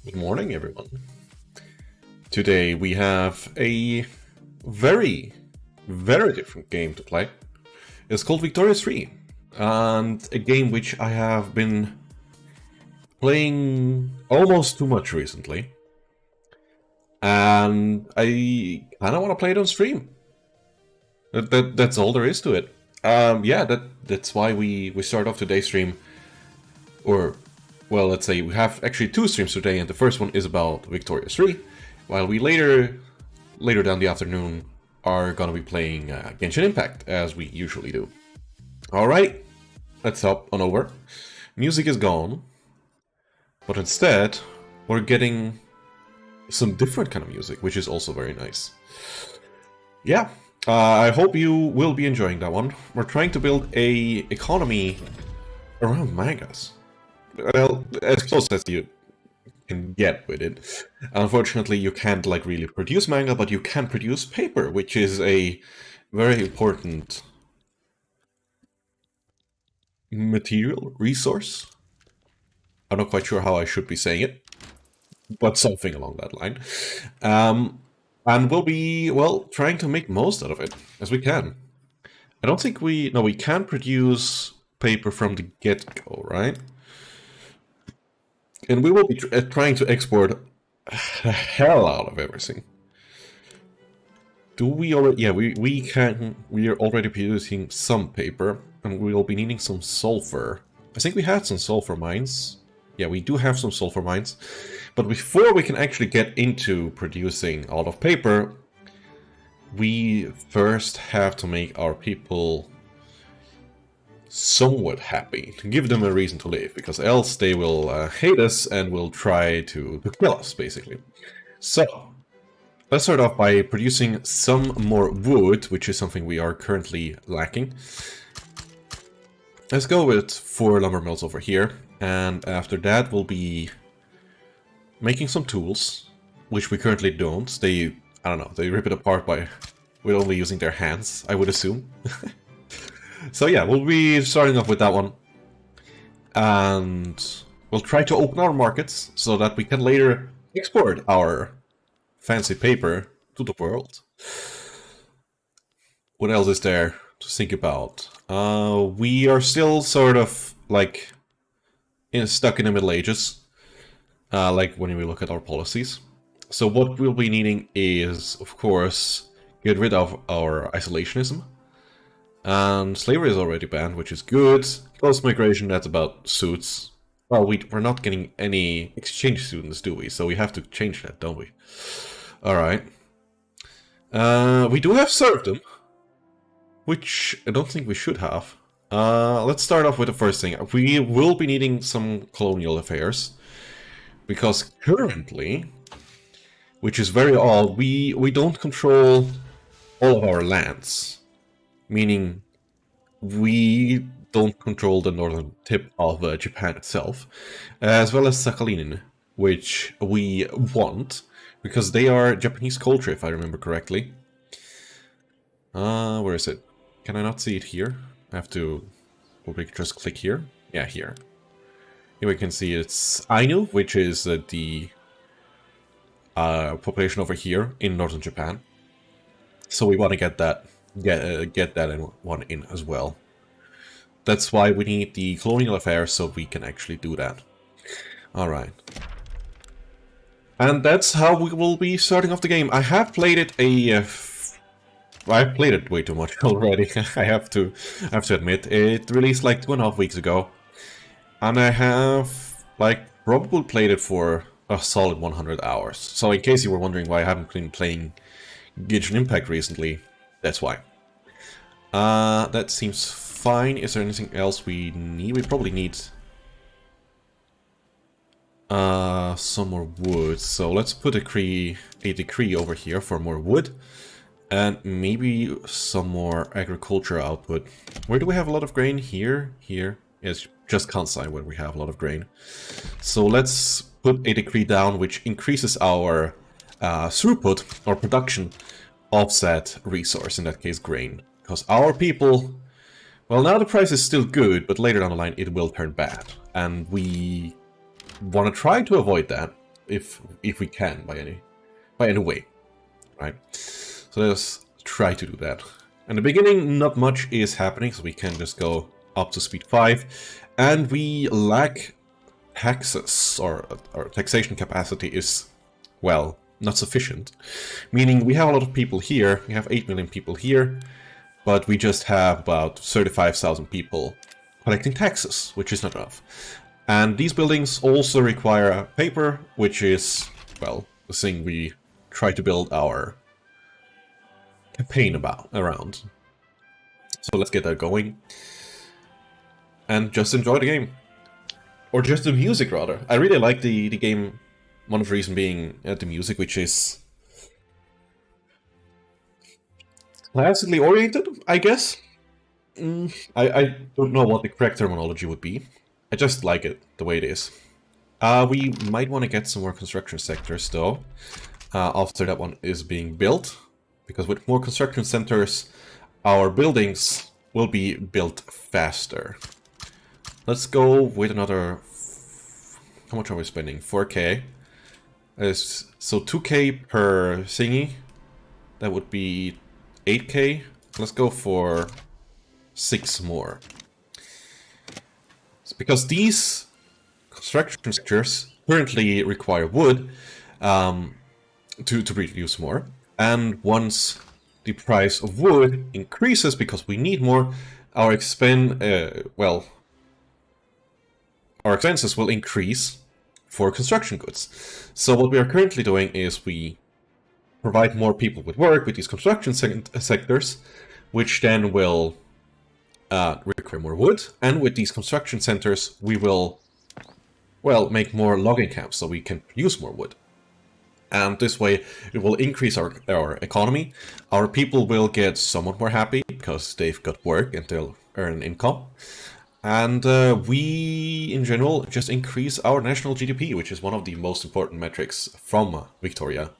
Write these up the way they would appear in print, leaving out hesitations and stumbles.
Good morning, everyone. Today we have a very, very different game to play. It's called Victorious 3, and a game which I have been playing almost too much recently. And I kind of want to play it on stream. That's all there is to it. Yeah, that's why we start off today's stream. Or, well, let's say we have actually two streams today, and the first one is about Victorious 3, while we later down the afternoon are gonna be playing Genshin Impact, as we usually do. Alright, let's hop on over. Music is gone, but instead we're getting some different kind of music, which is also very nice. Yeah, I hope you will be enjoying that one. We're trying to build a economy around mangas. Well, as close as you can get with it. Unfortunately, you can't like really produce manga, but you can produce paper, which is a very important material resource. I'm not quite sure how I should be saying it, but something along that line. And we'll be, well, trying to make most out of it as we can. I don't think we can produce paper from the get-go, right? And we will be trying to export the hell out of everything. Do we already? Yeah, we can. We are already producing some paper, and we will be needing some sulfur. I think we had some sulfur mines. Yeah, we do have some sulfur mines. But before we can actually get into producing a lot of paper, we first have to make our people somewhat happy, to give them a reason to live, because else they will hate us and will try to kill us, basically. So, let's start off by producing some more wood, which is something we are currently lacking. Let's go with 4 lumber mills over here, and after that we'll be making some tools, which we currently don't. They, I don't know, they rip it apart with only using their hands, I would assume. So yeah, we'll be starting off with that one. And we'll try to open our markets so that we can later export our fancy paper to the world. What else is there to think about? We are still sort of like stuck in the Middle Ages, like when we look at our policies. So what we'll be needing is, of course, get rid of our isolationism. And slavery is already banned, which is good. Close migration, that's about suits. Well, we're not getting any exchange students, do we? So we have to change that, don't we? Alright. We do have serfdom, which I don't think we should have. Let's start off with the first thing. We will be needing some colonial affairs, because currently, which is very odd, we don't control all of our lands. Meaning, we don't control the northern tip of Japan itself, as well as Sakhalin, which we want, because they are Japanese culture, if I remember correctly. Where is it? Can I not see it here? I have to... Well, we can just click here. Yeah, here. Here we can see it's Ainu, which is the population over here in northern Japan. So we want to get that. Get that one in as well. That's why we need the colonial affairs, so we can actually do that. Alright. And that's how we will be starting off the game. I have played it I've played it way too much already. I have to admit. It released like 2.5 weeks ago. And I have like probably played it for a solid 100 hours. So in case you were wondering why I haven't been playing Genshin Impact recently, that's why. That seems fine. Is there anything else we need? We probably need some more wood. So let's put a decree over here for more wood. And maybe some more agriculture output. Where do we have a lot of grain? Here, here. It's just Kansai where we have a lot of grain. So let's put a decree down which increases our throughput or production of said resource, in that case grain. Because our people, well, now the price is still good, but later down the line it will turn bad. And we want to try to avoid that. if we can by any way, right? So let's try to do that. In the beginning, not much is happening, so we can just go up to speed 5, and we lack taxes, or our taxation capacity is, well, not sufficient. Meaning we have a lot of people here, we have 8 million people here, but we just have about 35,000 people collecting taxes, which is not enough. And these buildings also require paper, which is, well, the thing we try to build our campaign around. So let's get that going. And just enjoy the game. Or just the music, rather. I really like the game, one of the reasons being the music, which is classically oriented, I guess. I don't know what the correct terminology would be. I just like it the way it is. We might want to get some more construction sectors, though, after that one is being built. Because with more construction centers, our buildings will be built faster. Let's go with another... How much are we spending? 4k. So 2k per thingy. That would be 8k. Let's go for 6 more. It's because these construction sectors currently require wood to produce more. And once the price of wood increases because we need more, our our expenses will increase for construction goods. So what we are currently doing is we provide more people with work with these construction sectors, which then will require more wood. And with these construction centers, we will, well, make more logging camps so we can produce more wood. And this way, it will increase our economy. Our people will get somewhat more happy because they've got work and they'll earn income. And we, in general, just increase our national GDP, which is one of the most important metrics from Victoria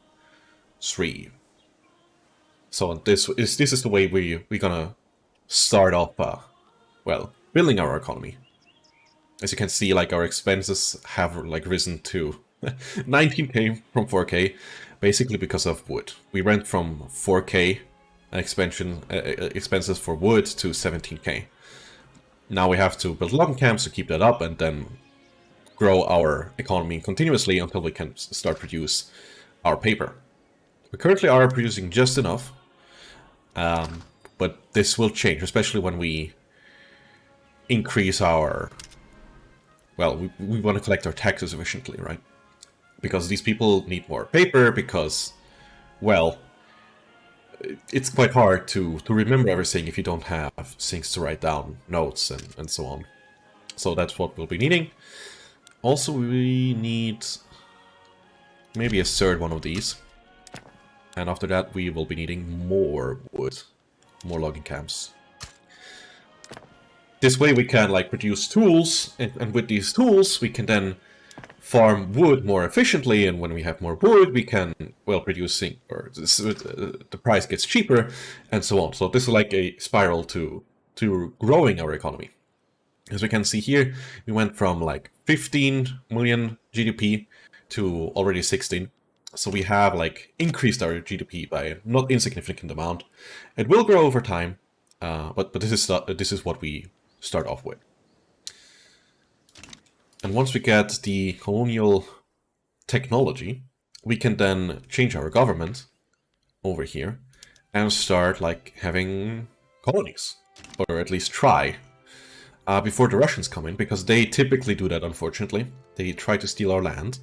3. So this is the way we're gonna start off, well, building our economy. As you can see, like, our expenses have like risen to 19k from 4k, basically because of wood. We went from 4k expenses for wood to 17k. Now we have to build logging camps to keep that up and then grow our economy continuously until we can start produce our paper. We currently are producing just enough, but this will change, especially when we increase our... Well, we want to collect our taxes efficiently, right? Because these people need more paper, because, well, it's quite hard to remember everything if you don't have things to write down, notes, and so on. So that's what we'll be needing. Also, we need maybe a third one of these. And after that, we will be needing more wood, more logging camps. This way we can, like, produce tools, and with these tools we can then farm wood more efficiently, and when we have more wood we can, well, producing, or the price gets cheaper, and so on. So this is like a spiral to growing our economy. As we can see here, we went from like 15 million GDP to already 16. So we have like increased our GDP by a not insignificant amount. It will grow over time, but this is what we start off with. And once we get the colonial technology, we can then change our government over here and start like having colonies, or at least try, before the Russians come in, because they typically do that, unfortunately. They try to steal our land,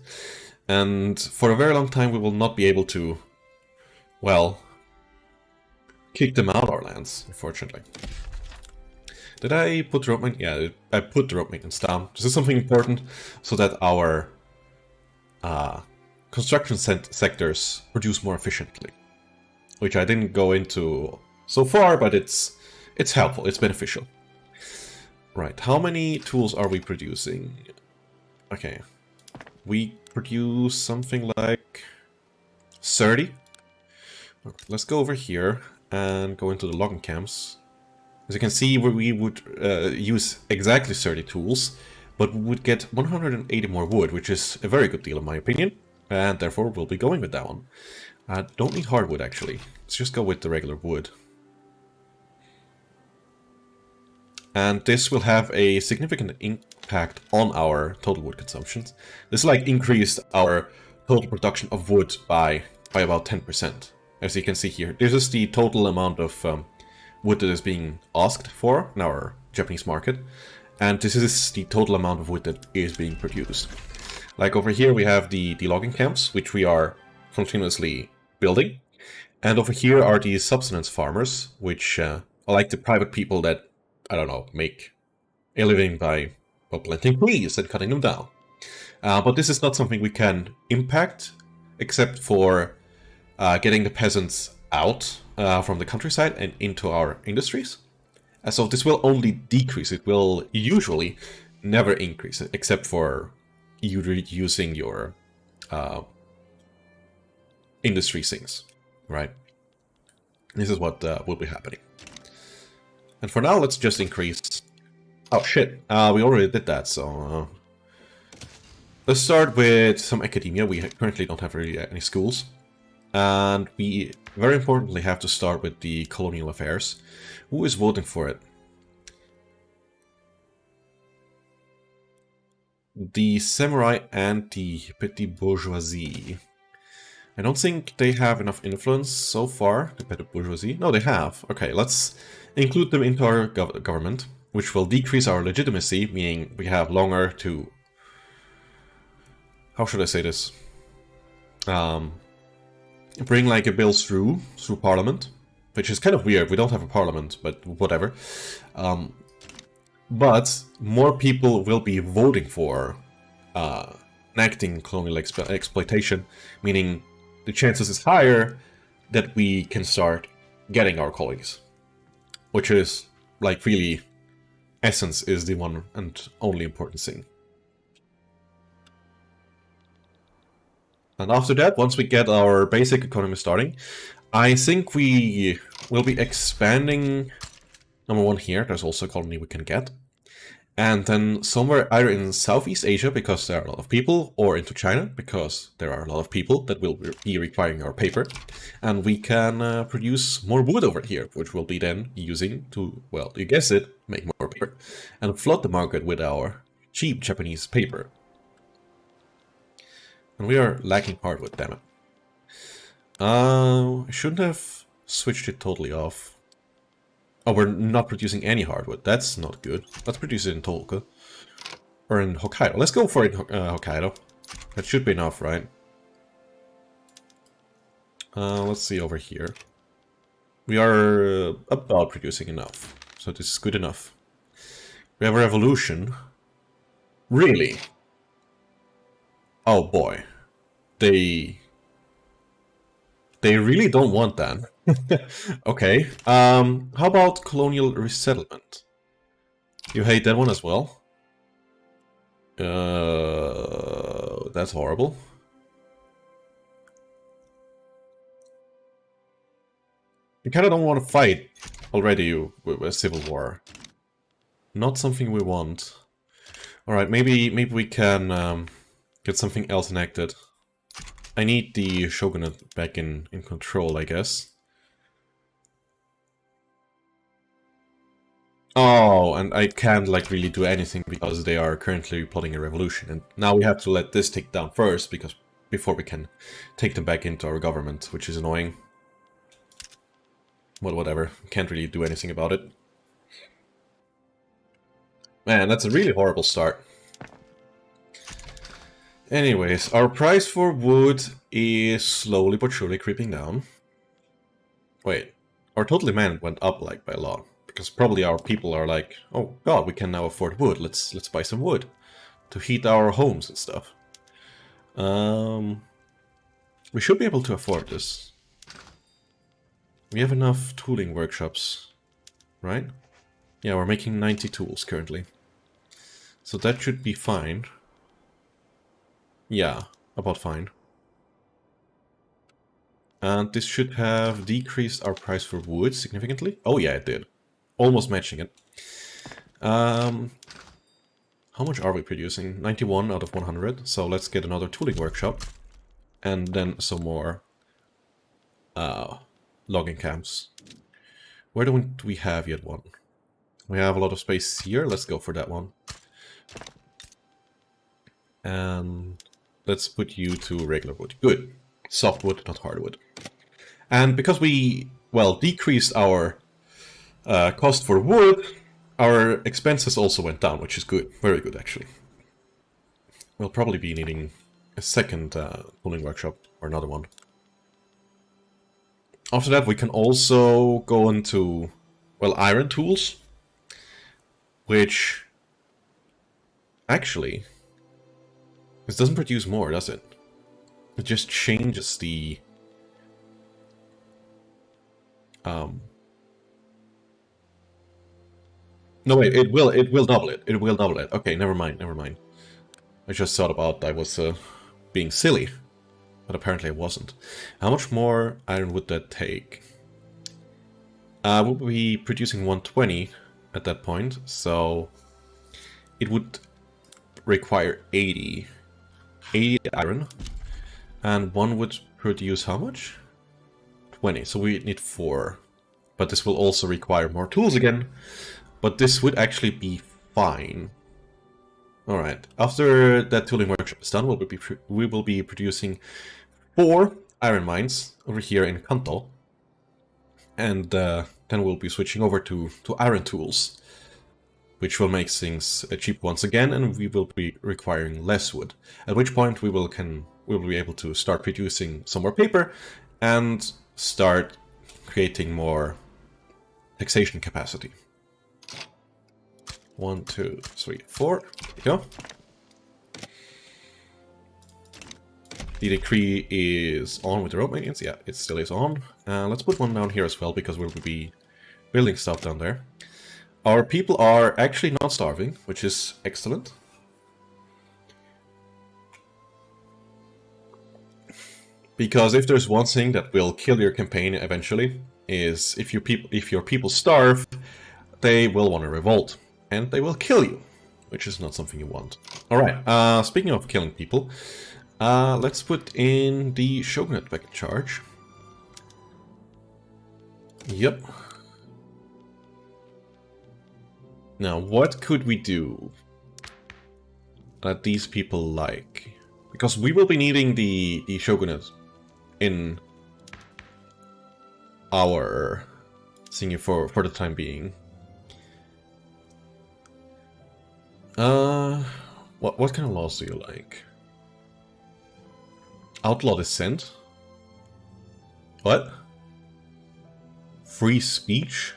and for a very long time we will not be able to, well, kick them out of our lands, unfortunately. Did I put the rope maintenance? Yeah, I put the rope maintenance down. This is something important so that our construction sectors produce more efficiently. Which I didn't go into so far, but it's helpful, it's beneficial. Right, how many tools are we producing? Okay, we produce something like 30. Okay, let's go over here and go into the logging camps. As you can see, we would use exactly 30 tools, but we would get 180 more wood, which is a very good deal in my opinion. And therefore we'll be going with that one. Don't need hardwood actually. Let's just go with the regular wood. And this will have a significant impact on our total wood consumptions. This like increased our total production of wood by about 10%. As you can see here, this is the total amount of wood that is being asked for in our Japanese market. And this is the total amount of wood that is being produced. Like over here we have the logging camps, which we are continuously building. And over here are the subsistence farmers, which are like the private people that, I don't know, make a living by planting trees and cutting them down. But this is not something we can impact, except for getting the peasants out from the countryside and into our industries. So this will only decrease. It will usually never increase, except for you reducing your industry things, right? This is what will be happening. And for now, let's just increase... Oh shit, we already did that, so... let's start with some academia. We currently don't have really any schools. And we, very importantly, have to start with the colonial affairs. Who is voting for it? The samurai and the petit bourgeoisie. I don't think they have enough influence so far, the petit bourgeoisie. No, they have. Okay, let's include them into our government, which will decrease our legitimacy, meaning we have longer to... How should I say this? Bring like a bill through parliament, which is kind of weird. We don't have a parliament, but whatever. But more people will be voting for enacting colonial exploitation, meaning the chances is higher that we can start getting our colonies, which is like really essence is the one and only important thing. And after that, once we get our basic economy starting, I think we will be expanding. Number one here, there's also a colony we can get. And then somewhere either in Southeast Asia, because there are a lot of people, or into China, because there are a lot of people that will be requiring our paper. And we can produce more wood over here, which we'll be then using to, well, you guess it, make more paper. And flood the market with our cheap Japanese paper. And we are lacking hardwood, damn it. I shouldn't have switched it totally off. Oh, we're not producing any hardwood. That's not good. Let's produce it in Tolka. Or in Hokkaido. Let's go for it in Hokkaido. That should be enough, right? Let's see over here. We are about producing enough. So this is good enough. We have a revolution. Really? Oh boy. They really don't want that. Okay. How about colonial resettlement? You hate that one as well? That's horrible. You kind of don't want to fight already with a civil war. Not something we want. Alright, maybe we can get something else enacted. I need the shogunate back in control, I guess. Oh, and I can't like really do anything because they are currently plotting a revolution. And now we have to let this take down first, because before we can take them back into our government, which is annoying. Well, whatever. Can't really do anything about it. Man, that's a really horrible start. Anyways, our price for wood is slowly but surely creeping down. Wait, our total demand went up like by a lot, because probably our people are like, oh god, we can now afford wood. Let's buy some wood to heat our homes and stuff. We should be able to afford this. We have enough tooling workshops, right? Yeah, we're making 90 tools currently, so that should be fine. Yeah, about fine. And this should have decreased our price for wood significantly. Oh yeah, it did. Almost matching it. How much are we producing? 91 out of 100. So let's get another tooling workshop. and then some more logging camps. Where don't we have yet one? We have a lot of space here. Let's go for that one. And let's put you to regular wood. Good. Softwood, not hardwood. And because we, well, decreased our cost for wood, our expenses also went down, which is good. Very good, actually. We'll probably be needing a second tooling workshop, or another one. After that, we can also go into, well, iron tools. Which, actually, this doesn't produce more, does it? It just changes the... No, wait, it will double it. It will double it. Okay, never mind, never mind. I just thought about I was being silly, but apparently I wasn't. How much more iron would that take? We'll be producing 120 at that point, so it would require 80 iron, and one would produce how much? 20, so we need 4. But this will also require more tools again, but this would actually be fine. Alright, after that tooling workshop is done, we will be producing 4 iron mines over here in Kanto, and then we'll be switching over to iron tools, which will make things cheap once again, and we will be requiring less wood. At which point we will be able to start producing some more paper and start creating more taxation capacity. 1, 2, 3, 4. There we go. The decree is on with the road maintenance. Yeah, it still is on. Let's put one down here as well, because we'll be building stuff down there. Our people are actually not starving, which is excellent. Because if there's one thing that will kill your campaign eventually, is if your people starve, they will want to revolt. And they will kill you, which is not something you want. Alright, speaking of killing people, let's put in the shogunate back in charge. Yep. Now, what could we do that these people like? Because we will be needing the shogunate in our thingy for the time being. What kind of laws do you like? Outlaw dissent? What? Free speech?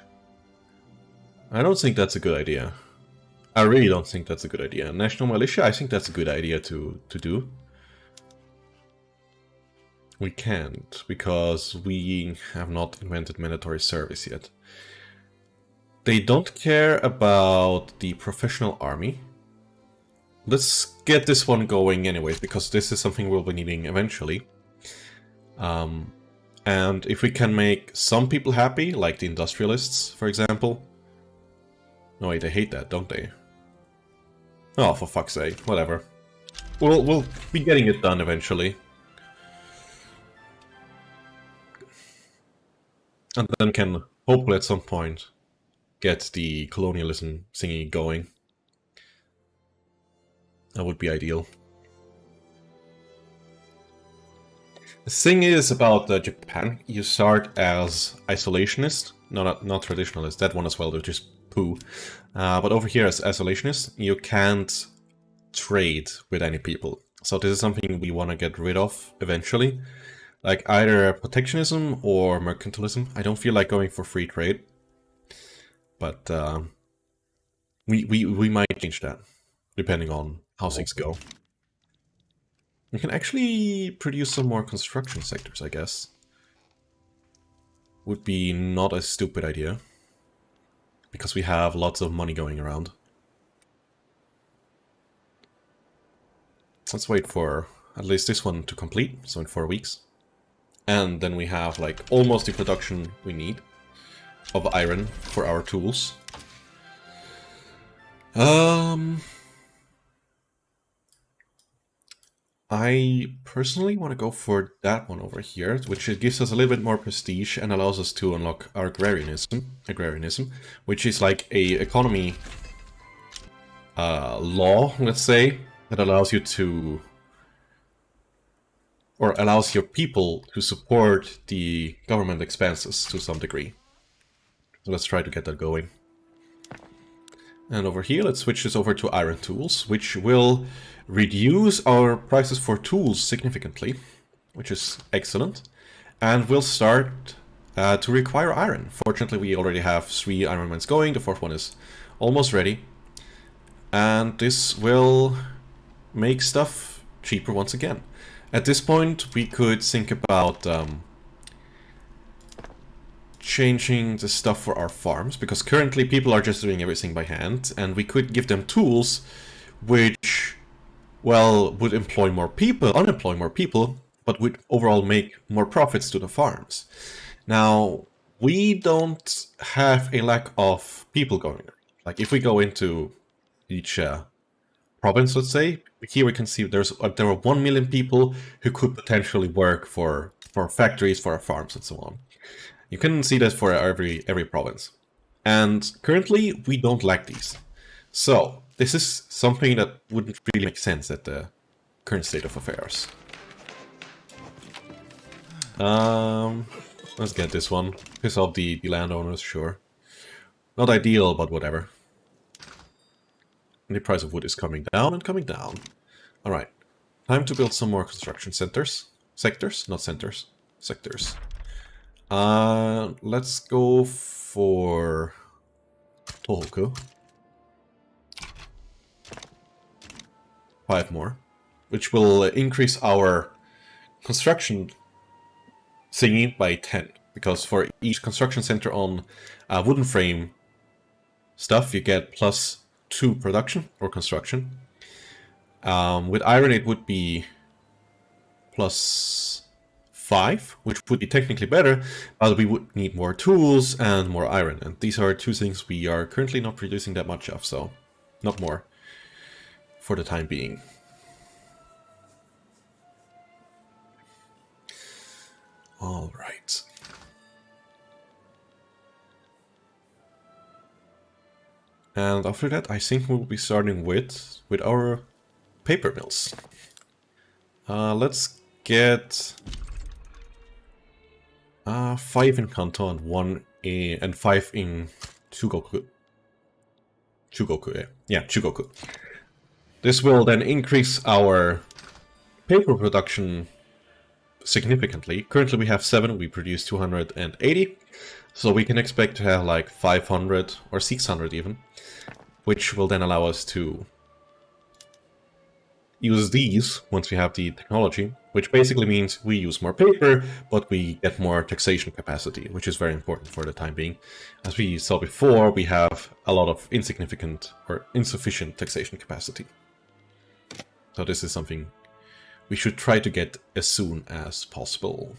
I don't think that's a good idea. I really don't think that's a good idea. National militia, I think that's a good idea to do. We can't, because we have not invented mandatory service yet. They don't care about the professional army. Let's get this one going anyways, because this is something we'll be needing eventually. And if we can make some people happy, like the industrialists, for example. No, wait, they hate that, don't they? Oh, for fuck's sake, whatever. We'll be getting it done eventually. And then can, hopefully at some point, get the colonialism thingy going. That would be ideal. The thing is about Japan, you start as isolationist, not traditionalist, that one as well, they're just poo. But over here as isolationist, you can't trade with any people. So this is something we want to get rid of eventually. Like either protectionism or mercantilism. I don't feel like going for free trade. But we might change that, depending on how things go. We can actually produce some more construction sectors, I guess. Would be not a stupid idea. Because we have lots of money going around. Let's wait for at least this one to complete, so in 4 weeks. And then we have like almost the production we need of iron for our tools. I personally want to go for that one over here, which gives us a little bit more prestige and allows us to unlock our agrarianism, which is like a economy law, let's say, that allows you to, or allows your people to support the government expenses to some degree. So let's try to get that going. And over here, let's switch this over to iron tools, which will reduce our prices for tools significantly, which is excellent. And we'll start to require iron. Fortunately, we already have 3 iron mines going. The 4th one is almost ready. And this will make stuff cheaper once again. At this point, we could think about changing the stuff for our farms, because currently people are just doing everything by hand, and we could give them tools which, well, would employ more people, unemploy more people, but would overall make more profits to the farms. Now, we don't have a lack of people going there. Like, if we go into each province, let's say, here we can see there are 1 million people who could potentially work for factories, for our farms, and so on. You can see this for every province. And currently, we don't lack these. So, this is something that wouldn't really make sense at the current state of affairs. Let's get this one. Piss off the landowners, sure. Not ideal, but whatever. And the price of wood is coming down and coming down. Alright. Time to build some more construction centers. Sectors? Not centers. Sectors. Let's go for Tohoku. 5 more, which will increase our construction thingy by 10, because for each construction center on wooden frame stuff, you get +2 production or construction. With iron, it would be +5, which would be technically better, but we would need more tools and more iron, and these are 2 things we are currently not producing that much of, so not more for the time being. All right. And after that, I think we'll be starting with our paper mills. Let's get 5 in Kanto and 5 in Chugoku. Chugoku. This will then increase our paper production significantly. Currently we have 7, we produce 280, so we can expect to have like 500 or 600 even, which will then allow us to use these once we have the technology, which basically means we use more paper, but we get more taxation capacity, which is very important for the time being. As we saw before, we have a lot of insignificant or insufficient taxation capacity. So this is something we should try to get as soon as possible.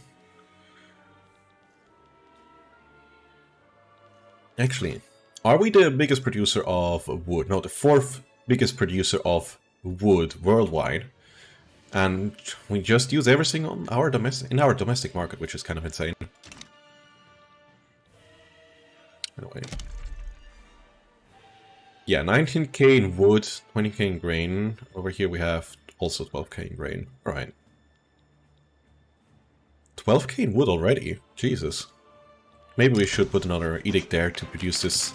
Actually, are we the biggest producer of wood? No, the 4th biggest producer of wood worldwide. And we just use everything on our domestic market, which is kind of insane. Anyway. Yeah, 19k in wood, 20k in grain. Over here we have also 12k in grain. Alright. 12k in wood already? Jesus. Maybe we should put another edict there to produce this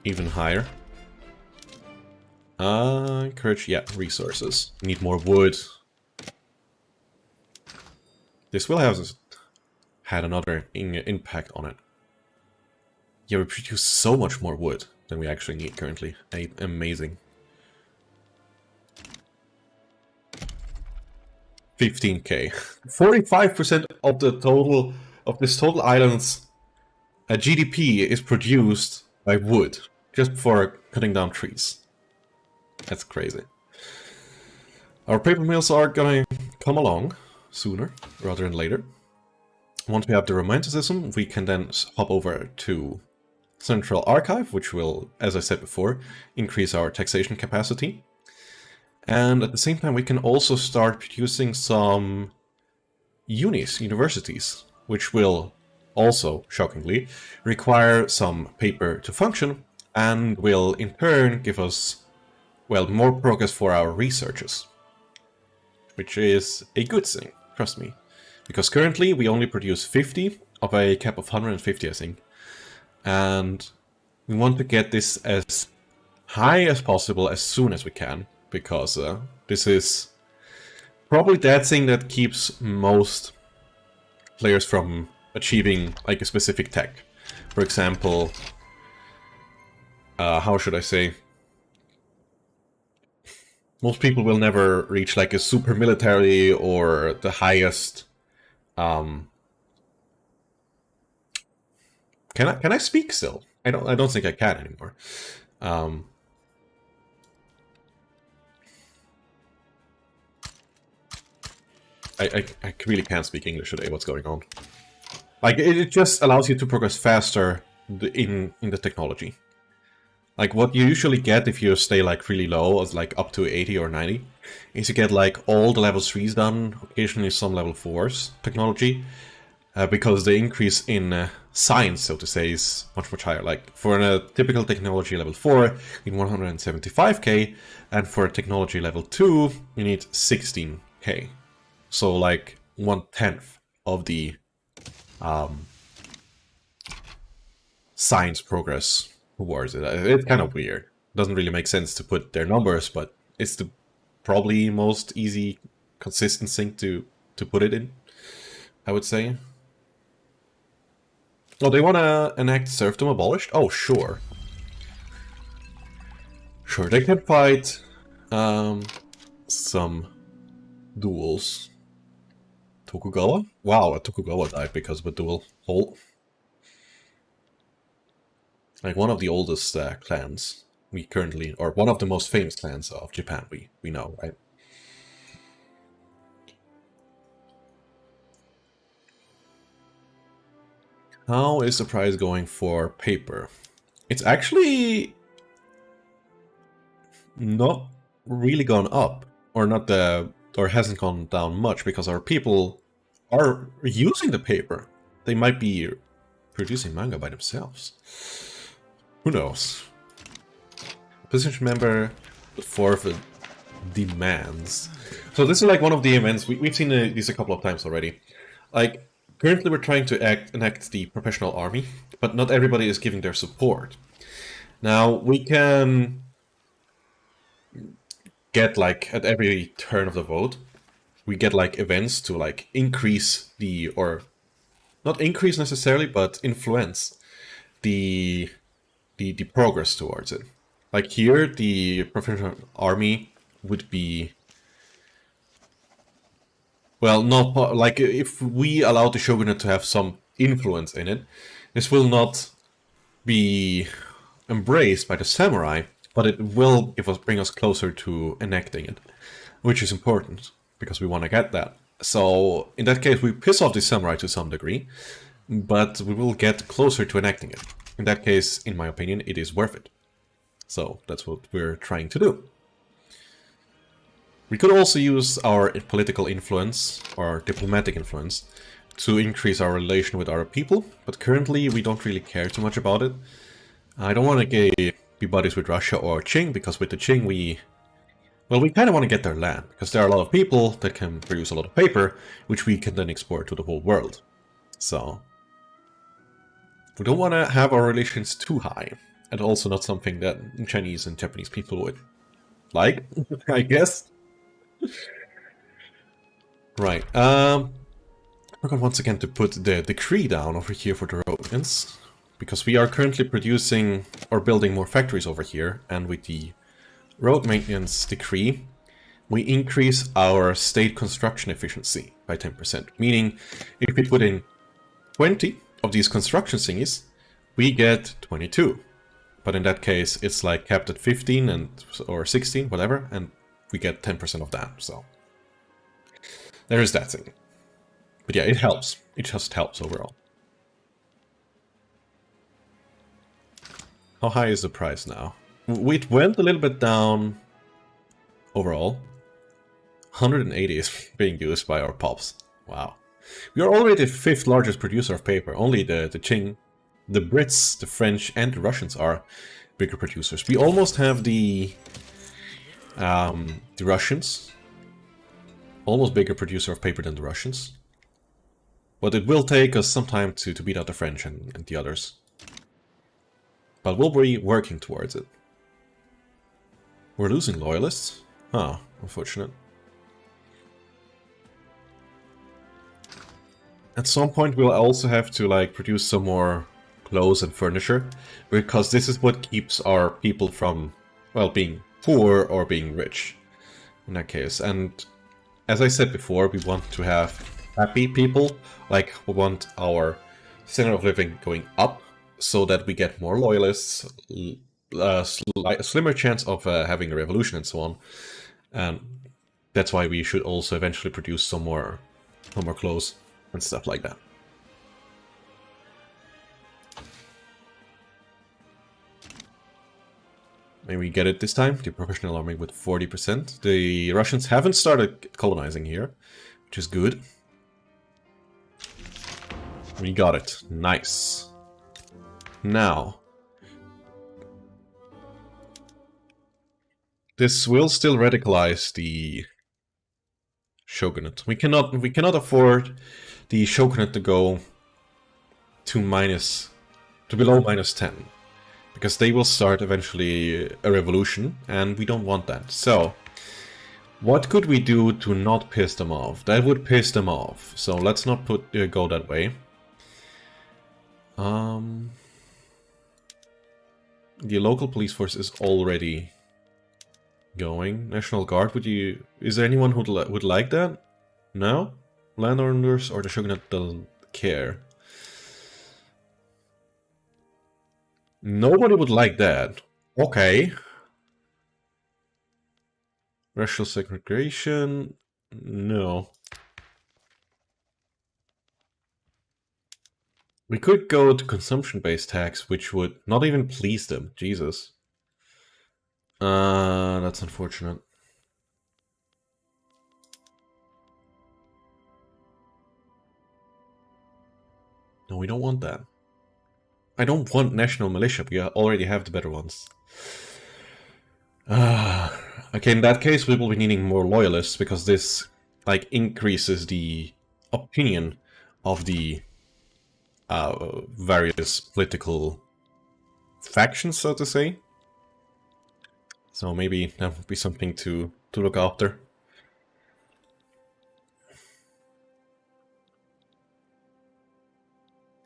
even higher. Encourage, yeah, resources. Need more wood. This will have had another impact on it. Yeah, we produce so much more wood than we actually need currently. Amazing. 15k. 45% of the total of this total island's GDP is produced by wood, just for cutting down trees. That's crazy. Our paper mills are gonna come along sooner rather than later. Once we have the romanticism, we can then hop over to Central Archive, which will, as I said before, increase our taxation capacity. And at the same time, we can also start producing some universities, which will also, shockingly, require some paper to function and will in turn give us, well, more progress for our researchers. Which is a good thing, trust me. Because currently we only produce 50 of a cap of 150, I think. And we want to get this as high as possible as soon as we can, because this is probably that thing that keeps most players from achieving like a specific tech. For example, how should I say? Most people will never reach like a super military or the highest. Can I speak still? I don't think I can anymore. I really can't speak English today. What's going on? Like it just allows you to progress faster in the technology. Like what you usually get if you stay like really low, as like up to 80 or 90, is you get like all the level 3s done, occasionally some level 4s technology, because the increase in science, so to say, is much higher. Like for a typical technology level 4, you need 175k, and for a technology level 2, you need 16k. So like 1/10 of the science progress towards it. It's kind of weird. Doesn't really make sense to put their numbers, but it's the probably most easy, consistent thing to put it in, I would say. Oh, they want to enact serfdom abolished? Oh, sure. Sure, they can fight some duels. Tokugawa? Wow, a Tokugawa died because of a duel. Whole. Like one of the oldest clans we currently, or one of the most famous clans of Japan we know, right? How is the price going for paper? It's actually not really gone up, or not or hasn't gone down much, because our people are using the paper. They might be producing manga by themselves. Who knows? Position member, the forfeit demands. So this is like one of the events, we've seen these a couple of times already. Like, currently we're trying to enact the professional army, but not everybody is giving their support. Now, we can get like, at every turn of the vote, we get like events to like increase the, or not increase necessarily, but influence the progress towards it. Like here, the professional army would be, well, not like if we allow the shogunate to have some influence in it, this will not be embraced by the samurai, but it will bring us closer to enacting it, which is important because we want to get that. So in that case, we piss off the samurai to some degree, but we will get closer to enacting it. In that case, in my opinion, it is worth it. So that's what we're trying to do. We could also use our political influence, or diplomatic influence, to increase our relation with our people, but currently we don't really care too much about it. I don't want to be buddies with Russia or Qing, because with the Qing we kind of want to get their land, because there are a lot of people that can produce a lot of paper, which we can then export to the whole world. So we don't want to have our relations too high, and also not something that Chinese and Japanese people would like, I guess. Right. We're going once again to put the decree down over here for the Romans, because we are currently producing or building more factories over here, and with the road maintenance decree, we increase our state construction efficiency by 10%. Meaning, if we put in 20 of these construction thingies, we get 22. But in that case, it's like capped at 15 or 16, whatever, and we get 10% of that. So there is that thing. But yeah, it helps. It just helps overall. How high is the price now? It went a little bit down overall. 180 is being used by our pops. Wow. We are already the 5th largest producer of paper. Only the Qing, the Brits, the French, and the Russians are bigger producers. We almost have the Russians. Almost bigger producer of paper than the Russians. But it will take us some time to beat out the French and the others. But we'll be working towards it. We're losing loyalists? Huh, unfortunate. At some point we'll also have to like produce some more clothes and furniture, because this is what keeps our people from, well, being poor or being rich in that case. And as I said before, we want to have happy people, like we want our standard of living going up so that we get more loyalists, a slimmer chance of having a revolution and so on. And that's why we should also eventually produce some more clothes and stuff like that. Maybe we get it this time. The professional army with 40%. The Russians haven't started colonizing here, which is good. We got it. Nice. Now, this will still radicalize the shogunate. We cannot afford the shogunate to go to below -10, because they will start eventually a revolution, and we don't want that. So, what could we do to not piss them off? That would piss them off. So let's not go that way. The local police force is already going. National Guard, is there anyone who would like that? No? Landowners or the shogunate don't care. Nobody would like that. Okay. Racial segregation? No. We could go to consumption-based tax, which would not even please them. Jesus. That's unfortunate. No, we don't want that. I don't want national militia. We already have the better ones. Okay, in that case, we will be needing more loyalists, because this, like, increases the opinion of the various political factions, so to say. So maybe that would be something to look after.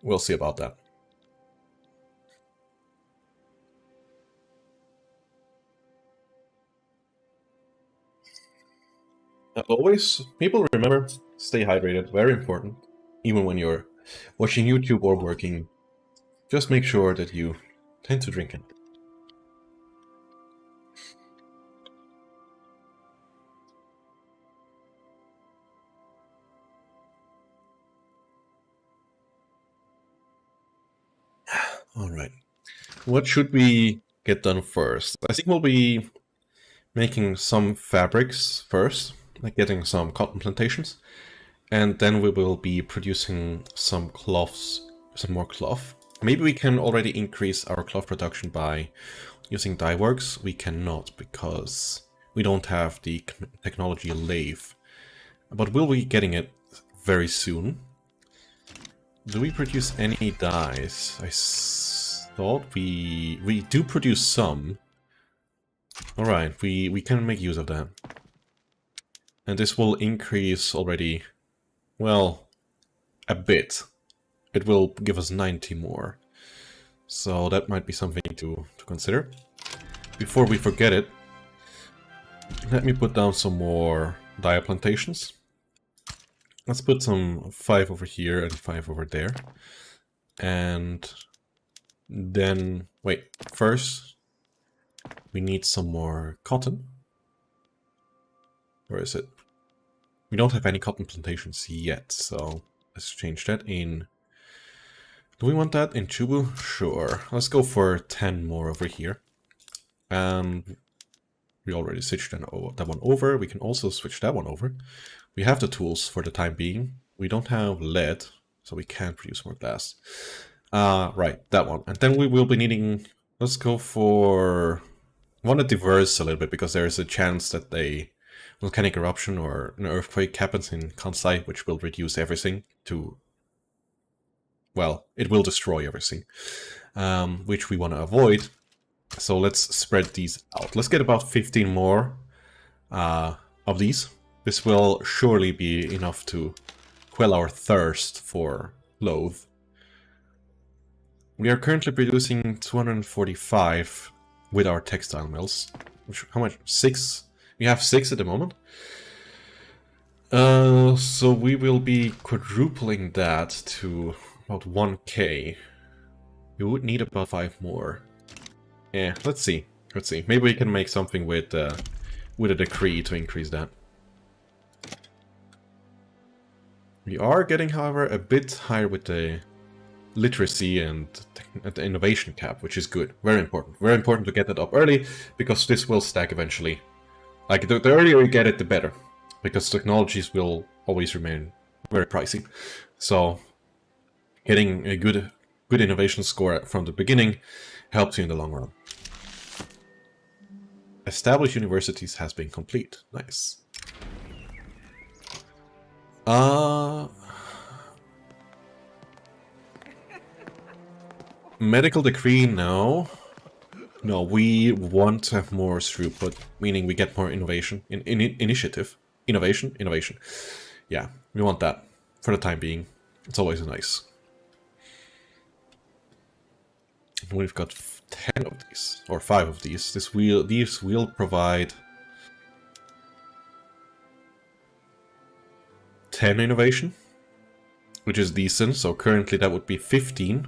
We'll see about that. As always, people remember, stay hydrated, very important. Even when you're watching YouTube or working, just make sure that you tend to drink it. Alright. What should we get done first? I think we'll be making some fabrics first, like getting some cotton plantations. And then we will be producing some cloths, some more cloth. Maybe we can already increase our cloth production by using dye works. We cannot, because we don't have the technology lathe. But we'll be getting it very soon. Do we produce any dyes? I thought we do produce some. Alright, we can make use of that. And this will increase already, well, a bit. It will give us 90 more. So that might be something to consider. Before we forget it, let me put down some more dye plantations. Let's put some 5 over here and 5 over there. And then, wait, first we need some more cotton. Where is it? We don't have any cotton plantations yet, so let's change that in... Do we want that in Chubu? Sure. Let's go for 10 more over here. And We already switched that one over. We can also switch that one over. We have the tools for the time being. We don't have lead, so we can't produce more glass. Right, that one. And then we will be needing... Let's go for... I want to diverse a little bit, because there is a chance that a volcanic eruption or an earthquake happens in Kansai, which will reduce everything to... Well, it will destroy everything, which we want to avoid. So let's spread these out. Let's get about 15 more of these. This will surely be enough to quell our thirst for loathe. We are currently producing 245 with our textile mills. How much? 6? We have 6 at the moment. So we will be quadrupling that to about 1k. We would need about 5 more. Yeah, let's see. Let's see. Maybe we can make something with a decree to increase that. We are getting, however, a bit higher with the literacy and the innovation cap, which is good. Very important. Very important to get that up early, because this will stack eventually. Like, the earlier you get it, the better. Because technologies will always remain very pricey. So, getting a good innovation score from the beginning helps you in the long run. Established universities has been complete. Nice. Medical decree, no. No, we want to have more throughput, meaning we get more innovation. Initiative. Innovation? Innovation. Yeah, we want that for the time being. It's always nice. We've got 10 of these, or 5 of these. These will provide 10 innovation, which is decent. So currently that would be 15,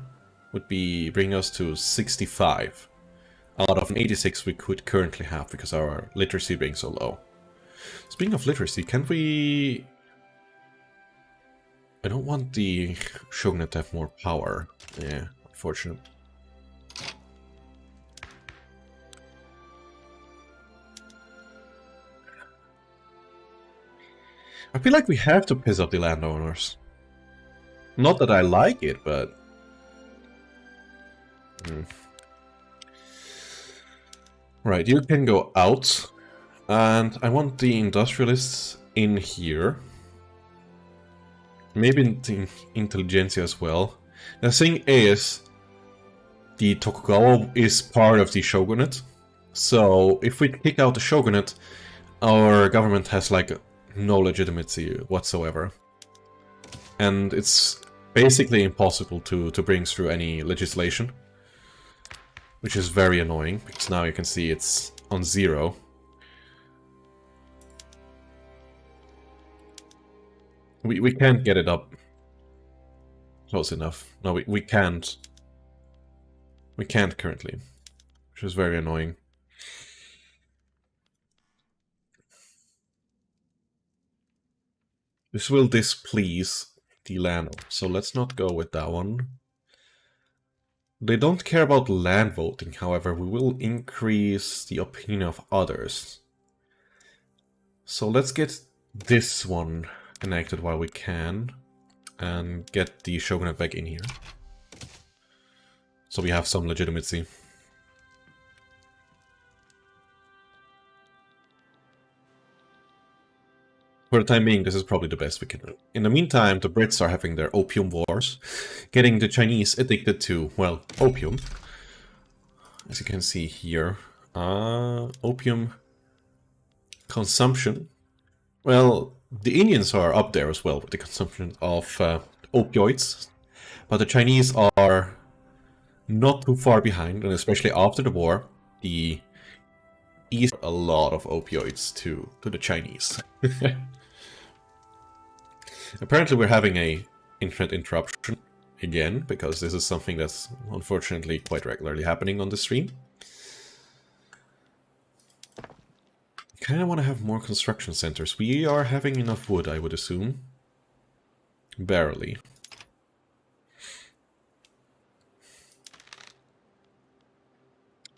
would be bring us to 65 out of 86 we could currently have, because our literacy being so low. Speaking of literacy, can we... I don't want the shogunate to have more power. Yeah, unfortunate. I feel like we have to piss off the landowners. Not that I like it, but... Right, you can go out. And I want the industrialists in here. Maybe the intelligentsia as well. The thing is, the Tokugawa is part of the shogunate. So if we kick out the shogunate, our government has like no legitimacy whatsoever. And it's basically impossible to bring through any legislation. Which is very annoying, because now you can see it's on 0. We can't get it up close enough. No, we can't. We can't currently, which is very annoying. This will displease the landowner, so let's not go with that one. They don't care about land voting, however, we will increase the opinion of others. So let's get this one enacted while we can, and get the shogunate back in here. So we have some legitimacy. For the time being, this is probably the best we can do. In the meantime, the Brits are having their opium wars, getting the Chinese addicted to, well, opium. As you can see here, opium consumption. Well, the Indians are up there as well with the consumption of opioids, but the Chinese are not too far behind, and especially after the war, the East a lot of opioids to the Chinese. Apparently we're having a internet interruption again, because this is something that's unfortunately quite regularly happening on the stream. Kinda want to have more construction centers. We are having enough wood, I would assume. Barely.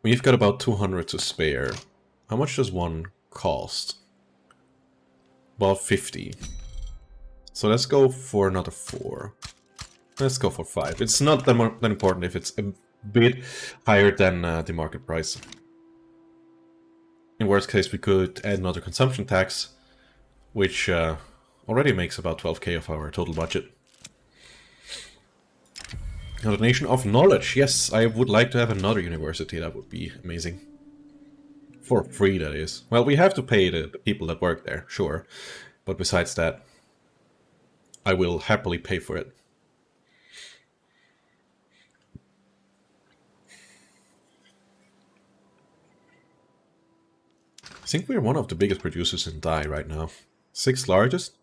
We've got about 200 to spare. How much does one cost? About 50. So let's go for another 4. Let's go for 5. It's not that important if it's a bit higher than the market price. In worst case, we could add another consumption tax, which already makes about 12k of our total budget. A nation of knowledge. Yes, I would like to have another university. That would be amazing. For free, that is. Well, we have to pay the people that work there, sure. But besides that, I will happily pay for it. I think we're one of the biggest producers in dye right now. 6th largest.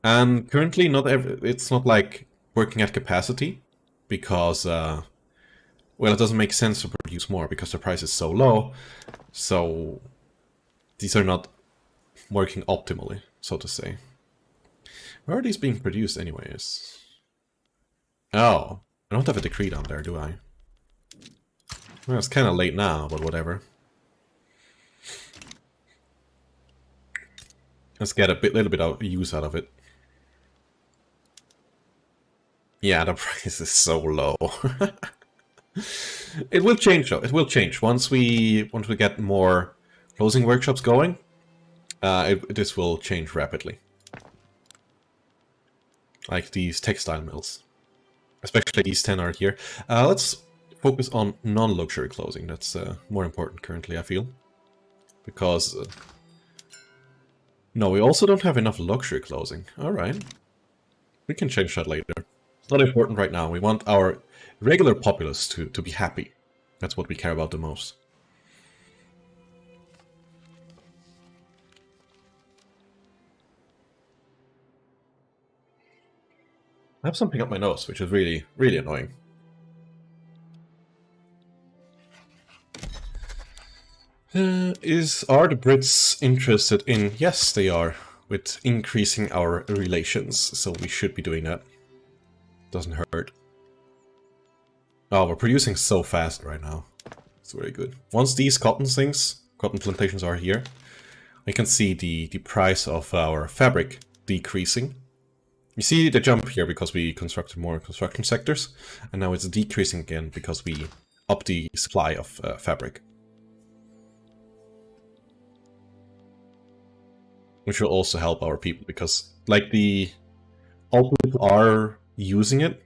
And currently, it's not like working at capacity, because, well, it doesn't make sense to produce more because the price is so low. So these are not working optimally, so to say. Where are these being produced anyways? Oh, I don't have a decree down there, do I? Well, it's kind of late now, but whatever. Let's get a little bit of use out of it. Yeah, the price is so low. It will change though. It will change once we get more closing workshops going. This will change rapidly. Like these textile mills, especially these 10 are here. Let's focus on non-luxury clothing. That's more important currently, I feel, because no, we also don't have enough luxury clothing. All right, we can change that later. It's not important right now. We want our regular populace to be happy. That's what we care about the most. I have something up my nose, which is really, really annoying. Are the Brits interested in... Yes, they are, with increasing our relations, so we should be doing that. Doesn't hurt. Oh, we're producing so fast right now. It's very good. Once these cotton plantations are here, we can see the price of our fabric decreasing. You see the jump here because we constructed more construction sectors, and now it's decreasing again because we up the supply of fabric. Which will also help our people, because like all people are using it,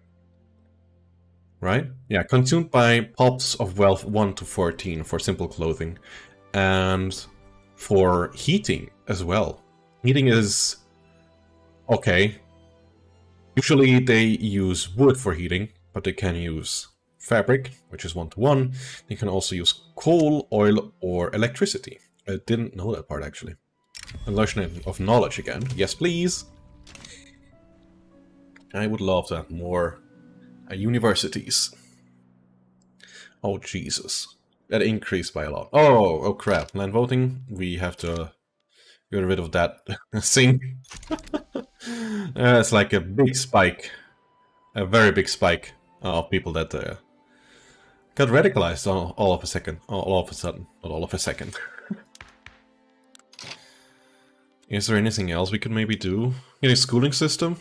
right? Yeah, consumed by pops of wealth 1 to 14 for simple clothing, and for heating as well. Heating is okay. Usually they use wood for heating, but they can use fabric, which is 1 to 1. They can also use coal, oil, or electricity. I didn't know that part, actually. Illusion of knowledge again. Yes, please. I would love to have more universities. Oh, Jesus. That increased by a lot. Oh crap. Land voting. We have to get rid of that thing. It's like a big spike. A very big spike of people that got radicalized all of a second. All of a sudden. Not all of a second. Is there anything else we could maybe do? Any schooling system?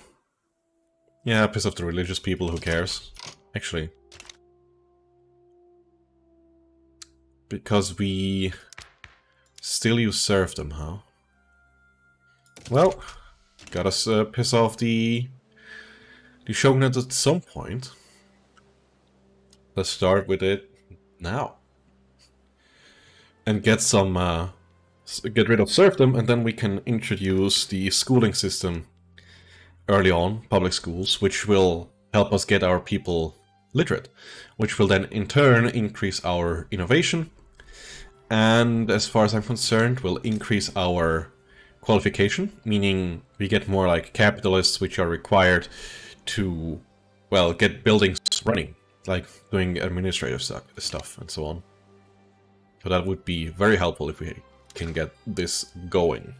Yeah, piss off the religious people, who cares? Actually. Because we still use serfdom, huh? Well, gotta piss off the shogunate at some point. Let's start with it now. And get some, get rid of serfdom, and then we can introduce the schooling system early on, public schools, which will help us get our people literate, which will then in turn increase our innovation, and as far as I'm concerned, will increase our qualification, meaning we get more like capitalists which are required to, well, get buildings running, like doing administrative stuff and so on. So that would be very helpful if we can get this going.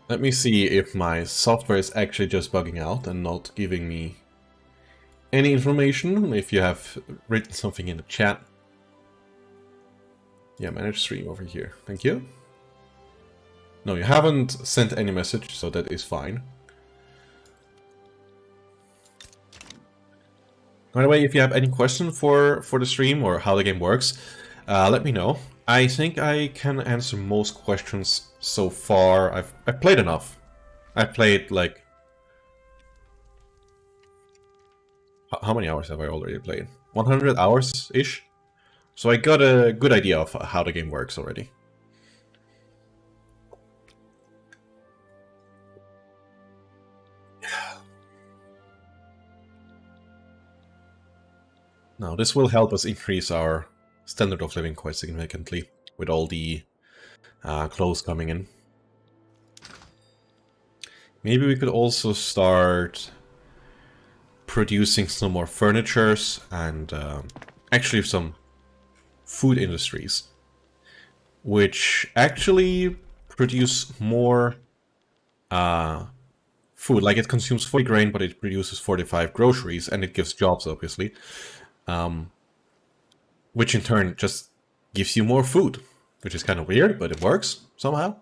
Let me see if my software is actually just bugging out and not giving me any information. If you have written something in the chat. Yeah, manage stream over here. Thank you. No, you haven't sent any message, so that is fine. By the way, if you have any question for the stream or how the game works, let me know. I think I can answer most questions so far. I've played enough. I've played like... How many hours have I already played? 100 hours-ish? So I got a good idea of how the game works already. Now, this will help us increase our standard of living quite significantly with all the clothes coming in. Maybe we could also start producing some more furnitures and actually some food industries, which actually produce more food. Like it consumes 40 grain, but it produces 45 groceries, and it gives jobs, obviously. Which in turn just gives you more food, which is kind of weird, but it works somehow.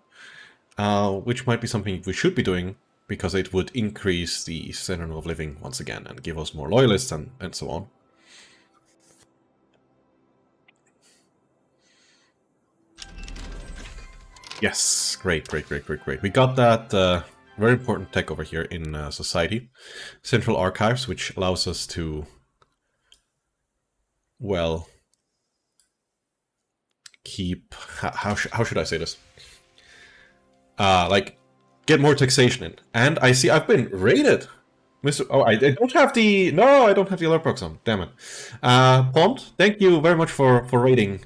Which might be something we should be doing, because it would increase the standard of living once again and give us more loyalists and so on. Yes, great. We got that very important tech over here in Society. Central Archives, which allows us to, well, keep... How should I say this? Like, get more taxation in. And I see I've been raided. Mr. Oh, I don't have the... No, I don't have the alert box on. Damn it. Pond, thank you very much for raiding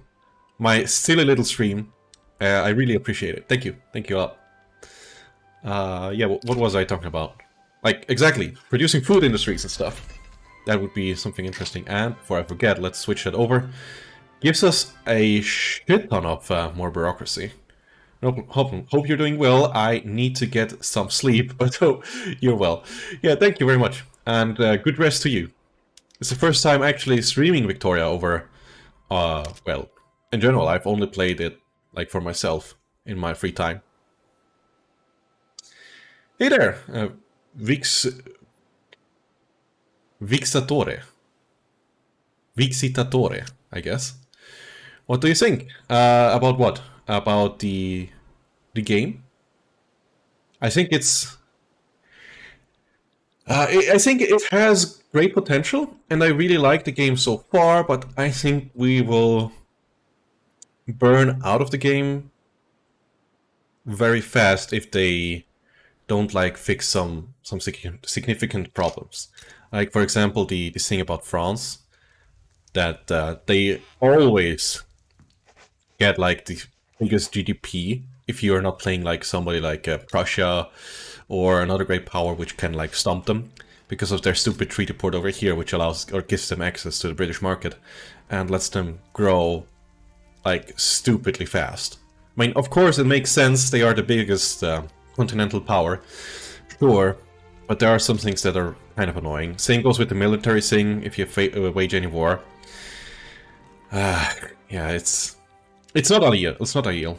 my silly little stream. I really appreciate it. Thank you. Thank you a lot. Yeah, what was I talking about? Like, exactly. Producing food industries and stuff. That would be something interesting. And before I forget, let's switch that over. Gives us a shit ton of more bureaucracy. Hope you're doing well. I need to get some sleep, but hope you're well. Yeah, thank you very much. And good rest to you. It's the first time actually streaming Victoria over... well, in general, I've only played it like for myself in my free time. Hey there, Vixitatore, I guess. What do you think? About what? About the game? I think it's... I think it has great potential, and I really like the game so far, but I think we will burn out of the game very fast if they don't like fix some significant problems. Like, for example, the thing about France, that they always get like the biggest GDP if you're not playing like somebody like Prussia or another great power which can like stomp them, because of their stupid treaty port over here, which allows or gives them access to the British market and lets them grow like stupidly fast. I mean, of course it makes sense, they are the biggest continental power, sure, but there are some things that are kind of annoying. Same goes with the military thing, if you wage any war. Yeah, it's not ideal. It's not ideal.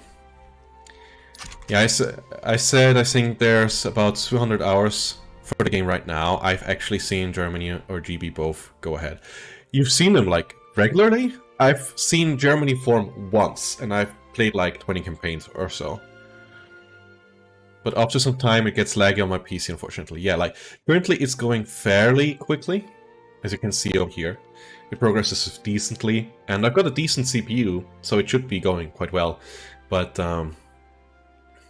Yeah, I said I think there's about 200 hours for the game right now. I've actually seen Germany or GB both go ahead. You've seen them like regularly? I've seen Germany form once, and I've played like 20 campaigns or so. But after some time it gets laggy on my PC, unfortunately. Yeah, like currently it's going fairly quickly, as you can see over here. It progresses decently, and I've got a decent CPU, so it should be going quite well. But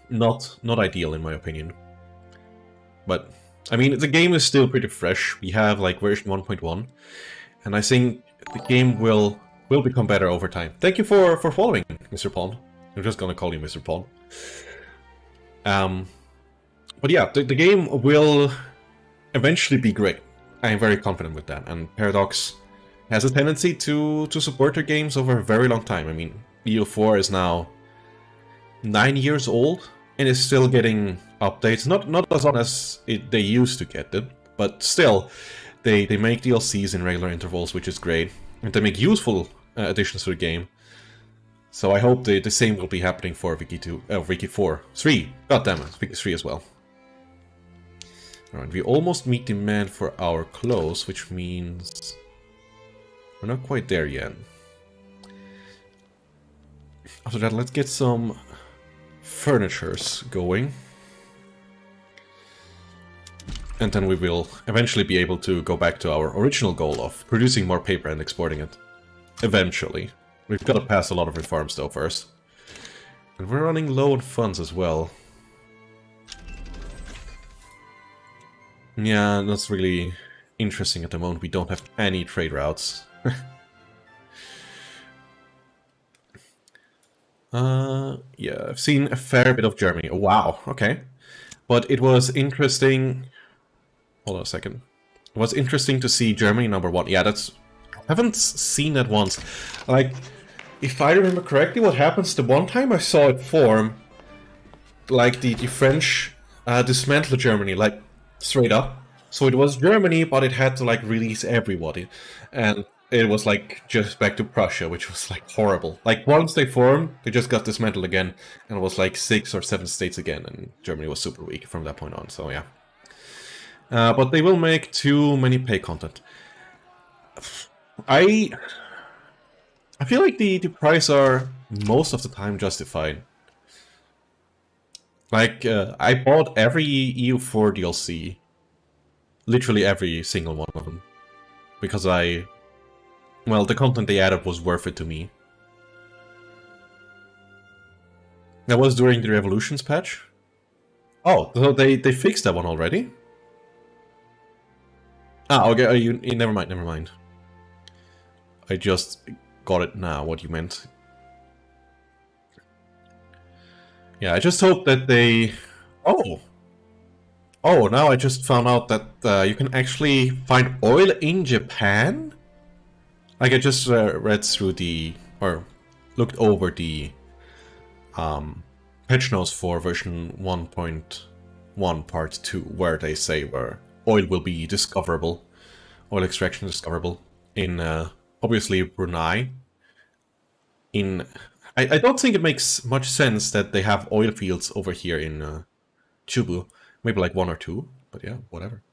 not ideal in my opinion. But I mean, the game is still pretty fresh. We have like version 1.1, and I think the game will become better over time. Thank you for following, Mr. Pond. I'm just gonna call you Mr. Pond. But yeah, the game will eventually be great. I am very confident with that, and Paradox has a tendency to support their games over a very long time. I mean, EO4 is now 9 years old, and is still getting updates. Not as long as they used to get them, but still, they make DLCs in regular intervals, which is great, and they make useful additions to the game. So I hope the same will be happening for Vici 2, Vici 4, 3. God damn it, Vici 3 as well. Alright, we almost meet demand for our clothes, which means we're not quite there yet. After that, let's get some furnitures going. And then we will eventually be able to go back to our original goal of producing more paper and exporting it. Eventually. We've got to pass a lot of reforms though first. And we're running low on funds as well. Yeah, that's really interesting at the moment. We don't have any trade routes. Yeah, I've seen a fair bit of Germany. Oh, wow, okay. But it was interesting... Hold on a second. It was interesting to see Germany #1. Yeah, that's... I haven't seen that once. Like, if I remember correctly, what happens the one time I saw it form, like the French dismantled Germany, like, straight up. So it was Germany, but it had to, like, release everybody. And it was, like, just back to Prussia, which was, like, horrible. Like, once they formed, they just got dismantled again, and it was, like, 6 or 7 states again, and Germany was super weak from that point on, so yeah. But they will make too many pay content. I feel like the price are most of the time justified. Like, I bought every EU4 DLC. Literally every single one of them. Because well, the content they added was worth it to me. That was during the Revolutions patch. Oh, so they fixed that one already? Ah, okay, never mind, never mind. I just got it now, what you meant. Yeah, I just hope that they... Oh! Oh, now I just found out that you can actually find oil in Japan? Like, I just read through or looked over the patch notes for version 1.1 part 2, where they say where oil will be discoverable, oil extraction discoverable in, obviously, Brunei. I don't think it makes much sense that they have oil fields over here in Chubu. Maybe like 1 or 2, but yeah, whatever.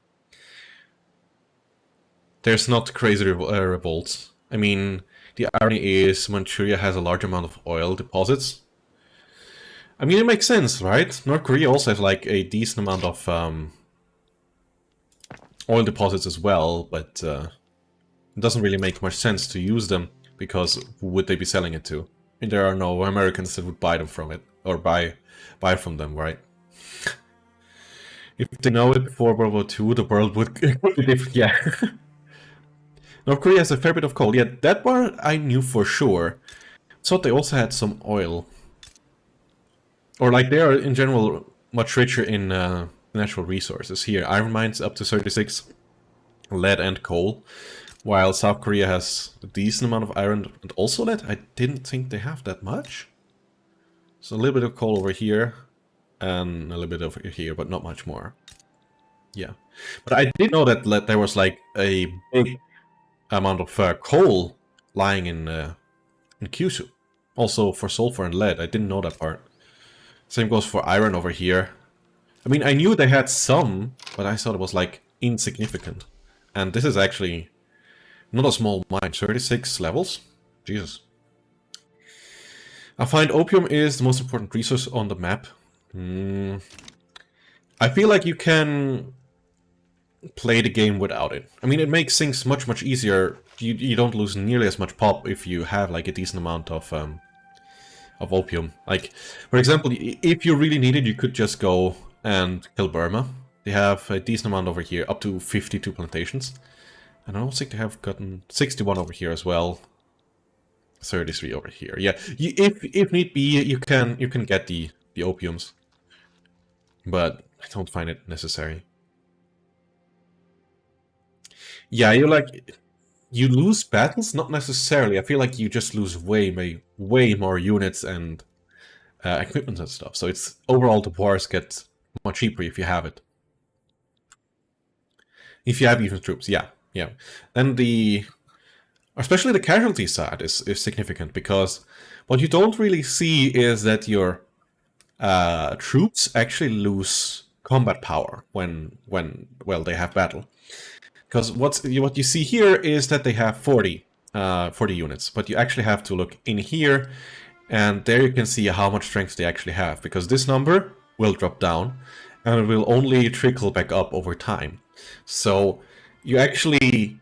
There's not crazy revolts. I mean, the irony is Manchuria has a large amount of oil deposits. I mean, it makes sense, right? North Korea also has like a decent amount of oil deposits as well, but it doesn't really make much sense to use them, because who would they be selling it to? And there are no Americans that would buy them from it, or buy from them, right? If they know it before World War II, the world would be different, yeah. North Korea has a fair bit of coal. Yeah, that part I knew for sure. Thought they also had some oil. Or like, they are in general much richer in natural resources. Here, iron mines up to 36, lead and coal. While South Korea has a decent amount of iron and also lead. I didn't think they have that much. So a little bit of coal over here. And a little bit over here, but not much more. Yeah. But I did know that there was like a big amount of coal lying in Kyushu. Also for sulfur and lead. I didn't know that part. Same goes for iron over here. I mean, I knew they had some, but I thought it was like insignificant. And this is actually not a small mine. 36 levels? Jesus. I find opium is the most important resource on the map. I feel like you can play the game without it. I mean, it makes things much easier. You don't lose nearly as much pop if you have like a decent amount of opium. Like, for example, if you really need it, you could just go and kill Burma. They have a decent amount over here, up to 52 plantations. And I don't think they have gotten 61 over here as well. 33 over here. Yeah, if need be, you can get the opiums. But I don't find it necessary. Yeah, you lose battles? Not necessarily. I feel like you just lose way more units and equipment and stuff. So it's overall the wars get much cheaper if you have it. If you have even troops, yeah. Then especially the casualty side is significant, because what you don't really see is that your troops actually lose combat power when well, they have battle. Because what you see here is that they have 40 units, but you actually have to look in here, and there you can see how much strength they actually have, because this number will drop down, and it will only trickle back up over time. So you actually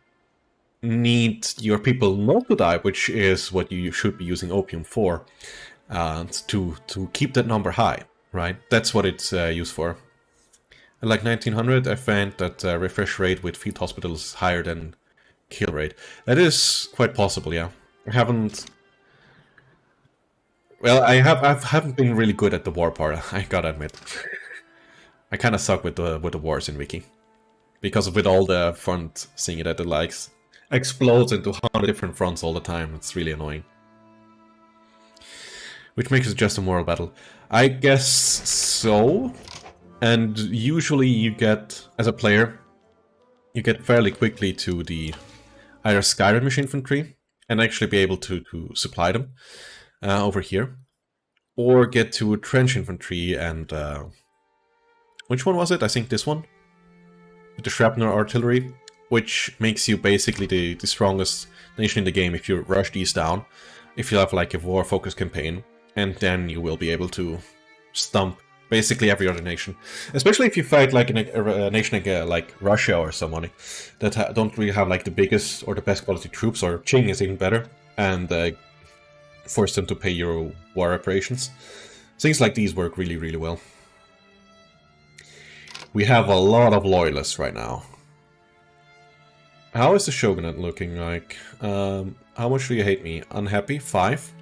need your people not to die, which is what you should be using opium for, to keep that number high, right? That's what it's used for. And like 1900, I found that refresh rate with field hospitals is higher than kill rate. That is quite possible, yeah. I haven't... Well, I haven't been really good at the war part, I gotta admit. I kind of suck with the wars in Wiki. Because with all the front thingy that it likes explodes into 100 different fronts all the time, it's really annoying. Which makes it just a moral battle. I guess so. And usually you get, as a player, you get fairly quickly to the either skirmish infantry and actually be able to supply them over here, or get to trench infantry and which one was it? I think this one, with the shrapnel artillery, which makes you basically the strongest nation in the game if you rush these down, if you have like a war focused campaign, and then you will be able to stump basically every other nation. Especially if you fight like a nation like Russia or someone that don't really have like the biggest or the best quality troops, or Qing is even better, and force them to pay your war reparations. Things like these work really, really well. We have a lot of loyalists right now. How is the shogunate looking like? How much do you hate me? Unhappy? 5?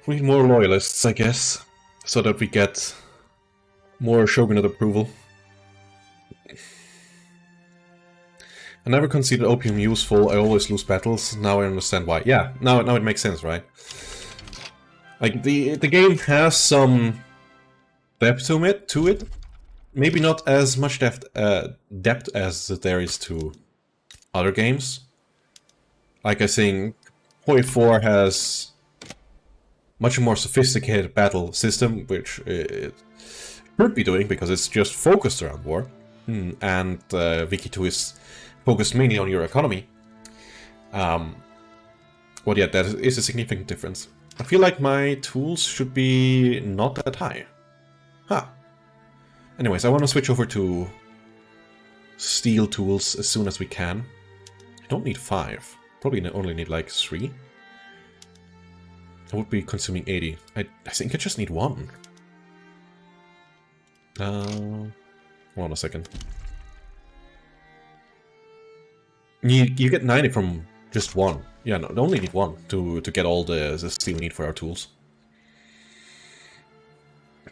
We need more loyalists, I guess, so that we get more shogunate approval. I never considered opium useful, I always lose battles, now I understand why. Yeah, now it makes sense, right? Like, the game has some depth to it. Maybe not as much depth as there is to other games. Like, I think Hoi 4 has much more sophisticated battle system, which it could be doing because it's just focused around war. And Vici 2 is focused mainly on your economy. Well, yeah, that is a significant difference. I feel like my tools should be not that high. Huh. Anyways, I want to switch over to steel tools as soon as we can. I don't need 5. Probably only need like 3. I would be consuming 80. I think I just need 1. Hold on a second. You get 90 from just 1. Yeah, no, I only need 1 to get all the steel we need for our tools.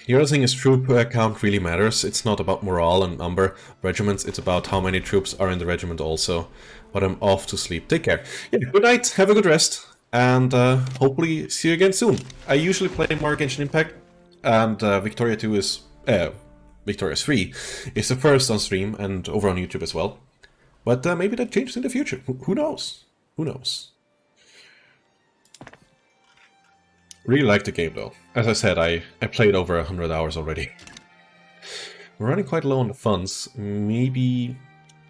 The other thing is troop count really matters. It's not about morale and number of regiments, it's about how many troops are in the regiment also. But I'm off to sleep. Take care. Yeah, good night, have a good rest, and hopefully see you again soon. I usually play more Genshin Impact, and Victoria 2 is... Victoria 3 is the first on stream and over on YouTube as well. But maybe that changes in the future. Who knows? Who knows? Really like the game though. As I said, I played over 100 hours already. We're running quite low on the funds. Maybe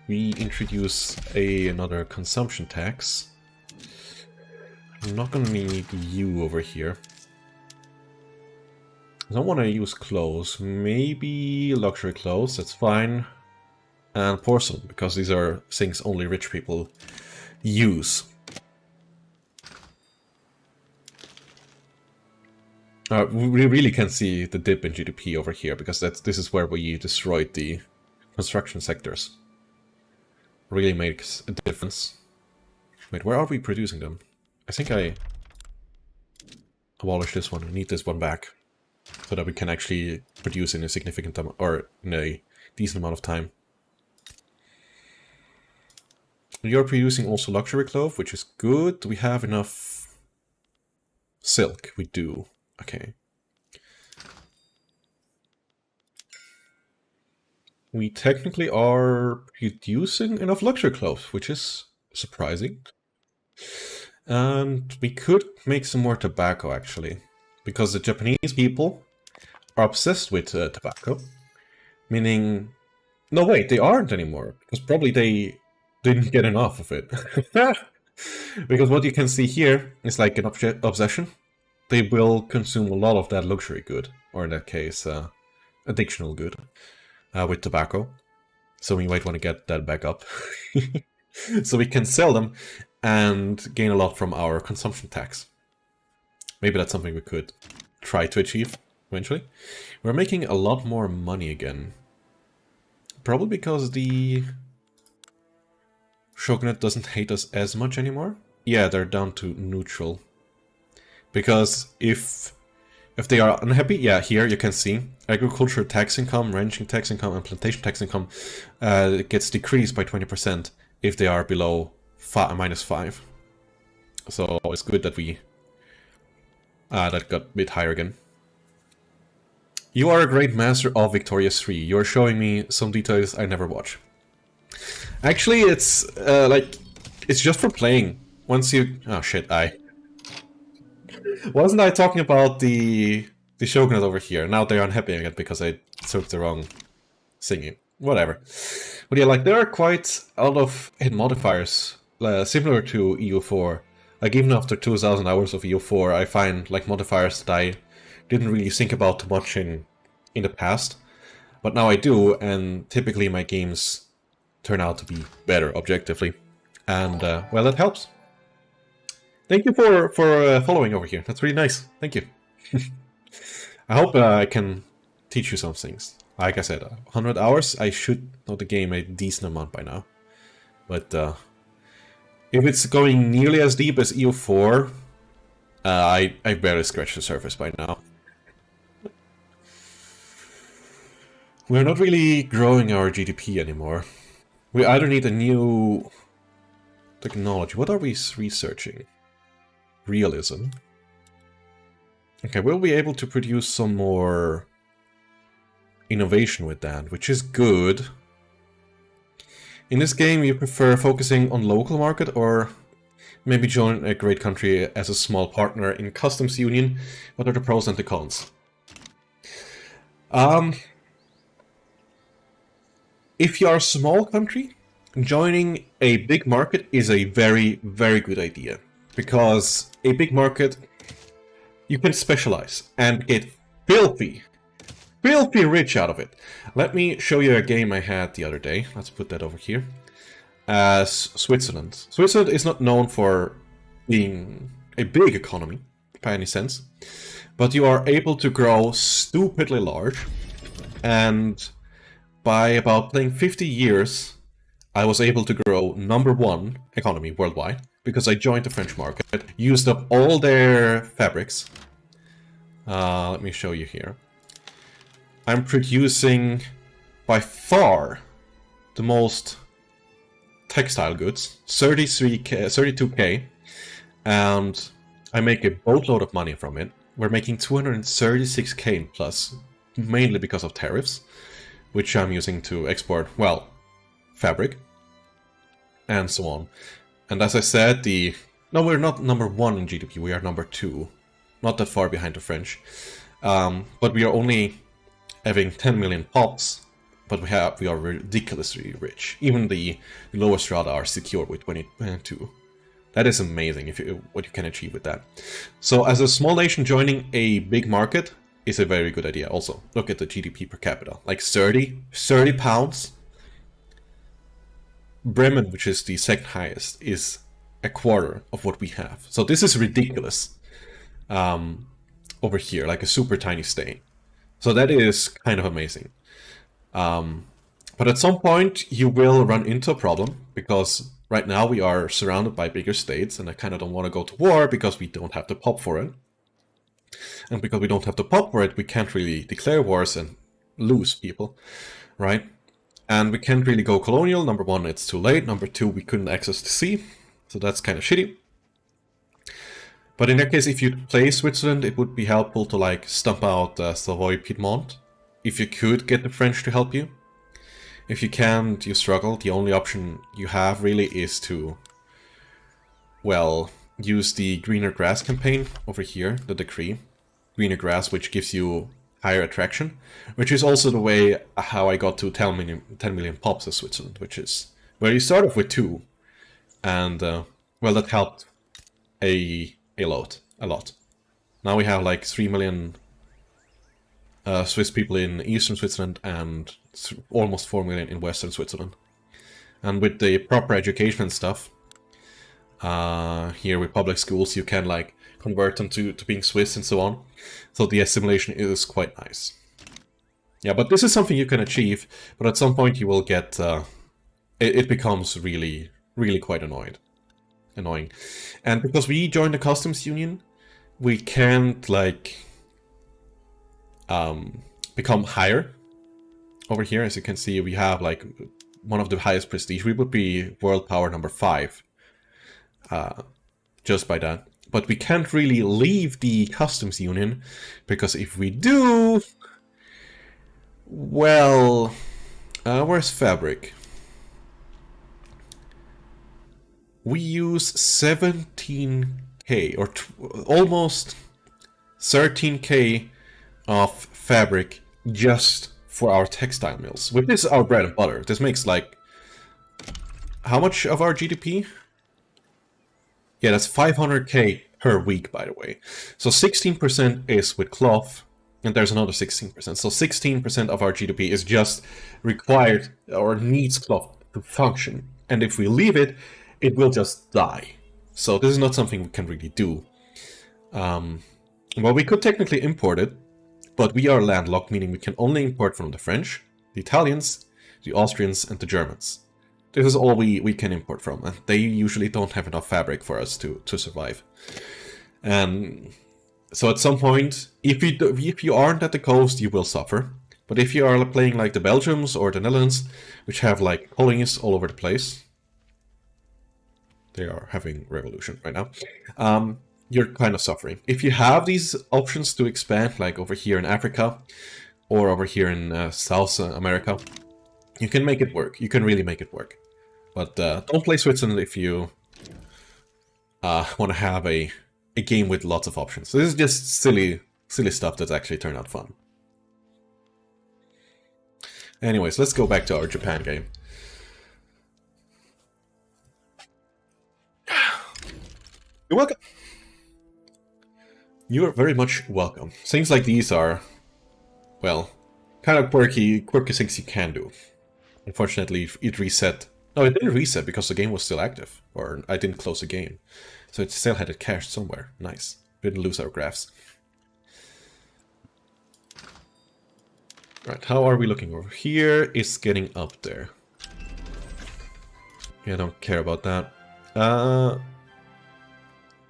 we introduce another consumption tax. I'm not gonna need you over here. I don't want to use clothes. Maybe luxury clothes, that's fine. And porcelain, because these are things only rich people use. We really can see the dip in GDP over here, because this is where we destroyed the construction sectors. Really makes a difference. Wait, where are we producing them? I think I abolished this one. I need this one back, so that we can actually produce in a significant time, or in a decent amount of time. You're producing also luxury cloth, which is good. Do we have enough silk? We do. Okay. We technically are producing enough luxury clothes, which is surprising. And we could make some more tobacco, actually. Because the Japanese people are obsessed with tobacco. Meaning... No, wait, they aren't anymore. Because probably they didn't get enough of it. Because what you can see here is like an obsession. They will consume a lot of that luxury good. Or in that case, additional good. With tobacco. So we might want to get that back up. So we can sell them and gain a lot from our consumption tax. Maybe that's something we could try to achieve eventually. We're making a lot more money again. Probably because the shogunate doesn't hate us as much anymore. Yeah, they're down to neutral. Because if they are unhappy, yeah, here you can see agriculture tax income, ranching tax income, and plantation tax income gets decreased by 20% if they are below -5. So it's good that we that got a bit higher again. You are a great master of Victorious 3. You're showing me some details I never watch. Actually, it's like it's just for playing. Once you wasn't I talking about the shogunate over here? Now they're unhappy again because I took the wrong singing. Whatever. But yeah, like there are quite a lot of hit modifiers similar to EU4. Like even after 2,000 hours of EU4, I find like modifiers that I didn't really think about too much in the past, but now I do, and typically my games turn out to be better objectively, and well, that helps. Thank you for following over here. That's really nice. Thank you. I hope I can teach you some things. Like I said, 100 hours, I should know the game a decent amount by now. But if it's going nearly as deep as EU4, I barely scratched the surface by now. We're not really growing our GDP anymore. We either need a new technology. What are we researching? Realism. Okay, we'll be able to produce some more innovation with that, which is good. In this game, you prefer focusing on local market or maybe join a great country as a small partner in customs union? What are the pros and the cons? If you are a small country, joining a big market is a very, very good idea. Because a big market, you can specialize and get filthy rich out of it. Let me show you a game I had the other day. Let's put that over here. As Switzerland. Switzerland is not known for being a big economy, by any sense. But you are able to grow stupidly large. And by about playing 50 years, I was able to grow #1 economy worldwide. Because I joined the French market, used up all their fabrics. Let me show you here. I'm producing by far the most textile goods, 32k, and I make a boatload of money from it. We're making 236k plus, mainly because of tariffs, which I'm using to export, well, fabric, and so on. And as I said, no, we're not #1 in GDP, we are #2. Not that far behind the French. But we are only having 10 million pops, but we are ridiculously rich. Even the lowest strata are secure with 22. That is amazing what you can achieve with that. So as a small nation, joining a big market is a very good idea also. Look at the GDP per capita, like 30 pounds. Bremen, which is the second highest, is a quarter of what we have. So this is ridiculous over here, like a super tiny state. So that is kind of amazing. But at some point you will run into a problem, because right now we are surrounded by bigger states, and I kind of don't want to go to war because we don't have the pop for it. And because we don't have the pop for it, we can't really declare wars and lose people, right? And we can't really go colonial. #1, it's too late. #2, we couldn't access the sea. So that's kind of shitty. But in that case, if you play Switzerland, it would be helpful to like stump out Savoy Piedmont. If you could get the French to help you. If you can't, you struggle. The only option you have really is to, well, use the greener grass campaign over here, the decree. Greener grass, which gives you higher attraction, which is also the way how I got to 10 million pops of Switzerland, which is where you start off with 2. And, well, that helped a lot. Now we have like 3 million Swiss people in eastern Switzerland and almost 4 million in western Switzerland. And with the proper education and stuff, here with public schools, you can like convert them to being Swiss and so on. So the assimilation is quite nice. Yeah, but this is something you can achieve, but at some point you will get... it becomes really quite annoying. And because we joined the customs union, we can't like become higher. Over here, as you can see, we have like one of the highest prestige. We would be world power number 5 just by that. But we can't really leave the customs union, because if we do, well, where's fabric? We use 17k or almost 13k of fabric just for our textile mills. With this, our bread and butter. This makes like how much of our GDP? Yeah, that's 500k per week, by the way. So 16% is with cloth, and there's another 16%. So 16% of our GDP is just required or needs cloth to function. And if we leave it, it will just die. So this is not something we can really do. Well, we could technically import it, but we are landlocked, meaning we can only import from the French, the Italians, the Austrians, and the Germans. This is all we can import from, and they usually don't have enough fabric for us to survive. And so at some point, if you aren't at the coast, you will suffer. But if you are playing like the Belgiums or the Netherlands, which have like colonies all over the place, they are having revolution right now, you're kind of suffering. If you have these options to expand, like over here in Africa, or over here in South America, you can make it work. You can really make it work. But don't play Switzerland if you want to have a game with lots of options. This is just silly stuff that's actually turned out fun. Anyways, let's go back to our Japan game. You're welcome. You are very much welcome. Things like these are, well, kind of quirky things you can do. Unfortunately, it reset. No, it didn't reset because the game was still active. Or I didn't close the game. So it still had it cached somewhere. Nice. Didn't lose our graphs. Right, how are we looking over here? It's getting up there. Yeah, I don't care about that.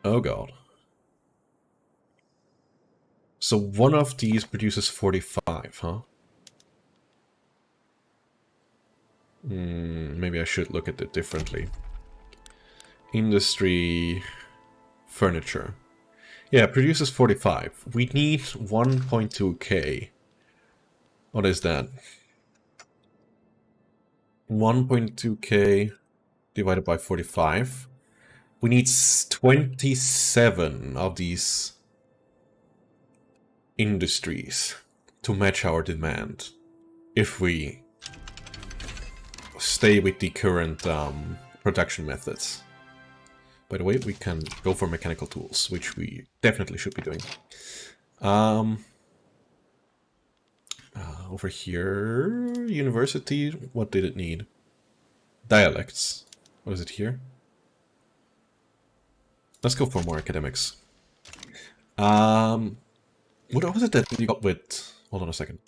Oh god. So one of these produces 45, huh? Maybe I should look at it differently. Industry... Furniture. Yeah, produces 45. We need 1.2k. What is that? 1.2k divided by 45. We need 27 of these industries to match our demand if we stay with the current production methods. By the way, we can go for mechanical tools, which we definitely should be doing. Over here, university, what did it need? Dialects. What is it here? Let's go for more academics. What was it that you got with... Hold on a second.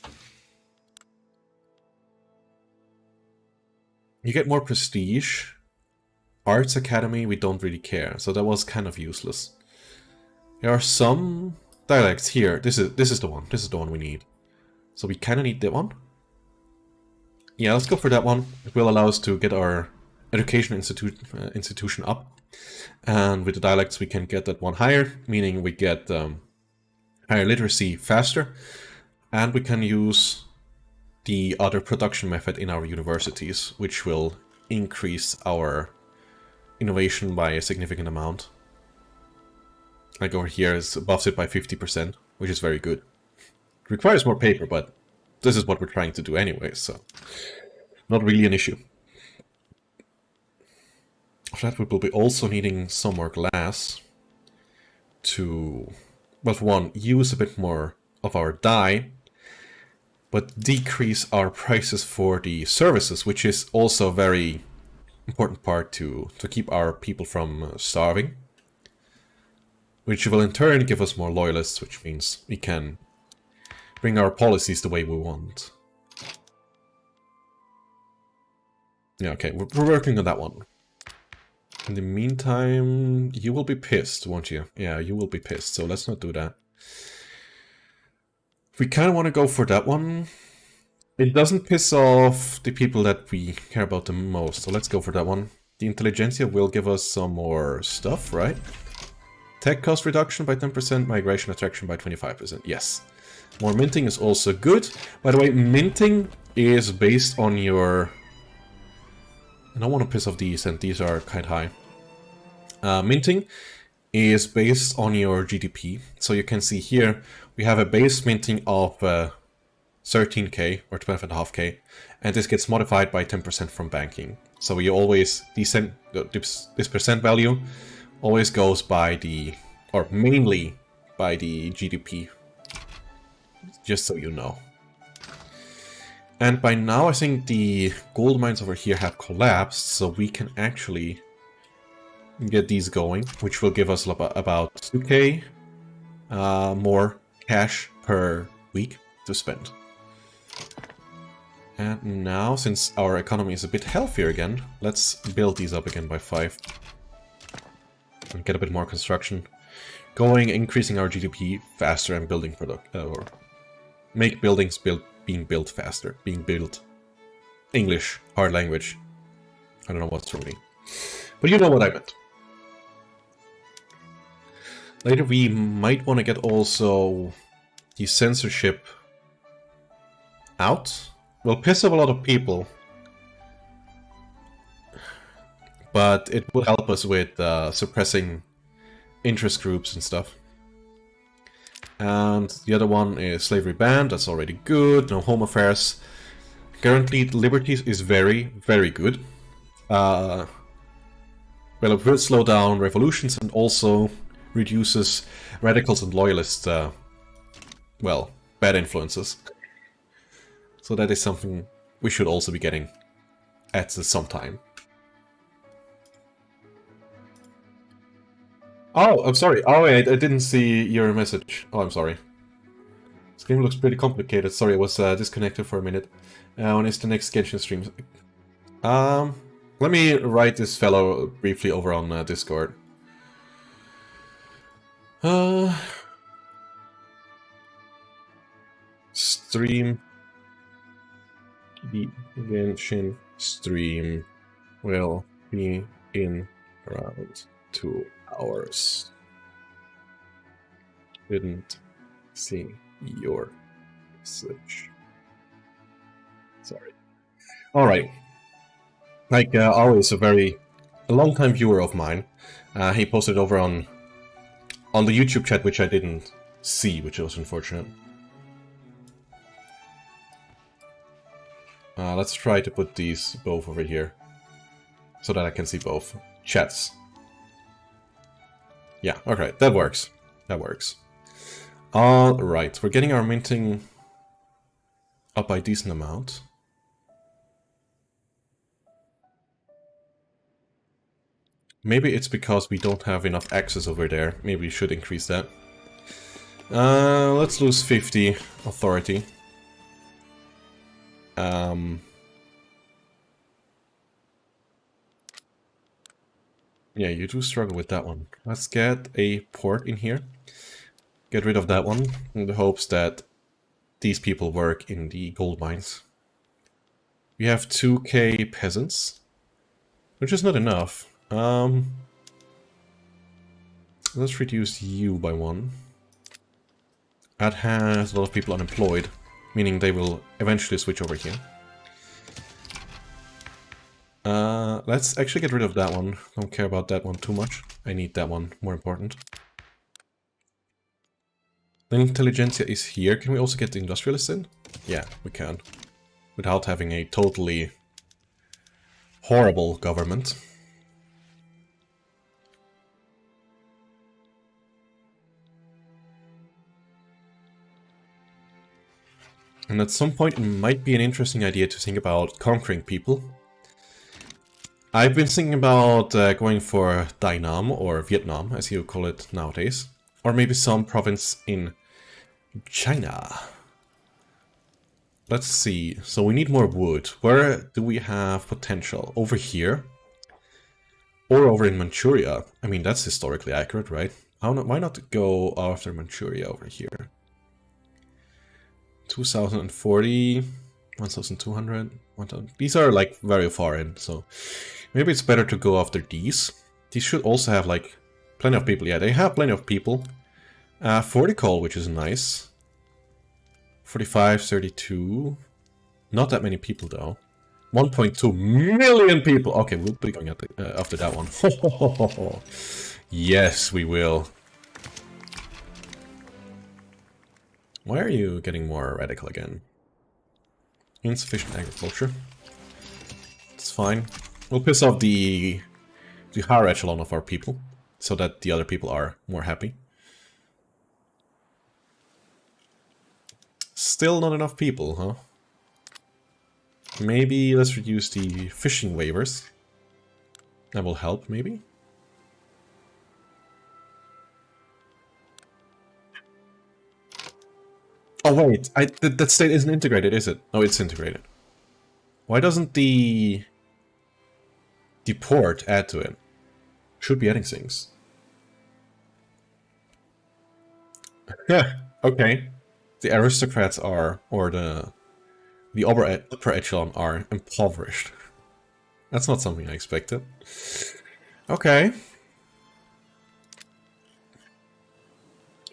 You get more prestige. Arts Academy, we don't really care, so that was kind of useless. There are some dialects here. This is the one. This is the one we need. So we kind of need that one. Yeah, let's go for that one. It will allow us to get our education institution up. And with the dialects, we can get that one higher, meaning we get higher literacy faster. And we can use the other production method in our universities, which will increase our innovation by a significant amount. Like over here, it buffs it by 50%, which is very good. It requires more paper, but this is what we're trying to do anyway, so not really an issue. For that, we will be also needing some more glass to, well, for one, use a bit more of our dye, but decrease our prices for the services, which is also a very important part to keep our people from starving. Which will in turn give us more loyalists, which means we can bring our policies the way we want. Yeah, okay, we're working on that one. In the meantime, you will be pissed, won't you? Yeah, you will be pissed, so let's not do that. We kind of want to go for that one. It doesn't piss off the people that we care about the most, so let's go for that one. The intelligentsia will give us some more stuff, right? Tech cost reduction by 10%, migration attraction by 25%, yes. More minting is also good. By the way, minting is based on your... I don't want to piss off these, and these are quite high. Minting is based on your GDP. So you can see here, we have a base minting of 13k or 12.5k, and this gets modified by 10% from banking. So you always, this percent value always goes by the, or mainly by the GDP, just so you know. And by now I think the gold mines over here have collapsed, so we can actually get these going, which will give us about 2k more cash per week to spend. And now, since our economy is a bit healthier again, let's build these up again by 5. And get a bit more construction going, increasing our GDP faster and building product, or make buildings being built faster. Being built. English, hard language. I don't know what's wrong with me. But you know what I meant. Later we might want to get also the censorship out. Will piss off a lot of people, but it will help us with suppressing interest groups and stuff. And the other one is slavery banned. That's already good. No home affairs. Guaranteed liberties is very, very good. Well, it will slow down revolutions and also reduces radicals and loyalists, well, bad influences. So that is something we should also be getting at some time. Oh, I'm sorry. Oh, I didn't see your message. Oh, I'm sorry. This game looks pretty complicated. Sorry, I was disconnected for a minute. When is the next Genshin stream? Let me write this fellow briefly over on Discord. Stream. The Genshin stream will be in around 2 hours. Didn't see your message. Sorry. Alright. Like always, a long-time viewer of mine. He posted over on the YouTube chat, which I didn't see, which was unfortunate. Let's try to put these both over here, so that I can see both chats. Yeah, okay, that works. That works. Alright, we're getting our minting up by a decent amount. Maybe it's because we don't have enough access over there. Maybe we should increase that. Let's lose 50 authority. Yeah, you do struggle with that one. Let's get a port in here. Get rid of that one in the hopes that these people work in the gold mines. We have 2k peasants, which is not enough. Let's reduce you by 1. That has a lot of people unemployed, meaning they will eventually switch over here. Let's actually get rid of that one. Don't care about that one too much. I need that one, more important. The intelligentsia is here. Can we also get the industrialists in? Yeah, we can. Without having a totally horrible government. And at some point it might be an interesting idea to think about conquering people. I've been thinking about going for Dainam, or Vietnam, as you call it nowadays. Or maybe some province in China. Let's see. So we need more wood. Where do we have potential? Over here? Or over in Manchuria? I mean, that's historically accurate, right? Why not go after Manchuria over here? 2040, 1200, 1000. These are like very far in, so maybe it's better to go after these. These should also have like plenty of people. Yeah, they have plenty of people. 40 coal, which is nice. 45, 32. Not that many people though. 1.2 million people. Okay, we'll be going after that one. Yes, we will. Why are you getting more radical again? Insufficient agriculture. It's fine. We'll piss off the higher echelon of our people, so that the other people are more happy. Still not enough people, huh? Maybe let's reduce the fishing waivers. That will help, maybe? Oh wait, that state isn't integrated, is it? Oh, it's integrated. Why doesn't the port add to it? Should be adding things. Yeah, okay. The aristocrats are, or the upper echelon are impoverished. That's not something I expected. Okay.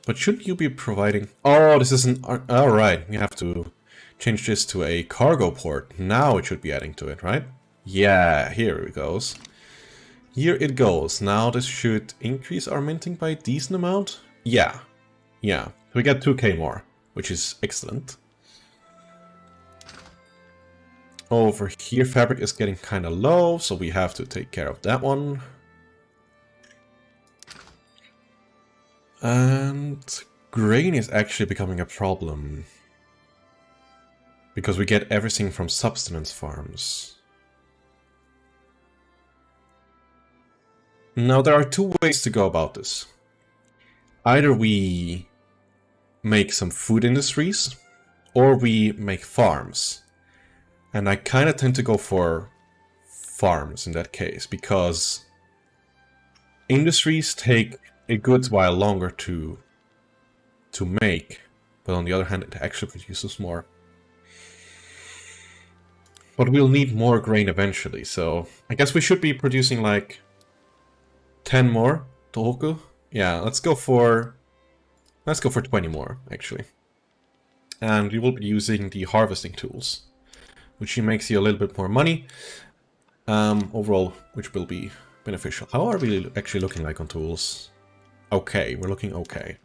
But should you be providing... Oh, this isn't... Alright, we have to change this to a cargo port. Now it should be adding to it, right? Yeah, here it goes. Here it goes. Now this should increase our minting by a decent amount. Yeah. Yeah. We get 2k more, which is excellent. Over here, fabric is getting kind of low, so we have to take care of that one. And grain is actually becoming a problem. Because we get everything from subsistence farms. Now there are two ways to go about this. Either we make some food industries, or we make farms. And I kind of tend to go for farms in that case, because industries take a good while longer to make, but on the other hand it actually produces more. But we'll need more grain eventually, so I guess we should be producing like 10 more tohoku. Yeah, let's go for 20 more actually. And we will be using the harvesting tools, which makes you a little bit more money overall, which will be beneficial. How are we actually looking like on tools? Okay, we're looking okay.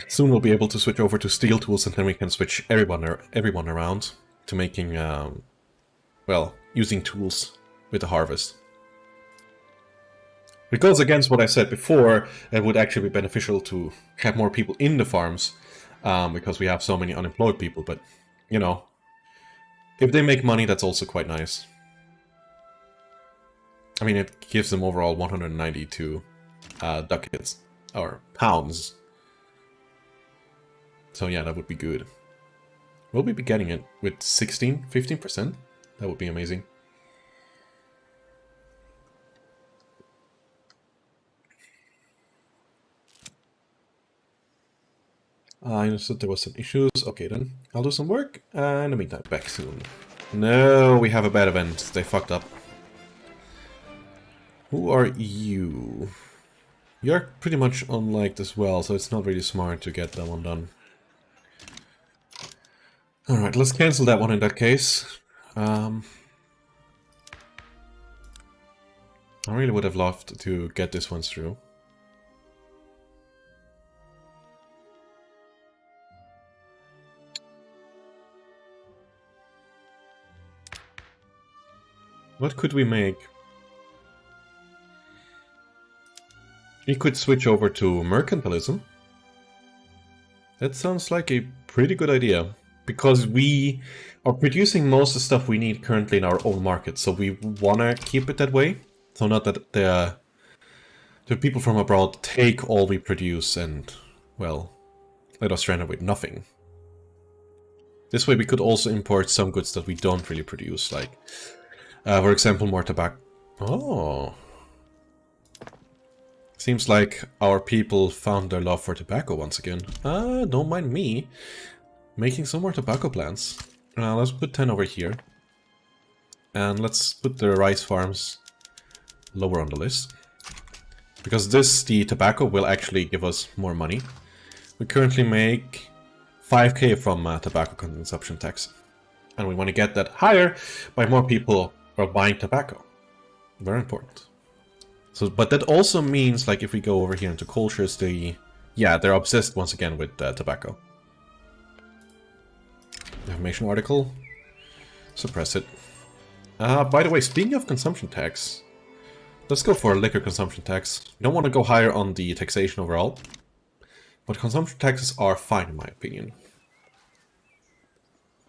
Soon we'll be able to switch over to steel tools, and then we can switch everyone around to making, well, using tools with the harvest. It goes against what I said before, it would actually be beneficial to have more people in the farms, because we have so many unemployed people, but, you know, if they make money, that's also quite nice. I mean, it gives them overall 192 ducats, or pounds. So yeah, that would be good. Will we be getting it with 15%? That would be amazing. I understood there was some issues. Okay then, I'll do some work. In the meantime, back soon. No, we have a bad event. They fucked up. Who are you? You're pretty much unliked as well, so it's not really smart to get that one done. Alright, let's cancel that one in that case. I really would have loved to get this one through. What could we make? We could switch over to mercantilism. That sounds like a pretty good idea. Because we are producing most of the stuff we need currently in our own market, so we want to keep it that way. So not that the people from abroad take all we produce and, well, let us stranded with nothing. This way we could also import some goods that we don't really produce, like, for example, more tobacco. Oh. Seems like our people found their love for tobacco once again. Don't mind me making some more tobacco plants. Let's put 10 over here. And let's put the rice farms lower on the list. Because the tobacco will actually give us more money. We currently make 5k from tobacco consumption tax. And we want to get that higher by more people who are buying tobacco. Very important. So, but that also means, like, if we go over here into cultures, they're obsessed once again with tobacco. Information article. Suppress it. By the way, speaking of consumption tax, let's go for a liquor consumption tax. We don't want to go higher on the taxation overall, but consumption taxes are fine in my opinion.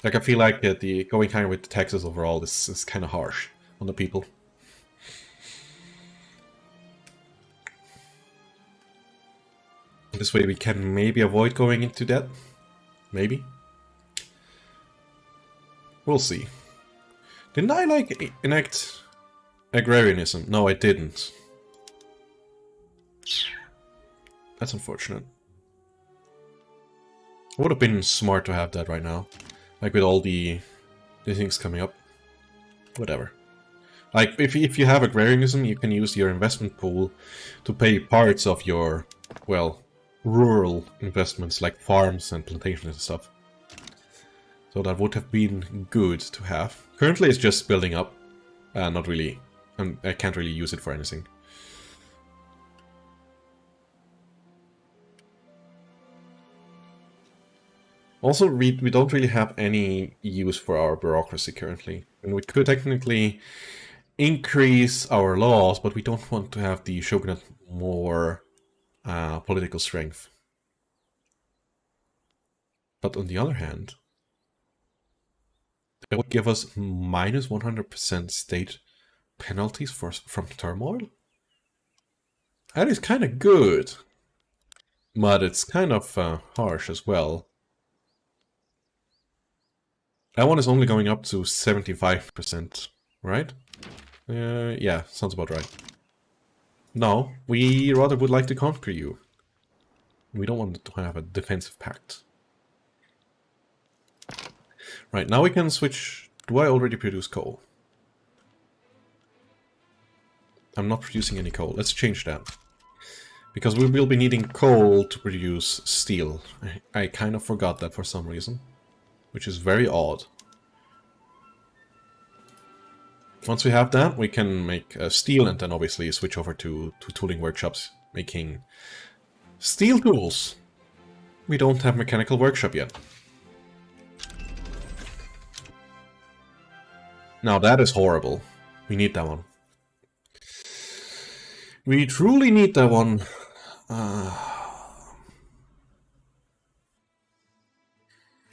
Like, I feel like the going higher with the taxes overall is kind of harsh on the people. This way we can maybe avoid going into debt. Maybe. We'll see. Didn't I, like, enact agrarianism? No, I didn't. That's unfortunate. It would have been smart to have that right now. Like, with all the things coming up. Whatever. Like, if you have agrarianism, you can use your investment pool to pay parts of your, well, rural investments, like farms and plantations and stuff. So that would have been good to have. Currently it's just building up. Not really. I can't really use it for anything. Also, we don't really have any use for our bureaucracy currently. And we could technically increase our laws, but we don't want to have the shogunate more political strength. But on the other hand, it would give us minus 100% state penalties from turmoil. That is kind of good. But it's kind of harsh as well. That one is only going up to 75%, right? Yeah, sounds about right. No, we rather would like to conquer you. We don't want to have a defensive pact. Right, now we can switch... Do I already produce coal? I'm not producing any coal. Let's change that. Because we will be needing coal to produce steel. I kind of forgot that for some reason. Which is very odd. Once we have that, we can make steel and then obviously switch over to tooling workshops making steel tools. We don't have mechanical workshop yet. Now that is horrible. We need that one. We truly need that one.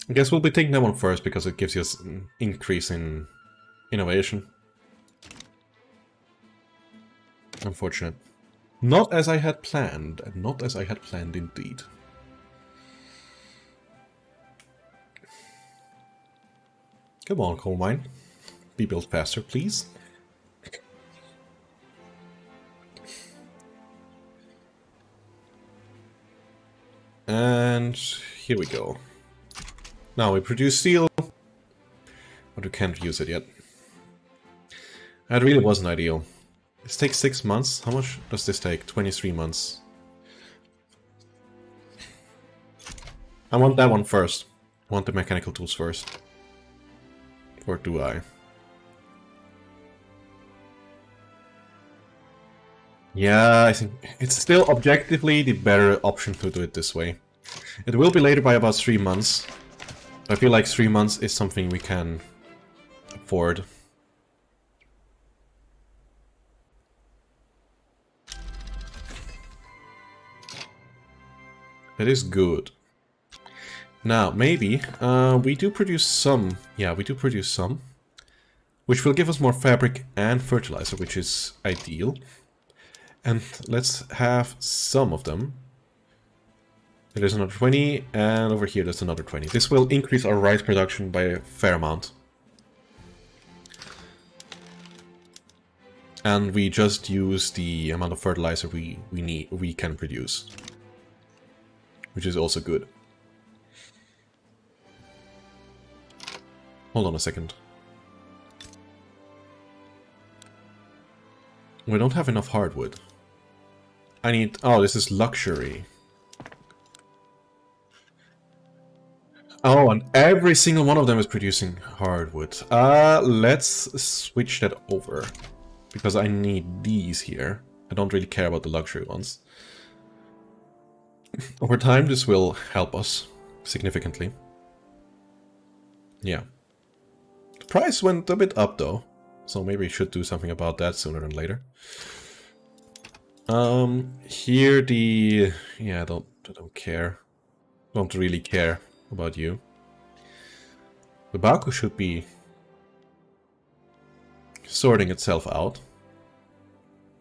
I guess we'll be taking that one first because it gives us an increase in innovation. Unfortunate. Not as I had planned, and not as I had planned indeed. Come on, coal mine. Be built faster, please. And here we go. Now we produce steel, but we can't use it yet. That really wasn't ideal. This takes 6 months. How much does this take? 23 months. I want that one first. I want the mechanical tools first. Or do I? Yeah, I think it's still objectively the better option to do it this way. It will be later by about 3 months. I feel like 3 months is something we can afford. That is good. Now, maybe, we do produce some. Yeah, we do produce some. Which will give us more fabric and fertilizer, which is ideal. And let's have some of them. There's another 20, and over here there's another 20. This will increase our rice production by a fair amount. And we just use the amount of fertilizer we can produce. Which is also good. Hold on a second. We don't have enough hardwood. I need... Oh, this is luxury. Oh, and every single one of them is producing hardwood. Let's switch that over. Because I need these here. I don't really care about the luxury ones. Over time, this will help us significantly. Yeah. The price went a bit up, though. So maybe we should do something about that sooner than later. Here the... Yeah, I don't care. Don't really care about you. The Baku should be sorting itself out.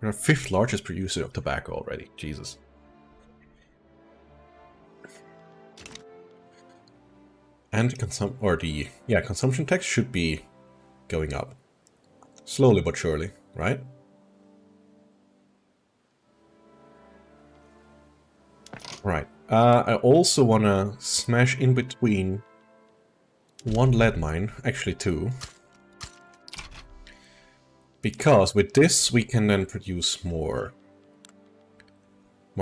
We're our 5th largest producer of tobacco already. Jesus. And consumption tax should be going up. Slowly but surely, right? Right. I also want to smash in between 1 lead mine, actually 2. Because with this we can then produce more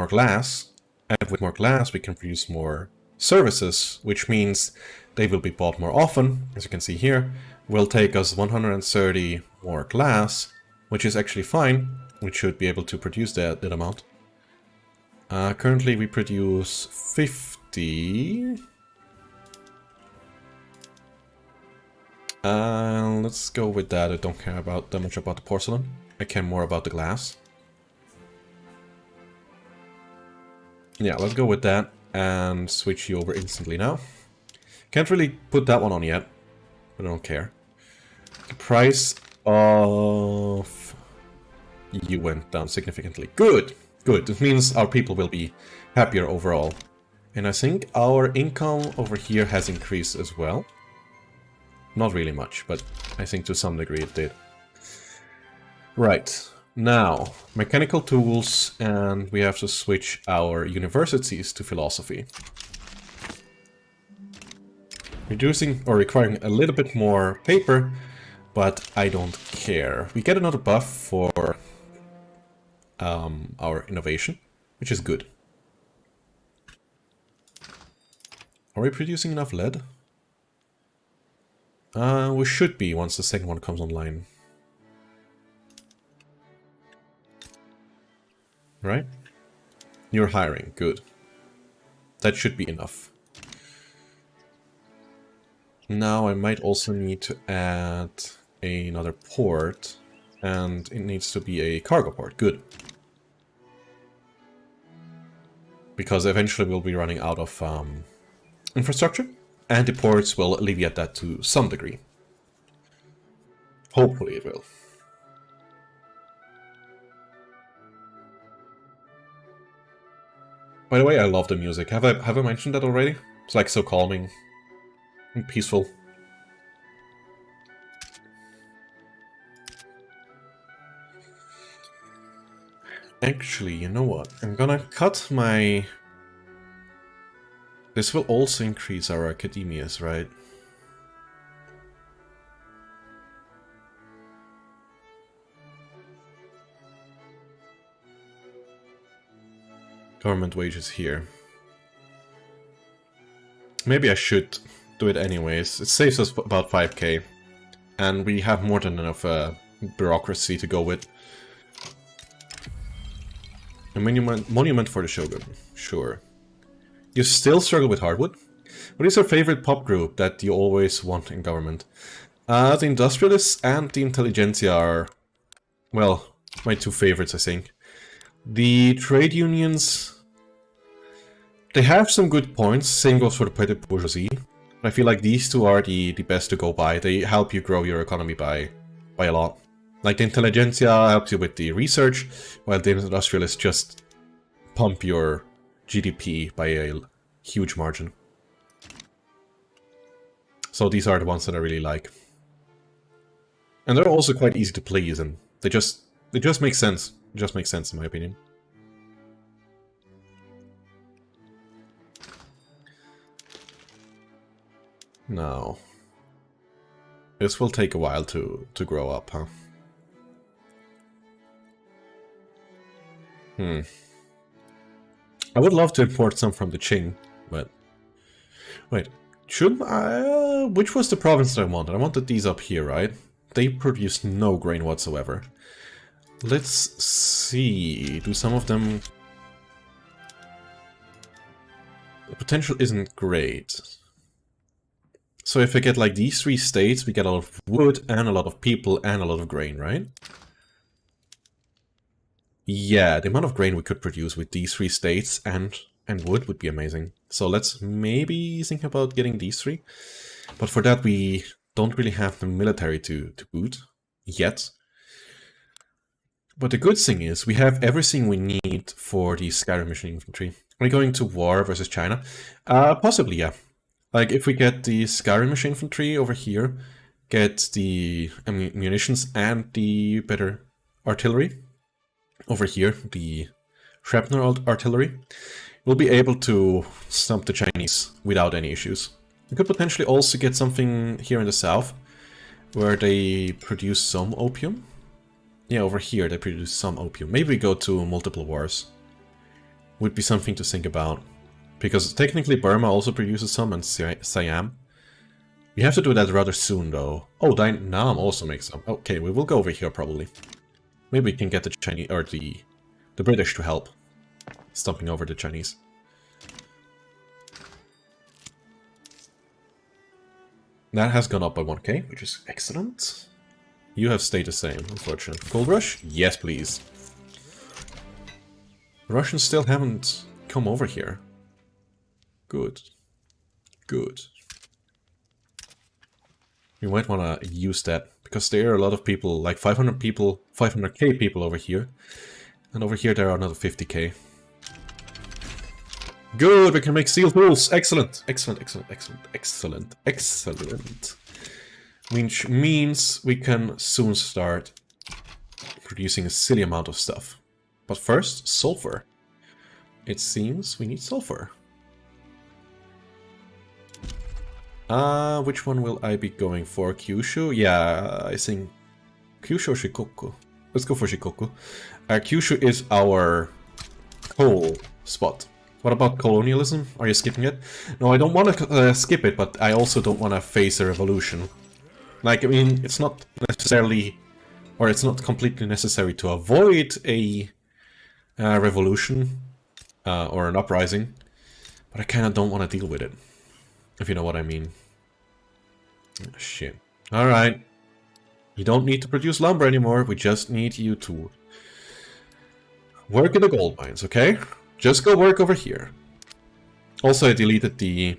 glass, and with more glass we can produce more services, which means they will be bought more often. As you can see here, will take us 130 more glass, which is actually fine. We should be able to produce that amount. Currently we produce 50. Let's go with that. I don't care about that much about the porcelain. I care more about the glass. Yeah, let's go with that and switch you over instantly now. Can't really put that one on yet, but I don't care. The price of you went down significantly. Good, good. It means our people will be happier overall. And I think our income over here has increased as well. Not really much, but I think to some degree it did. Right. Now, mechanical tools, and we have to switch our universities to philosophy. Reducing or requiring a little bit more paper, but I don't care. We get another buff for our innovation, which is good. Are we producing enough lead? We should be once the second one comes online. Right? You're hiring, good. That should be enough. Now I might also need to add another port, and it needs to be a cargo port, good. Because eventually we'll be running out of infrastructure, and the ports will alleviate that to some degree. Hopefully it will. By the way, I love the music. Have I mentioned that already? It's like so calming and peaceful. Actually, you know what? I'm gonna cut my... This will also increase our academias, right? Government wages here. Maybe I should do it anyways. It saves us about 5k. And we have more than enough bureaucracy to go with. A monument for the Shogun. Sure. You still struggle with hardwood? What is your favorite pop group that you always want in government? The Industrialists and the Intelligentsia are, well, my two favorites, I think. The trade unions, they have some good points. Same goes for the petty bourgeoisie. I feel like these two are the best to go by. They help you grow your economy by a lot. Like the Intelligentsia helps you with the research, while the Industrialists just pump your GDP by a huge margin. So these are the ones that I really like. And they're also quite easy to please, and they just make sense. Just make sense in my opinion. Now, this will take a while to grow up, huh? I would love to import some from the Qing, but wait, should I? Which was the province that I wanted? I wanted these up here, right? They produce no grain whatsoever. Let's see. Do some of them? The potential isn't great. So if I get like these 3 states, we get a lot of wood and a lot of people and a lot of grain, right? Yeah, the amount of grain we could produce with these 3 states and wood would be amazing. So let's maybe think about getting these 3. But for that we don't really have the military to boot yet. But the good thing is we have everything we need for the skirmishing infantry. Are we going to war versus China? Possibly, yeah. Like, if we get the skirmish infantry over here, get the munitions and the better artillery over here, the shrapnel artillery, we'll be able to stump the Chinese without any issues. We could potentially also get something here in the south, where they produce some opium. Yeah, over here they produce some opium. Maybe we go to multiple wars. Would be something to think about. Because technically Burma also produces some, and Siam. We have to do that rather soon, though. Oh, Nam also makes some. Okay, we will go over here, probably. Maybe we can get the Chinese, or the British to help. Stomping over the Chinese. That has gone up by 1k, which is excellent. You have stayed the same, unfortunately. Gold Rush? Yes, please. The Russians still haven't come over here. Good. Good. We might want to use that, because there are a lot of people, like 500 people, 500k people over here. And over here there are another 50k. Good, we can make steel tools! Excellent! Excellent, excellent, excellent, excellent, excellent. Which means we can soon start producing a silly amount of stuff. But first, sulfur. It seems we need sulfur. Which one will I be going for? Kyushu? Yeah, I think Kyushu or Shikoku. Let's go for Shikoku. Kyushu is our coal spot. What about colonialism? Are you skipping it? No, I don't want to skip it, but I also don't want to face a revolution. Like, I mean, it's not necessarily, or it's not completely necessary to avoid a revolution or an uprising, but I kind of don't want to deal with it, if you know what I mean. Oh, shit. Alright. You don't need to produce lumber anymore, we just need you to work in the gold mines, okay? Just go work over here. Also, I deleted the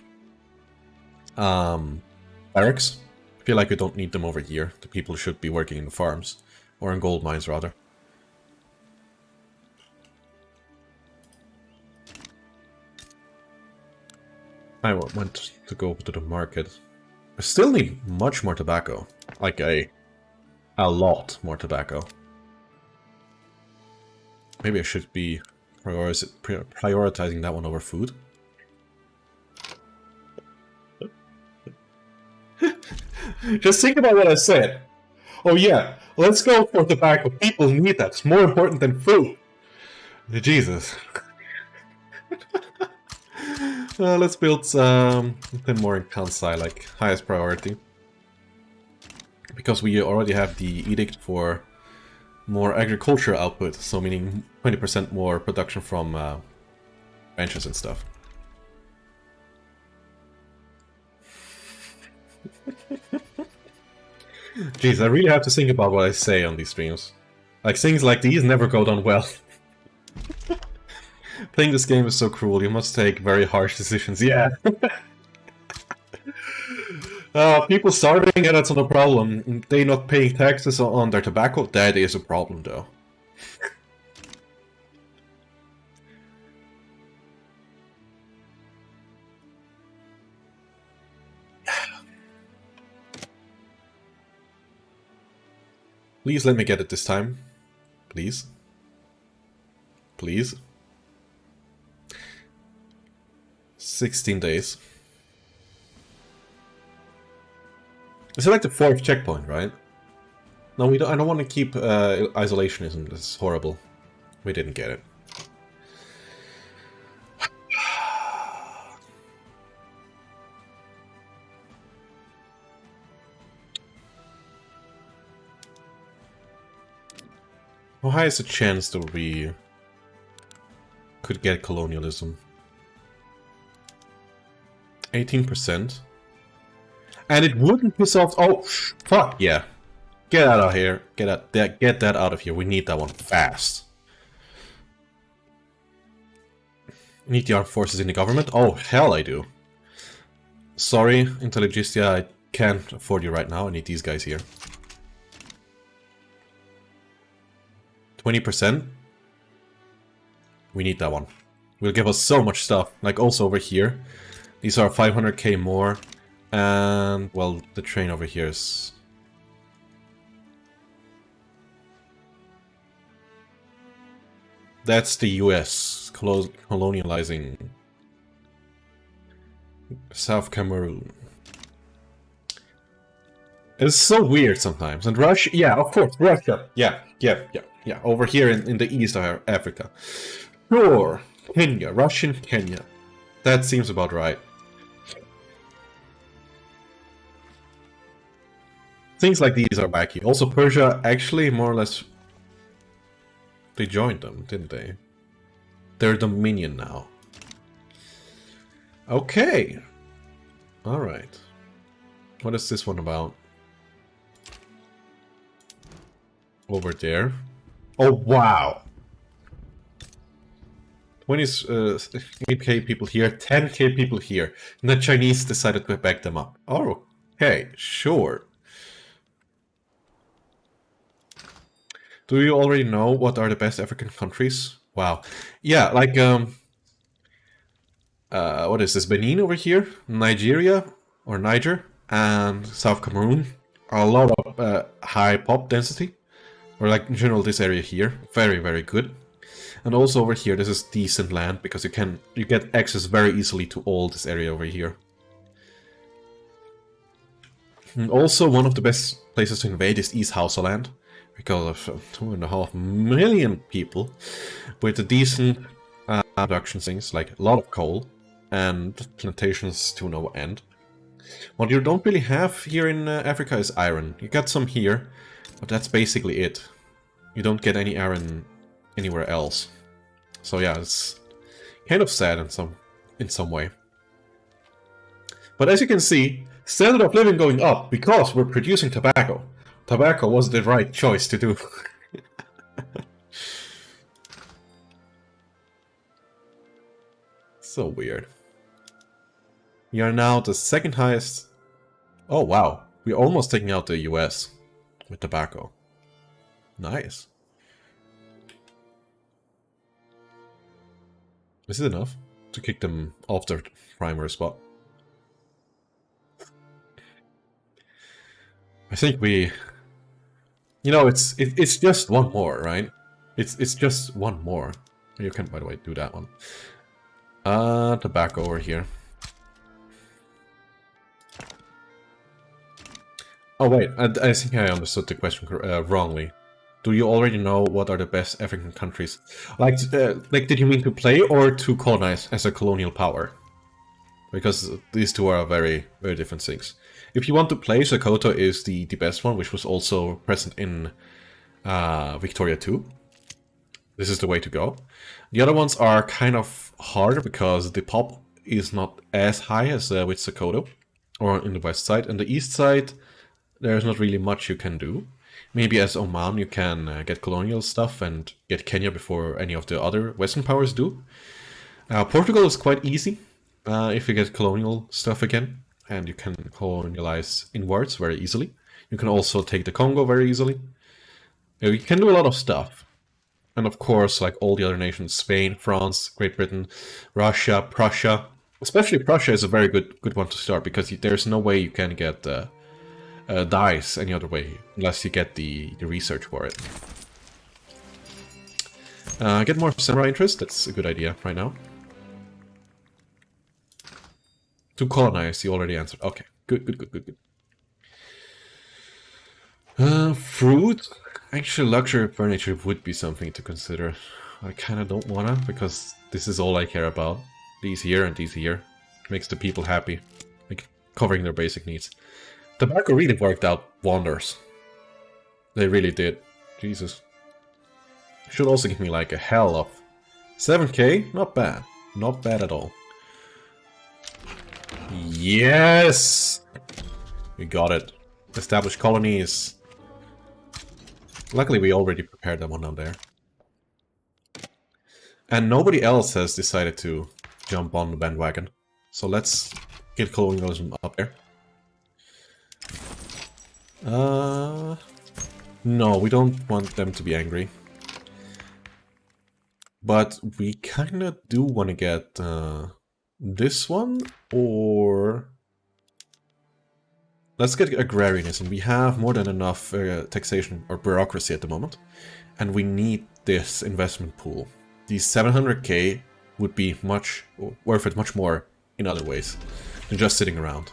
barracks. I feel like we don't need them over here. The people should be working in the farms. Or in gold mines, rather. I went to go to the market. I still need much more tobacco. Like a lot more tobacco. Maybe I should be prioritizing that one over food. Just think about what I said. Oh yeah, let's go for tobacco. People need that. It's more important than food. Jesus. Let's build 10 more in Kansai, like highest priority. Because we already have the edict for more agriculture output, so meaning 20% more production from ranches and stuff. Jeez, I really have to think about what I say on these streams. Like, things like these never go down well. Playing this game is so cruel, you must take very harsh decisions. Yeah. People starving, and that's not a problem. They not paying taxes on their tobacco, that is a problem though. Please let me get it this time. Please. Please. 16 days. It's like the 4th checkpoint, right? No, we don't. I don't want to keep isolationism. This is horrible. We didn't get it. How high is the chance that we could get colonialism? 18%. And it wouldn't piss off. Oh, fuck yeah! Get out of here! Get that out of here! We need that one fast. Need the armed forces in the government? Oh hell, I do. Sorry, Intelligistia, I can't afford you right now. I need these guys here. 20%. We need that one. Will give us so much stuff. Like also over here. These are 500k more. And, well, the train over here is... That's the US colonializing South Cameroon. It's so weird sometimes. And Russia, yeah, of course, Russia. Yeah. Over here in the east of Africa. Sure, Kenya, Russian Kenya. That seems about right. Things like these are wacky. Also, Persia actually more or less... They joined them, didn't they? They're Dominion now. Okay. Alright. What is this one about? Over there. Oh, wow! 20k people here, 10k people here. And the Chinese decided to back them up. Oh, okay, sure. Do you already know what are the best African countries? Wow. Yeah, like, what is this? Benin over here? Nigeria? Or Niger? And South Cameroon. A lot of high pop density. Or like, in general, this area here. Very, very good. And also over here, this is decent land, because you get access very easily to all this area over here. And also, one of the best places to invade is East Hausaland. Because of 2.5 million people with a decent production things, like a lot of coal and plantations to no end. What you don't really have here in Africa is iron. You got some here, but that's basically it. You don't get any iron anywhere else. So yeah, it's kind of sad in some way. But as you can see, standard of living going up because we're producing tobacco. Tobacco was the right choice to do. So weird. We are now the second highest... Oh wow, we're almost taking out the US with tobacco. Nice. Is it enough to kick them off their primary spot? I think we... You know, it's just one more, right? It's just one more. You can, by the way, do that one. Tobacco over here. Oh wait, I think I understood the question wrongly. Do you already know what are the best African countries? Like, did you mean to play or to colonize as a colonial power? because these two are very, very different things. If you want to play, Sokoto is the best one, which was also present in Victoria 2. This is the way to go. The other ones are kind of harder because the pop is not as high as with Sokoto, or in the west side. And the east side, there's not really much you can do. Maybe as Oman you can get colonial stuff and get Kenya before any of the other Western powers do. Portugal is quite easy if you get colonial stuff again, and you can colonialize inwards very easily. You can also take the Congo very easily. You can do a lot of stuff. And of course, like all the other nations, Spain, France, Great Britain, Russia, Prussia. Especially Prussia is a very good one to start, because there's no way you can get dice any other way, unless you get the research for it. Get more samurai interest, that's a good idea right now. To colonize, you already answered. Okay, good. Fruit? Actually, luxury furniture would be something to consider. I kind of don't wanna, because this is all I care about. These here and these here. Makes the people happy. Like, covering their basic needs. Tobacco really worked out wonders. They really did. Jesus. Should also give me like a hell of 7k? Not bad. Not bad at all. Yes! We got it. Established colonies. Luckily we already prepared that one down there. And nobody else has decided to jump on the bandwagon. So let's get colonialism up there. No, we don't want them to be angry. But we kinda do want to get this one, or... Let's get agrarianism. We have more than enough taxation or bureaucracy at the moment. And we need this investment pool. These 700k would be worth it much more in other ways than just sitting around.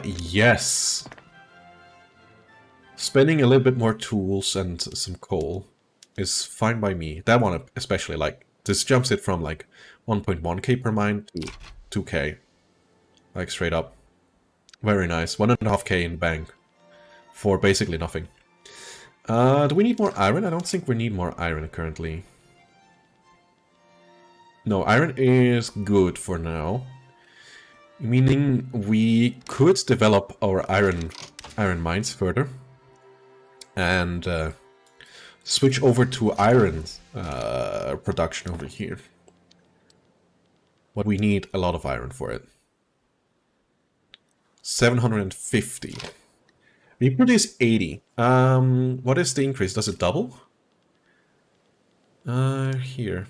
Yes. Spending a little bit more tools and some coal is fine by me. That one especially, like, this jumps it from like 1.1k per mine to 2k. Like, straight up. Very nice. 1.5k in bank for basically nothing. Do we need more iron? I don't think we need more iron currently. No, iron is good for now. Meaning we could develop our iron mines further. And switch over to iron production over here. But we need a lot of iron for it. 750. We produce 80. What is the increase? Does it double? Here.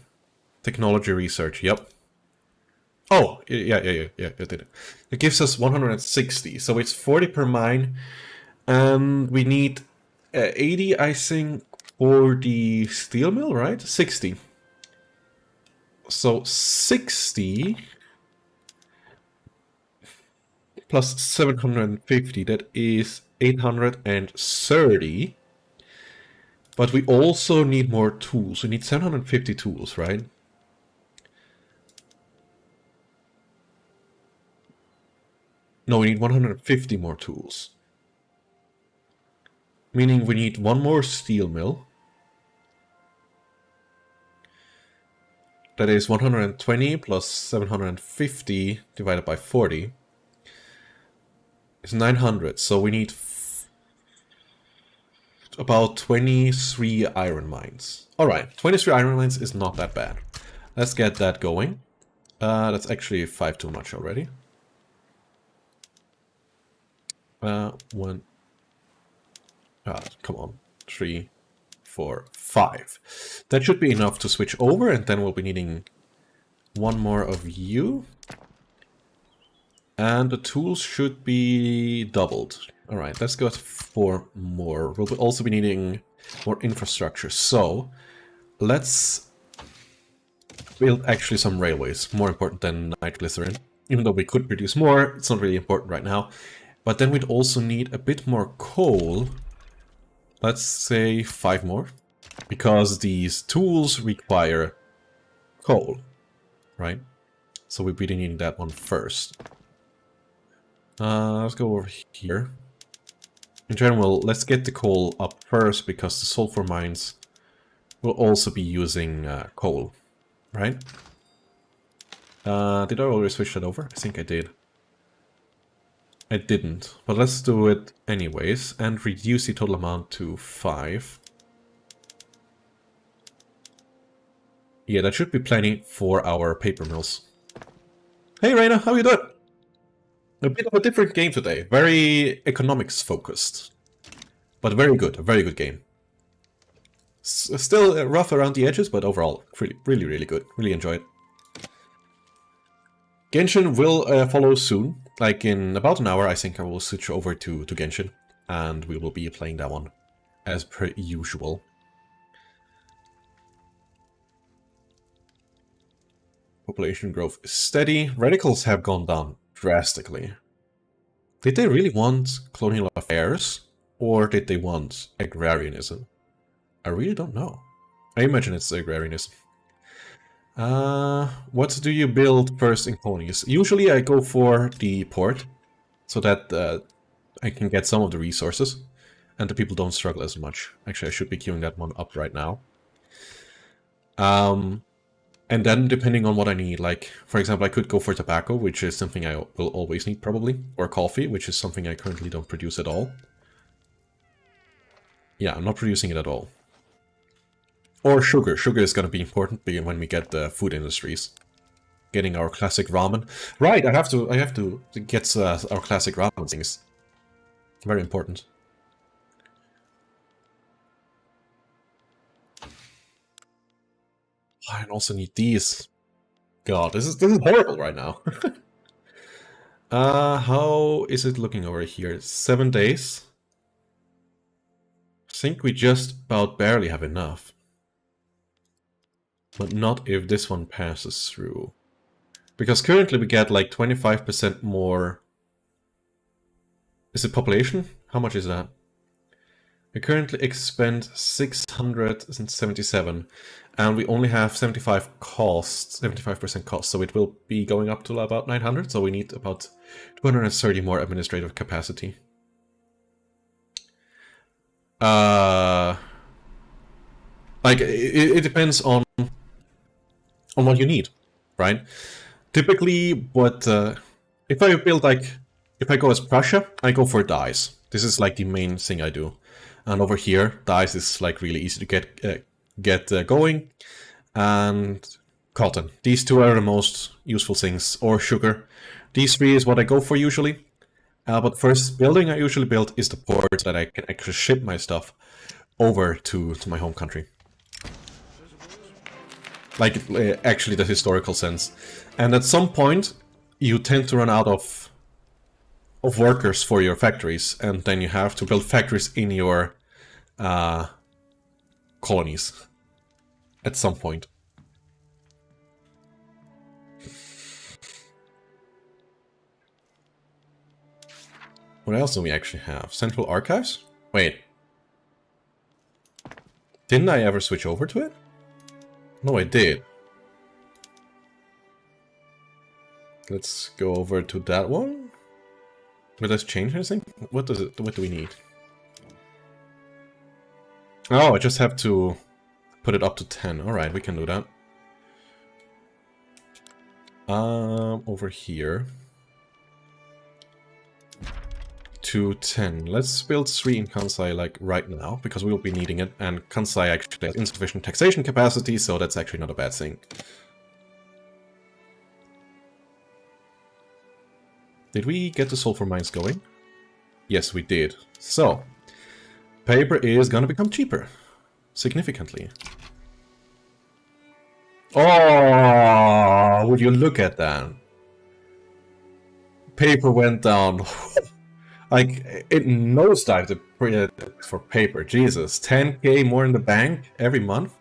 Technology research, yep. Oh, yeah, it did it. It gives us 160, so it's 40 per mine. And we need 80, I think, for the steel mill, right? 60. So 60... plus 750, that is 830. But we also need more tools. We need 750 tools, right? No, we need 150 more tools. Meaning we need one more steel mill. That is 120 plus 750 divided by 40. It's 900, so we need about 23 iron mines. Alright, 23 iron mines is not that bad. Let's get that going. That's actually 5 too much already. 1... come on. 3, 4, 5. That should be enough to switch over, and then we'll be needing one more of you. And the tools should be doubled. Alright, let's go for more. We'll also be needing more infrastructure. So, let's build actually some railways. More important than nitroglycerin. Even though we could produce more, it's not really important right now. But then we'd also need a bit more coal. Let's say 5 more. Because these tools require coal, right? So we really need that one first. Let's go over here. In general, let's get the coal up first, because the sulfur mines will also be using coal, right? Did I already switch that over? I think I did. I didn't, but let's do it anyways, and reduce the total amount to 5. Yeah, that should be plenty for our paper mills. Hey Reina, how you doing? A bit of a different game today. Very economics focused. But very good. A very good game. Still rough around the edges, but overall really good. Really enjoy it. Genshin will follow soon. Like in about an hour, I think I will switch over to Genshin. And we will be playing that one as per usual. Population growth is steady. Radicals have gone down drastically. Did they really want colonial affairs? Or did they want agrarianism? I really don't know. I imagine it's agrarianism. What do you build first in colonies? Usually I go for the port, so that I can get some of the resources, and the people don't struggle as much. Actually, I should be queuing that one up right now. And then, depending on what I need, like, for example, I could go for tobacco, which is something I will always need, probably. Or coffee, which is something I currently don't produce at all. Yeah, I'm not producing it at all. Or sugar. Sugar is going to be important when we get the food industries. Getting our classic ramen. Right, I have to get our classic ramen things. Very important. I also need these. God, this is horrible right now. How is it looking over here? 7 days. I think we just about barely have enough. But not if this one passes through. Because currently we get like 25% more... Is it population? How much is that? We currently expend 677, and we only have 75% cost, so it will be going up to about 900, so we need about 230 more administrative capacity. Like, it depends on what you need, right? Typically, if I build, like, if I go as Prussia, I go for dyes. This is like the main thing I do. And over here, dyes is like really easy to get going. And cotton. These two are the most useful things. Or sugar. These three is what I go for usually. But first building I usually build is the port that I can actually ship my stuff over to my home country. Like, actually the historical sense. And at some point, you tend to run out of workers for your factories, and then you have to build factories in your colonies at some point. What else do we actually have? Central Archives? Wait. Didn't I ever switch over to it? No, I did. Let's go over to that one. Will this change anything? What do we need? Oh, I just have to put it up to 10. Alright, we can do that. Over here. To 10. Let's build 3 in Kansai, like, right now, because we'll be needing it, and Kansai actually has insufficient taxation capacity, so that's actually not a bad thing. Did we get the sulfur mines going? Yes, we did. So, paper is gonna become cheaper. Significantly. Oh, would you look at that? Paper went down. Like, it nosedived for paper. Jesus, 10k more in the bank every month?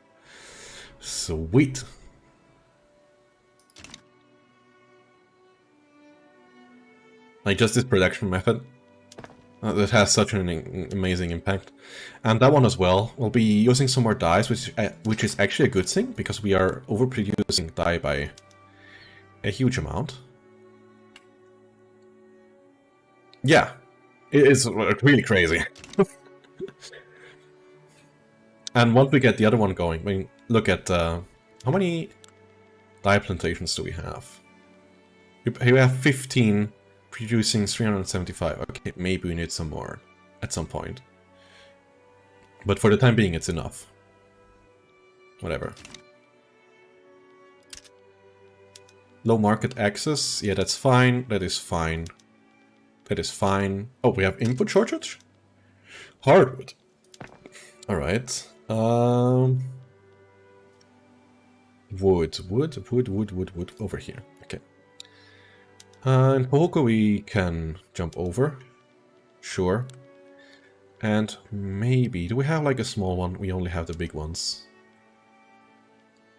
Sweet. Like, just this production method that has such an amazing impact. And that one as well. We'll be using some more dyes, which is actually a good thing, because we are overproducing dye by a huge amount. Yeah, it is really crazy. And once we get the other one going, I mean, look at how many dye plantations do we have? We have 15 producing 375. Okay, maybe we need some more at some point. But for the time being, it's enough. Whatever. Low market access. Yeah, that's fine. That is fine. That is fine. Oh, we have input shortage? Hardwood. Alright. Wood. Over here. Okay. In Pohoku we can jump over. Sure. And maybe... Do we have like a small one? We only have the big ones.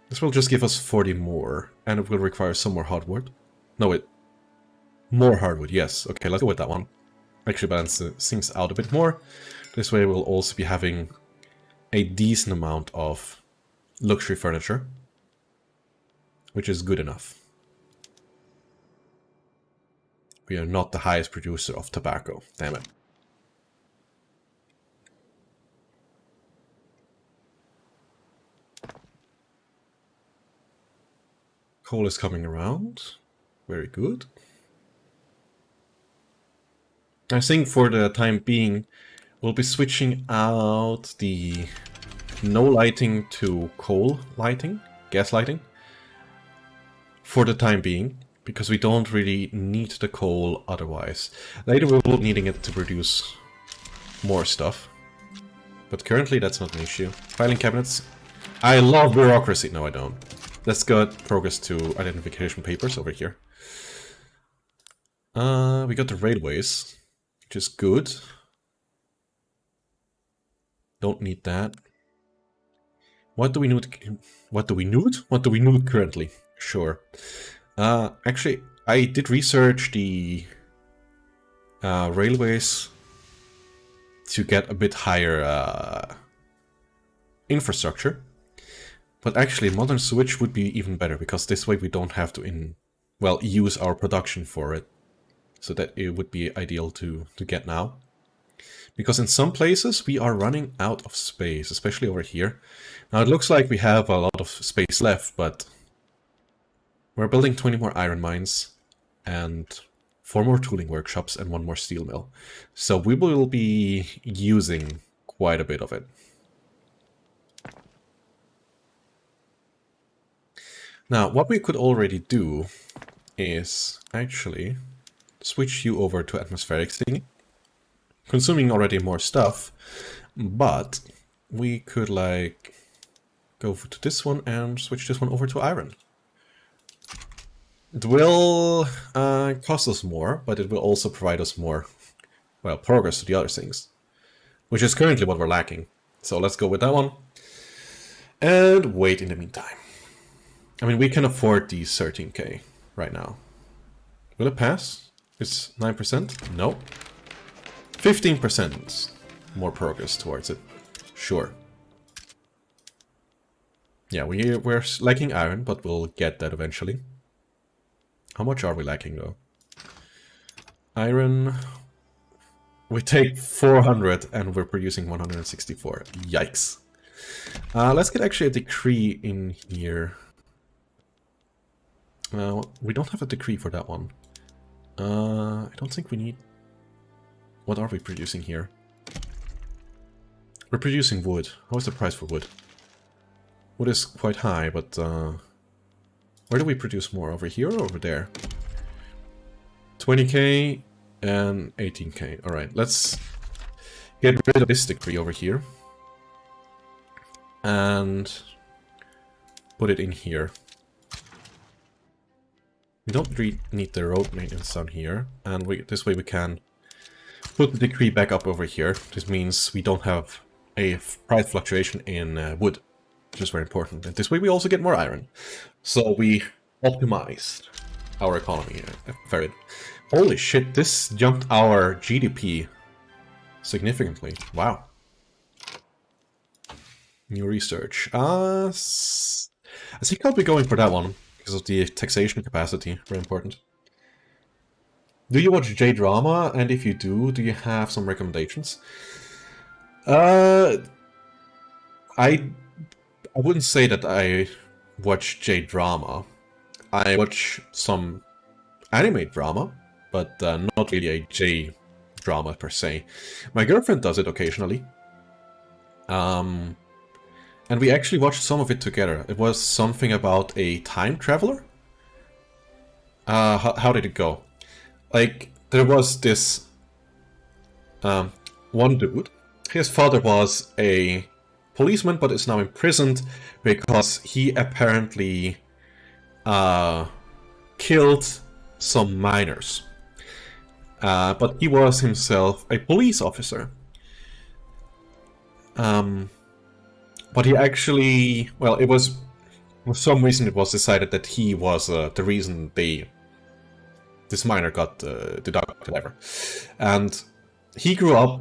This will just give us 40 more. And it will require some more hardwood. No, it... More hardwood, yes. Okay, let's go with that one. Actually balance things out a bit more. This way we'll also be having a decent amount of luxury furniture. Which is good enough. We are not the highest producer of tobacco. Damn it. Coal is coming around. Very good. I think for the time being, we'll be switching out the no lighting to coal lighting, gas lighting. For the time being, because we don't really need the coal otherwise. Later we will be needing it to produce more stuff. But currently that's not an issue. Filing cabinets. I love bureaucracy. No, I don't. Let's get progress to identification papers over here. We got the railways, which is good. Don't need that. What do we need? What do we need? What do we need currently? Sure. Actually, I did research the railways to get a bit higher infrastructure. But actually, modern switch would be even better, because this way we don't have to use our production for it. So that it would be ideal to get now. Because in some places we are running out of space, especially over here. Now it looks like we have a lot of space left, but we're building 20 more iron mines and 4 more tooling workshops and 1 more steel mill. So we will be using quite a bit of it. Now, what we could already do is actually switch you over to atmospheric thingy, consuming already more stuff, but we could like go to this one and switch this one over to iron. It will cost us more, but it will also provide us more, well, progress to the other things, which is currently what we're lacking. So let's go with that one and wait in the meantime. I mean, we can afford these 13k right now. Will it pass? It's 9%? No. 15% more progress towards it. Sure. Yeah, we're lacking iron, but we'll get that eventually. How much are we lacking, though? Iron... We take 400 and we're producing 164. Yikes. Let's get actually a decree in here. We don't have a decree for that one. I don't think we need... What are we producing here? We're producing wood. How is the price for wood? Wood is quite high, but... where do we produce more? Over here or over there? 20k and 18k. Alright, let's get rid of this decree over here. And put it in here. We don't really need the road maintenance down here, and this way we can put the decree back up over here. This means we don't have a price fluctuation in wood, which is very important. And this way we also get more iron. So we optimized our economy. Very. Holy shit, this jumped our GDP significantly. Wow. New research. I think I'll be going for that one. because of the taxation capacity. Very important. Do you watch J-drama? And if you do you have some recommendations? I wouldn't say that I watch J-drama. I watch some anime drama, but not really a J-drama per se. My girlfriend does it occasionally. And we actually watched some of it together. It was something about a time traveler. How did it go? Like, there was this one dude. His father was a policeman, but is now imprisoned because he apparently killed some minors. But he was himself a police officer. But he actually, well, it was, for some reason it was decided that he was the reason this minor got deducted, whatever. And he grew up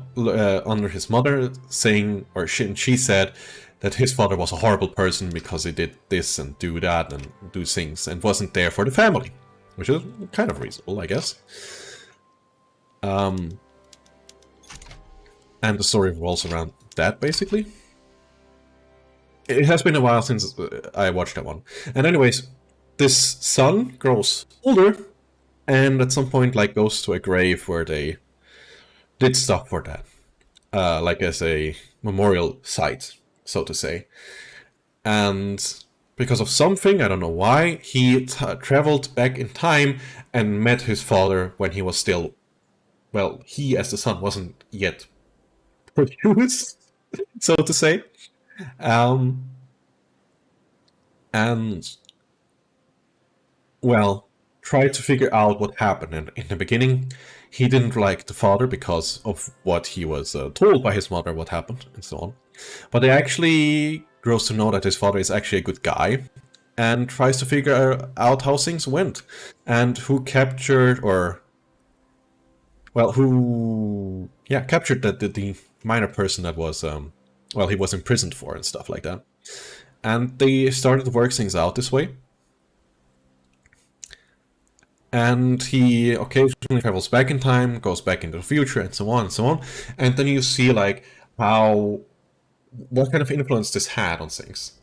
under his mother saying, or she said, that his father was a horrible person because he did this and do that and do things and wasn't there for the family. Which is kind of reasonable, I guess. And the story revolves around that, basically. It has been a while since I watched that one. And anyways, this son grows older, and at some point, like, goes to a grave where they did stuff for that. Like as a memorial site, so to say. And because of something, I don't know why, he traveled back in time and met his father when he was still... Well, he as the son wasn't yet produced, so to say. And, well, tried to figure out what happened. And in the beginning, he didn't like the father because of what he was told by his mother, what happened, and so on. But he actually grows to know that his father is actually a good guy, and tries to figure out how things went, and who captured, or... Well, who... Yeah, captured the minor person that was... well, he was imprisoned for and stuff like that. And they started to work things out this way. And he occasionally travels back in time, goes back into the future, and so on and so on. And then you see, like, how... what kind of influence this had on things.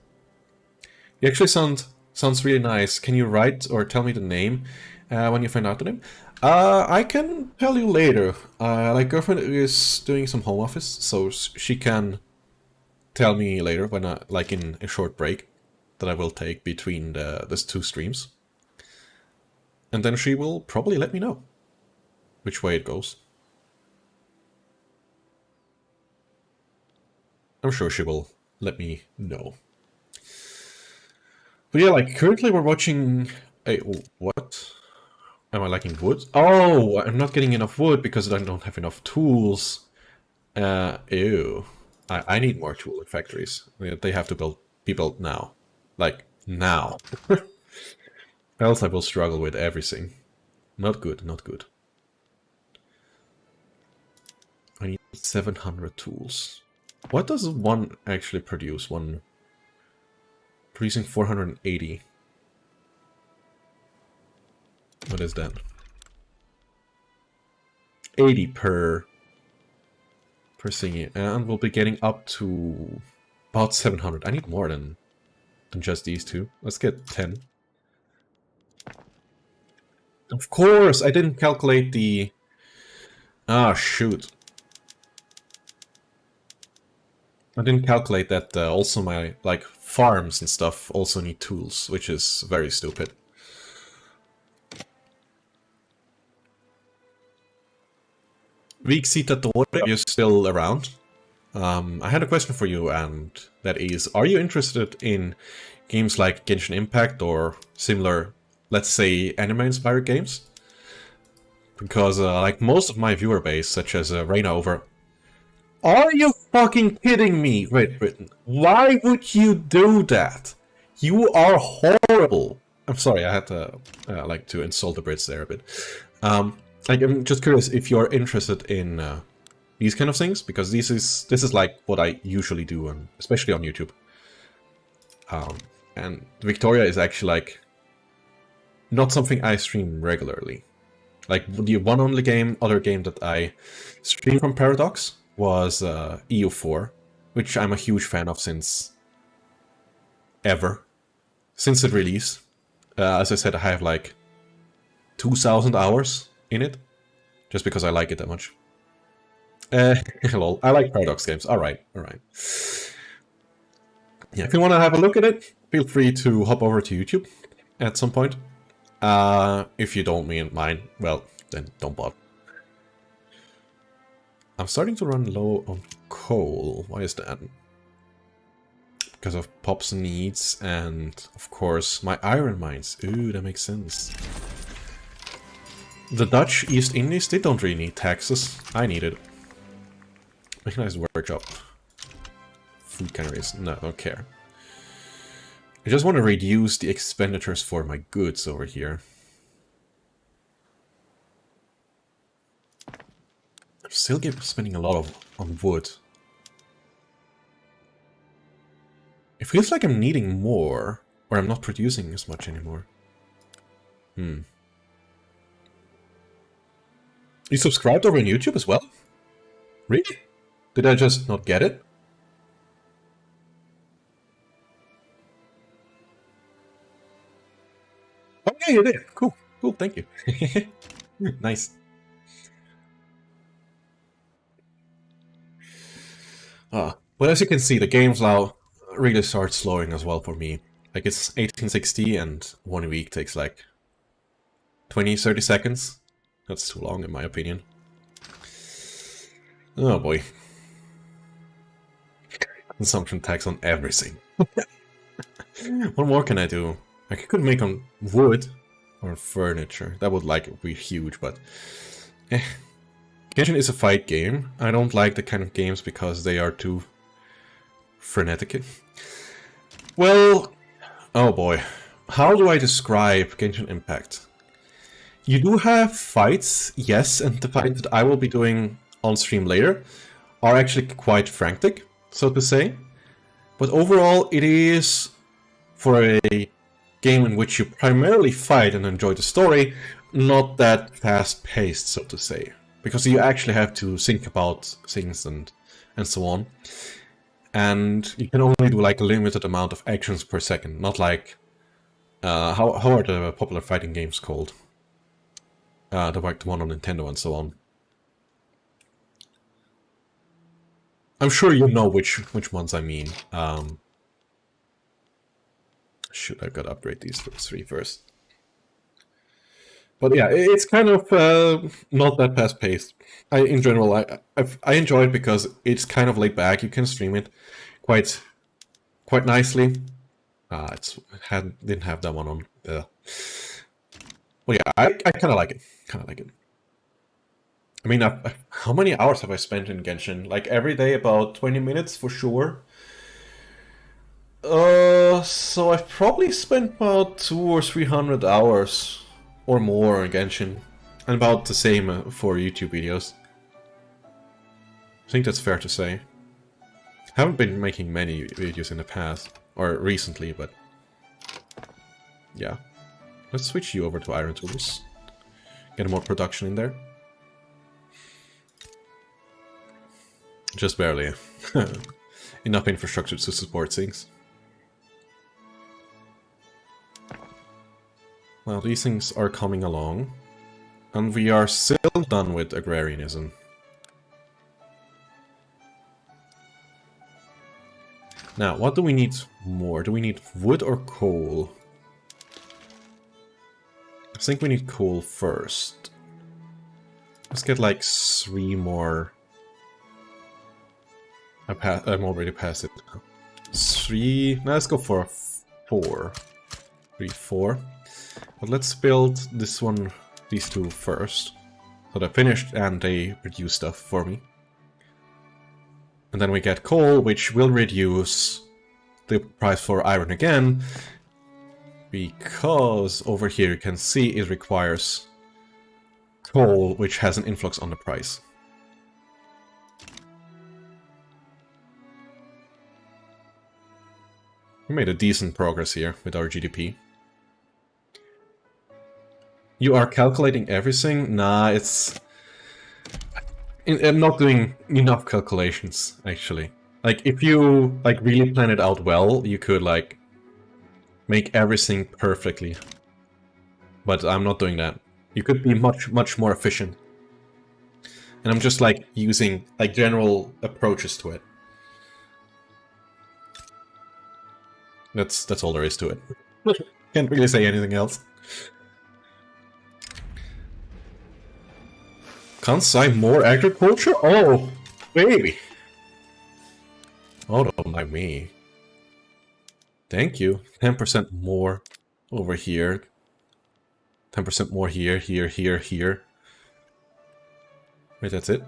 It actually sounds really nice. Can you write or tell me the name when you find out the name? I can tell you later. Like, girlfriend is doing some home office, so she can tell me later when like in a short break that I will take between these two streams. And then she will probably let me know which way it goes. I'm sure she will let me know. But yeah, like, currently we're watching a... What? Am I lacking wood? Oh, I'm not getting enough wood because I don't have enough tools. Ew. I need more tool factories. They have to be built now. Like, now. Else I will struggle with everything. Not good, not good. I need 700 tools. What does one actually produce? One producing 480. What is that? 80 per thingy, and we'll be getting up to about 700. I need more than just these two. Let's get 10. Of course, I didn't calculate the... Ah, shoot. I didn't calculate that also my, like, farms and stuff also need tools, which is very stupid. Vici, are you still around? I had a question for you, and that is, are you interested in games like Genshin Impact or similar, let's say, anime-inspired games? Because, like, most of my viewer base, such as Reina over... Are you fucking kidding me, Great Britain? Why would you do that? You are horrible! I'm sorry, I had to, like, to insult the Brits there a bit. Like, I'm just curious if you're interested in these kind of things, because this is like what I usually do, especially on YouTube. And Victoria is actually like not something I stream regularly. Like, the one only other game that I streamed from Paradox was EU4, which I'm a huge fan of since it released. As I said, I have like 2,000 hours in it, just because I like it that much. Lol, I like Paradox games. Alright. Yeah, if you want to have a look at it, feel free to hop over to YouTube at some point. If you don't mind, well, then don't bother. I'm starting to run low on coal. Why is that? Because of Pop's needs and, of course, my iron mines. Ooh, that makes sense. The Dutch East Indies, they don't really need taxes. I need it. Mechanized workshop. Food canneries. No, I don't care. I just want to reduce the expenditures for my goods over here. I'm still spending a lot on wood. It feels like I'm needing more, or I'm not producing as much anymore. You subscribed over on YouTube as well? Really? Did I just not get it? Oh yeah, you did. Cool, thank you. Nice. But as you can see, the game's now really starts slowing as well for me. Like, it's 1860 and 1 week takes like 20-30 seconds. That's too long in my opinion. Oh boy. Consumption tax on everything. What more can I do? I could make on wood or furniture. That would be huge, but Genshin is a fight game. I don't like the kind of games because they are too frenetic. Well, oh boy. How do I describe Genshin Impact? You do have fights, yes, and the fights that I will be doing on stream later are actually quite frantic, so to say. But overall, it is, for a game in which you primarily fight and enjoy the story, not that fast-paced, so to say. Because you actually have to think about things and so on. And you can only do like a limited amount of actions per second, not like... how are the popular fighting games called? The one on Nintendo and so on. I'm sure you know which ones I mean. Shoot, I've got to upgrade these 3 first. But yeah, it's kind of not that fast-paced. In general, I enjoy it because it's kind of laid back. You can stream it quite nicely. Didn't have that one on. Well, yeah, I kind of like it. I mean, how many hours have I spent in Genshin? Like every day, about 20 minutes for sure. So I've probably spent about 200 or 300 hours or more on Genshin, and about the same for YouTube videos. I think that's fair to say. Haven't been making many videos in the past, or recently, but yeah. Let's switch you over to Iron Tools. Get more production in there. Just barely. Enough infrastructure to support things. Well, these things are coming along. And we are still done with agrarianism. Now, what do we need more? Do we need wood or coal? I think we need coal first. Let's get like 3 more. I'm already past it. 3. Now let's go for 4. 3, 4. But let's build this one, these 2 first. So they're finished and they produce stuff for me. And then we get coal, which will reduce the price for iron again. Because over here you can see it requires coal, which has an influx on the price. We made a decent progress here with our GDP. You are calculating everything? Nah, it's... I'm not doing enough calculations, actually. Like, if you, like, really plan it out well, you could, like, make everything perfectly. But I'm not doing that. You could be much more efficient. And I'm just, like, using, like, general approaches to it. That's all there is to it. Can't really say anything else. Kansai more agriculture? Oh, baby. Oh, don't mind me. Thank you. 10% more over here. 10% more here, here, here, here. Wait, that's it?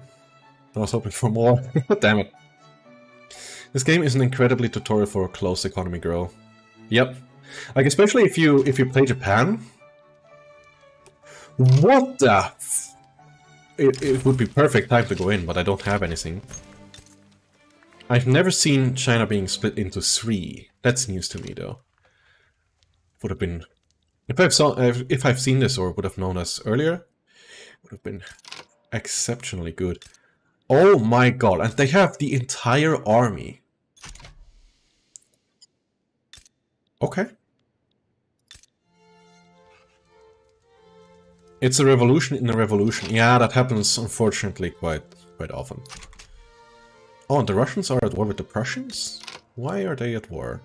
I was hoping for more. Damn it. This game is an incredibly tutorial for a closed economy girl. Yep. Like, especially if you play Japan. What the it would be perfect time to go in, but I don't have anything. I've never seen China being split into 3. That's news to me, though. Would have been... If I've seen this or would have known this earlier, would have been exceptionally good. Oh my god, and they have the entire army. Okay. It's a revolution in a revolution. Yeah, that happens, unfortunately, quite often. Oh, and the Russians are at war with the Prussians? Why are they at war?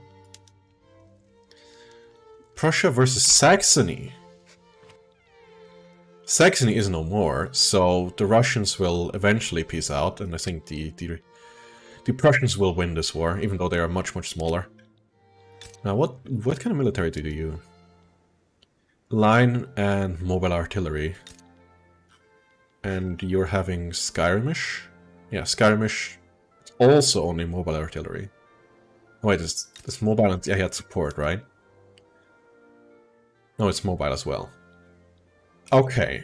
Prussia versus Saxony. Saxony is no more, so the Russians will eventually peace out, and I think the Prussians will win this war, even though they are much smaller. Now, what kind of military do you use? Line and mobile artillery. And you're having skirmish? Yeah, skirmish. Also only mobile artillery. Oh, wait, this mobile and... Yeah, he had support, right? No, it's mobile as well. Okay.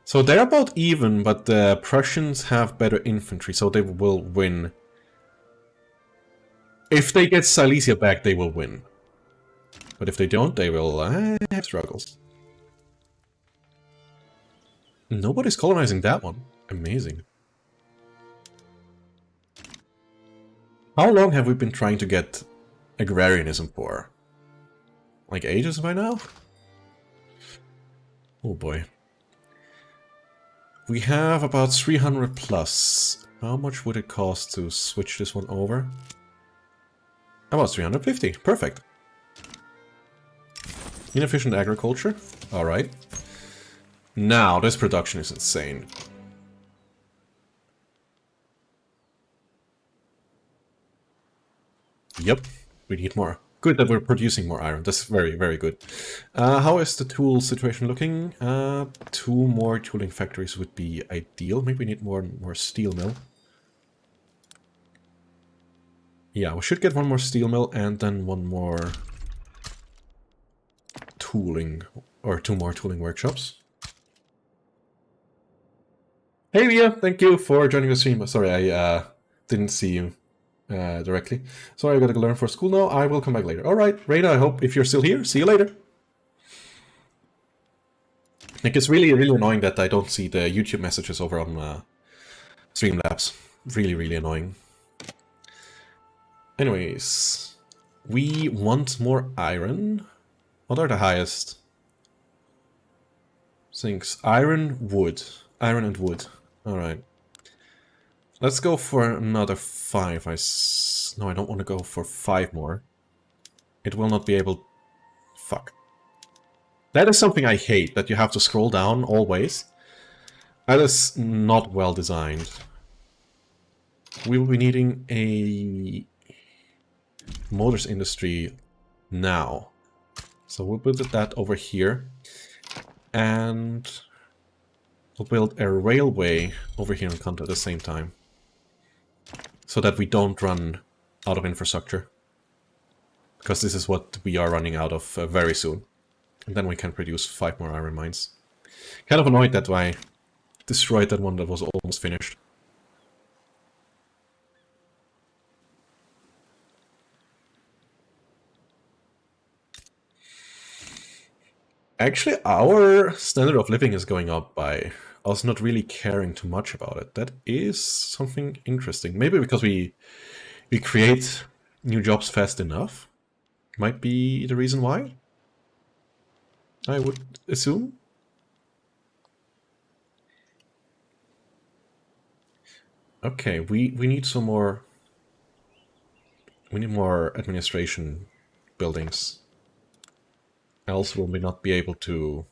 So they're about even, but the Prussians have better infantry, so they will win. If they get Silesia back, they will win. But if they don't, they will have struggles. Nobody's colonizing that one. Amazing. How long have we been trying to get agrarianism for? Like ages by now? Oh boy. We have about 300 plus. How much would it cost to switch this one over? About 350. Perfect. Inefficient agriculture. Alright. Now, this production is insane. Yep, we need more. Good that we're producing more iron. That's very good. How is the tool situation looking? 2 more tooling factories would be ideal. Maybe we need more steel mill. Yeah, we should get 1 more steel mill and then 1 more tooling, or 2 more tooling workshops. Hey Leah, thank you for joining the stream. Sorry, I didn't see you directly. Sorry, I gotta learn for school now. I will come back later. Alright, Reina, I hope if you're still here, see you later. Like, it's really annoying that I don't see the YouTube messages over on Streamlabs. Really annoying. Anyways, we want more iron. What are the highest things? Iron, wood. Iron and wood. Alright. Let's go for another 5. No, I don't want to go for 5 more. It will not be able... Fuck. That is something I hate, that you have to scroll down always. That is not well designed. We will be needing a motors industry now. So we'll build that over here. And we'll build a railway over here in Kanto at the same time. So that we don't run out of infrastructure. Because this is what we are running out of very soon. And then we can produce 5 more iron mines. Kind of annoyed that I destroyed that one that was almost finished. Actually, our standard of living is going up by us not really caring too much about it. That is something interesting. Maybe because we create new jobs fast enough. Might be the reason why. I would assume. Okay, we need some more. We need more administration buildings. Else will we not be able to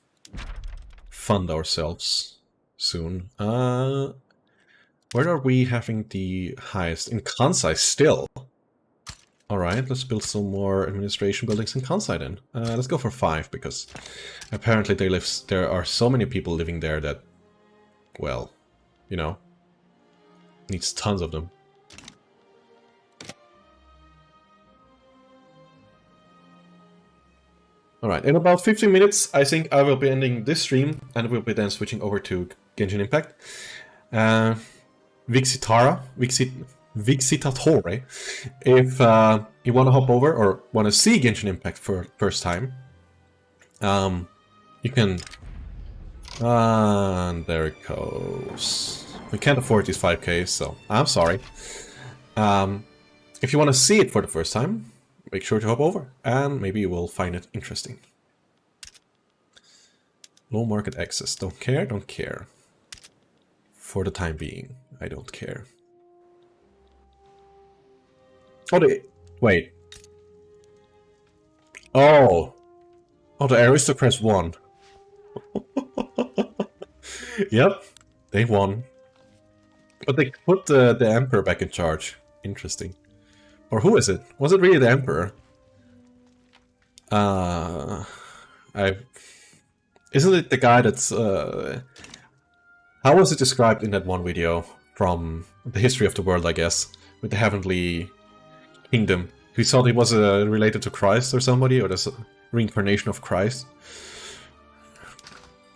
fund ourselves soon. Where are we having the highest? In Kansai still. Alright, let's build some more administration buildings in Kansai then. Let's go for 5, because apparently there are so many people living there that, well, you know, needs tons of them. Alright, in about 15 minutes, I think I will be ending this stream, and we'll be then switching over to Genshin Impact. Vixitatore, if you want to hop over or want to see Genshin Impact for first time, you can... and there it goes. We can't afford these 5Ks, so I'm sorry. If you want to see it for the first time, make sure to hop over, and maybe you will find it interesting. Low market access. Don't care, don't care. For the time being, I don't care. Oh, wait. Oh. Oh, the aristocrats won. Yep, they won. But they put the emperor back in charge. Interesting. Or who is it? Was it really the emperor? Isn't it the guy that's... how was it described in that one video from the history of the world, I guess? With the heavenly kingdom. We thought he was related to Christ or somebody, or the reincarnation of Christ.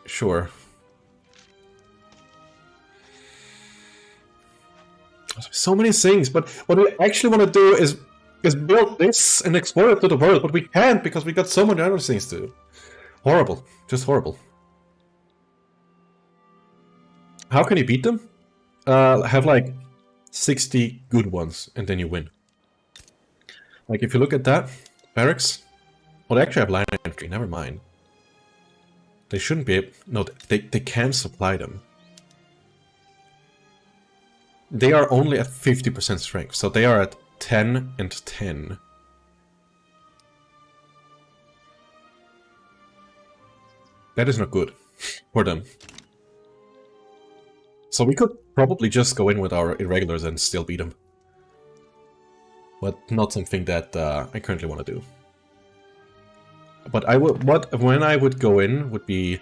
Sure. So many things, but what we actually want to do is build this and explore it to the world, but we can't because we got so many other things to do. Horrible. Just horrible. How can you beat them? Have like 60 good ones, and then you win. Like, if you look at that, barracks... Well, they actually have line entry, never mind. They shouldn't be able... No, they can supply them. They are only at 50% strength, so they are at 10 and 10. That is not good for them. So we could probably just go in with our irregulars and still beat them. But not something that I currently want to do. But I would, when I would go in would be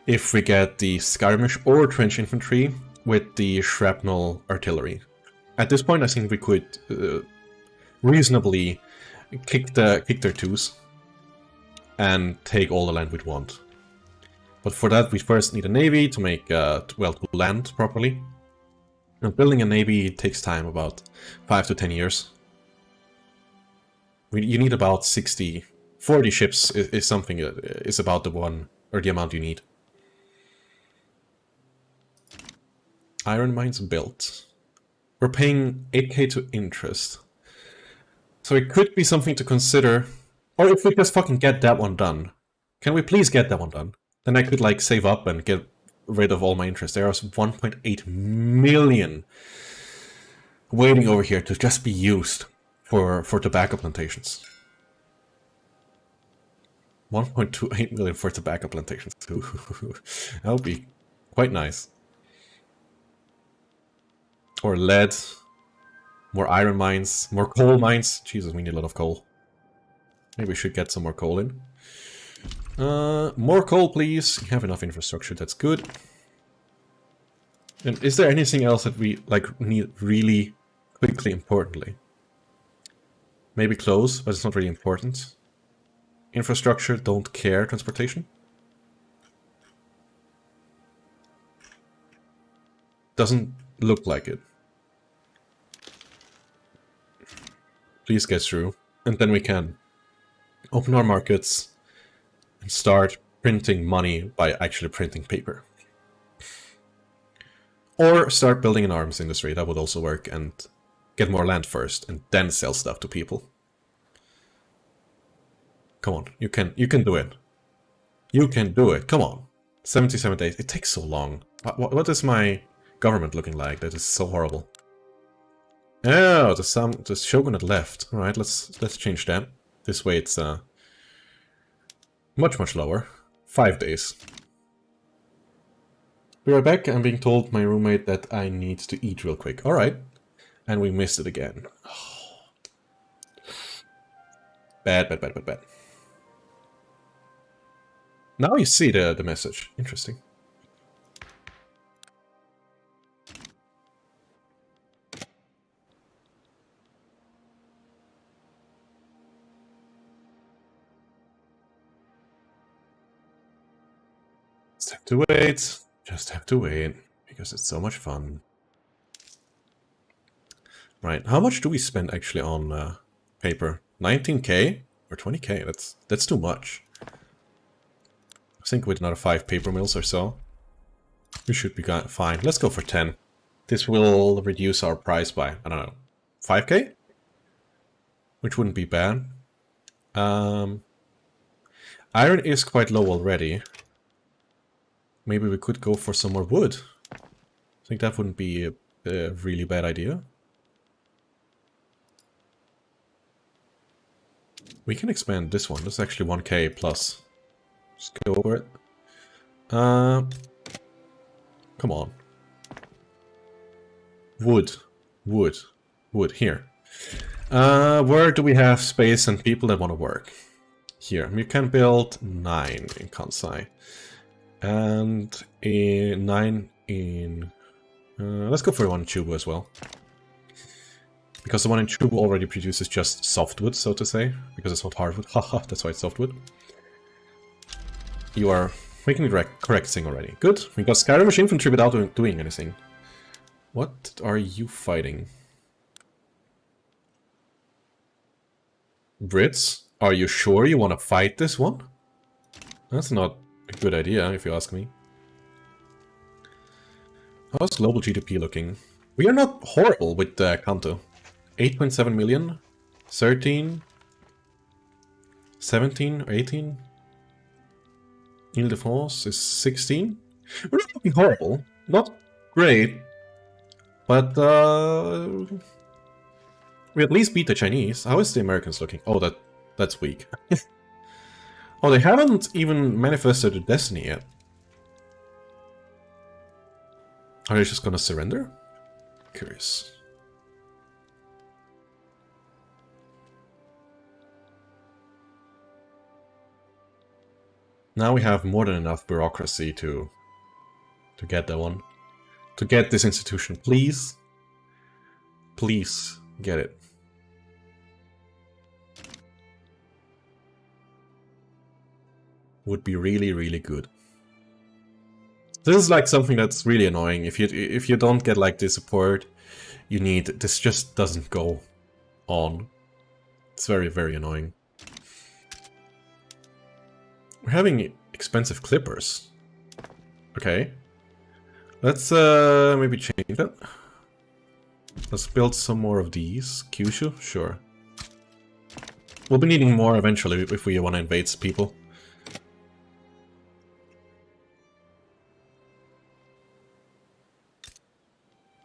if we get the skirmish or trench infantry with the shrapnel artillery. At this point, I think we could reasonably kick their twos and take all the land we'd want. But for that, we first need a navy to make, well, to land properly. And building a navy takes time, about 5 to 10 years. You need about 40 ships is something, is about the one, or the amount you need. Iron mines built. We're paying 8k to interest. So it could be something to consider. Or if we just fucking get that one done. Can we please get that one done? Then I could like save up and get rid of all my interest. There is 1.8 million waiting over here to just be used for tobacco plantations. 1.28 million for tobacco plantations. That would be quite nice. Or lead, more iron mines, more coal mines. Jesus, we need a lot of coal. Maybe we should get some more coal in. More coal, please. You have enough infrastructure, that's good. And is there anything else that we need really quickly, importantly? Maybe clothes, but it's not really important. Infrastructure, don't care. Transportation? Doesn't look like it. Please get through. And then we can open our markets and start printing money by actually printing paper. Or start building an arms industry, that would also work, and get more land first, and then sell stuff to people. Come on, you can do it. You can do it, come on. 77 days, it takes so long. What is my government looking like? That is so horrible. Oh, the shogunate left. Alright, let's change that. This way it's much lower. 5 days. Be right back. I'm being told my roommate that I need to eat real quick. Alright. And we missed it again. Oh. Bad. Now you see the message. Interesting. Just have to wait. Just have to wait. Because it's so much fun. Right. How much do we spend actually on paper? 19k? Or 20k? That's too much. I think with another 5 paper mills or so, we should be fine. Let's go for 10. This will reduce our price by, I don't know, 5k? Which wouldn't be bad. Iron is quite low already. Maybe we could go for some more wood. I think that wouldn't be a really bad idea. We can expand this one. This is actually 1k plus. Just go over it. Come on. Wood. Here. Where do we have space and people that want to work? Here. We can build 9 in Kansai. And 9 in... let's go for one in Chubu as well. Because the one in Chubu already produces just softwood, so to say. Because it's not hardwood. Haha, that's why it's softwood. You are making the correct thing already. Good. We got Skyrim infantry without doing anything. What are you fighting? Brits? Are you sure you want to fight this one? That's not a good idea, if you ask me. How's global GDP looking? We are not horrible with Kanto. 8.7 million? 13? 17 or 18? Ile-de-France is 16? We're not looking horrible. Not great. But we at least beat the Chinese. How is the Americans looking? Oh, that's weak. Oh, they haven't even manifested a destiny yet. Are they just gonna surrender? Curious. Now we have more than enough bureaucracy to get that one. To get this institution. Please. Please get it. Would be really, really good. This is like something that's really annoying. If you don't get like the support you need, this just doesn't go on. It's very, very annoying. We're having expensive clippers. Okay. Let's maybe change that. Let's build some more of these. Kyushu? Sure. We'll be needing more eventually if we want to invade people.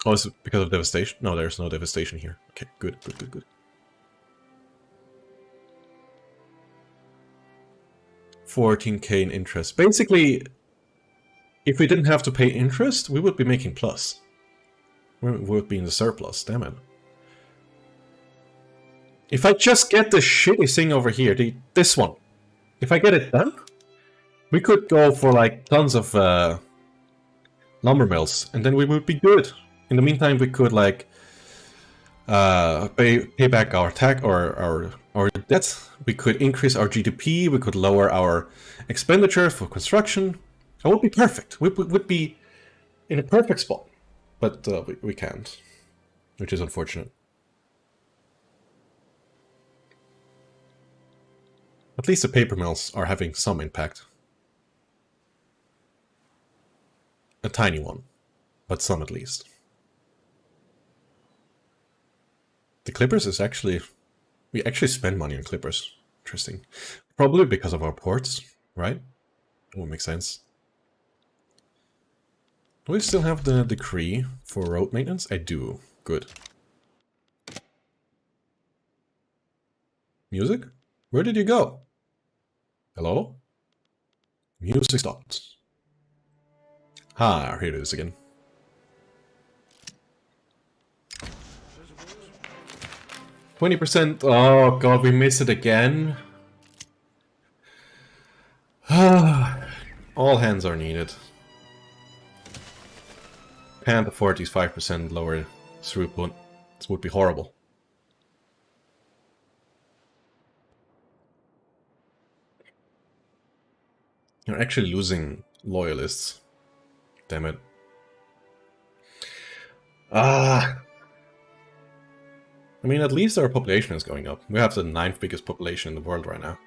Oh, is it because of devastation? No, there's no devastation here. Okay, good. 14k in interest. Basically, if we didn't have to pay interest, we would be making plus. We would be in the surplus, damn it. If I just get the shitty thing over here, this one. If I get it done, we could go for like tons of lumber mills, and then we would be good. In the meantime, we could like pay back our tax or our debt. We could increase our GDP. We could lower our expenditure for construction. It would be perfect. We would be in a perfect spot, but we can't, which is unfortunate. At least the paper mills are having some impact. A tiny one, but some at least. The clippers is actually... We actually spend money on clippers. Interesting. Probably because of our ports, right? That would make sense. Do we still have the decree for road maintenance? I do. Good. Music? Where did you go? Hello? Music stopped. Ah, here it is again. %. Oh god, we missed it again. All hands are needed. Can't afford these 5% lower throughput. This would be horrible. You're actually losing loyalists. Damn it. I mean, at least our population is going up. We have the 9th biggest population in the world right now.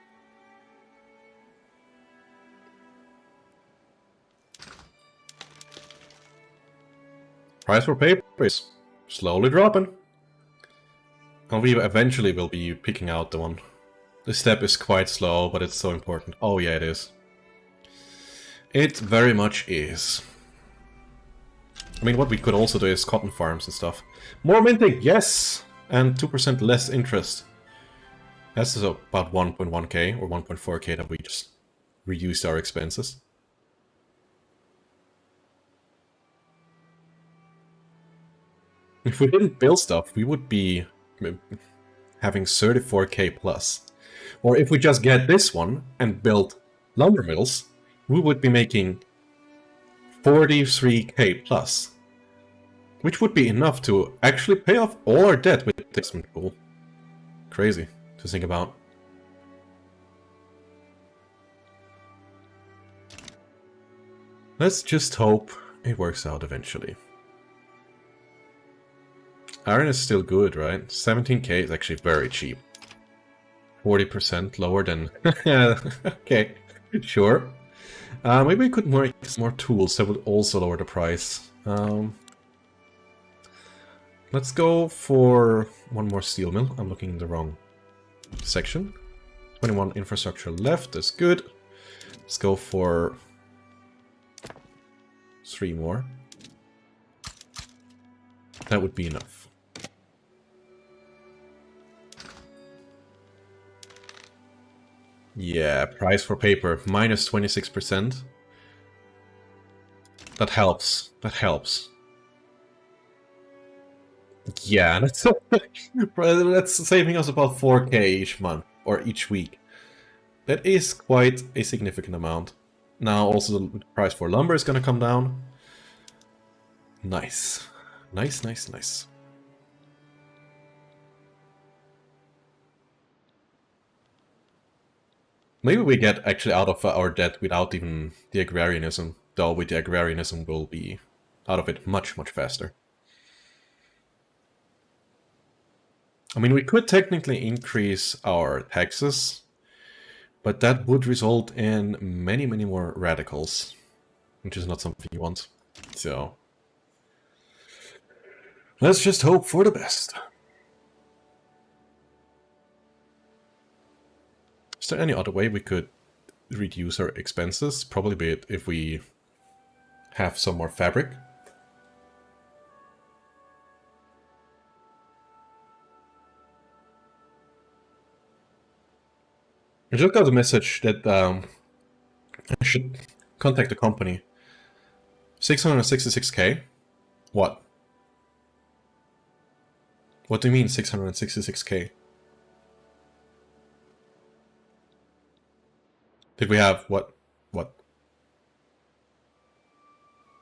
Price for paper is slowly dropping. And we eventually will be picking out the one. The step is quite slow, but it's so important. Oh yeah, it is. It very much is. I mean, what we could also do is cotton farms and stuff. More minting, yes! And 2% less interest. That's about 1.1k or 1.4k that we just reduced our expenses. If we didn't build stuff, we would be having 34k plus. Or if we just get this one and build lumber mills, we would be making 43k plus. Which would be enough to actually pay off all our debt with the investment pool. Crazy to think about. Let's just hope it works out eventually. Iron is still good, right? 17k is actually very cheap. 40% lower than... Okay, sure. Maybe we could make more tools that would also lower the price. Let's go for one more steel mill. I'm looking in the wrong section. 21 infrastructure left, that's good. Let's go for 3 more. That would be enough. Yeah, price for paper, minus 26%. That helps, that helps. Yeah, that's saving us about 4k each month, or each week. That is quite a significant amount. Now also the price for lumber is gonna come down. Nice. Nice, nice, nice. Maybe we get actually out of our debt without even the agrarianism, though with the agrarianism we'll be out of it much, much faster. I mean, we could technically increase our taxes, but that would result in many, many more radicals, which is not something you want. So, let's just hope for the best. Is there any other way we could reduce our expenses? Probably be it if we have some more fabric. I just got a message that I should contact the company. 666k? What? What do you mean 666k? Did we have what? What?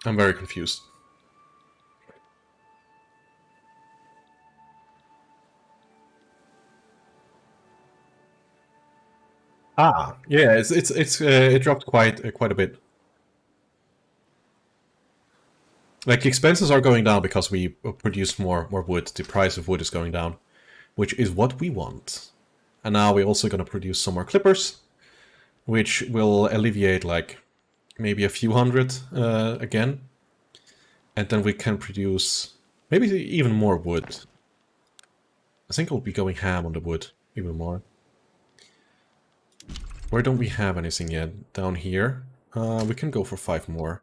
I'm very confused. Ah, yeah, it dropped quite a bit. Like expenses are going down because we produce more wood. The price of wood is going down, which is what we want. And now we're also going to produce some more clippers, which will alleviate like maybe a few hundred again. And then we can produce maybe even more wood. I think we'll be going ham on the wood even more. Where don't we have anything yet? Down here. We can go for 5 more.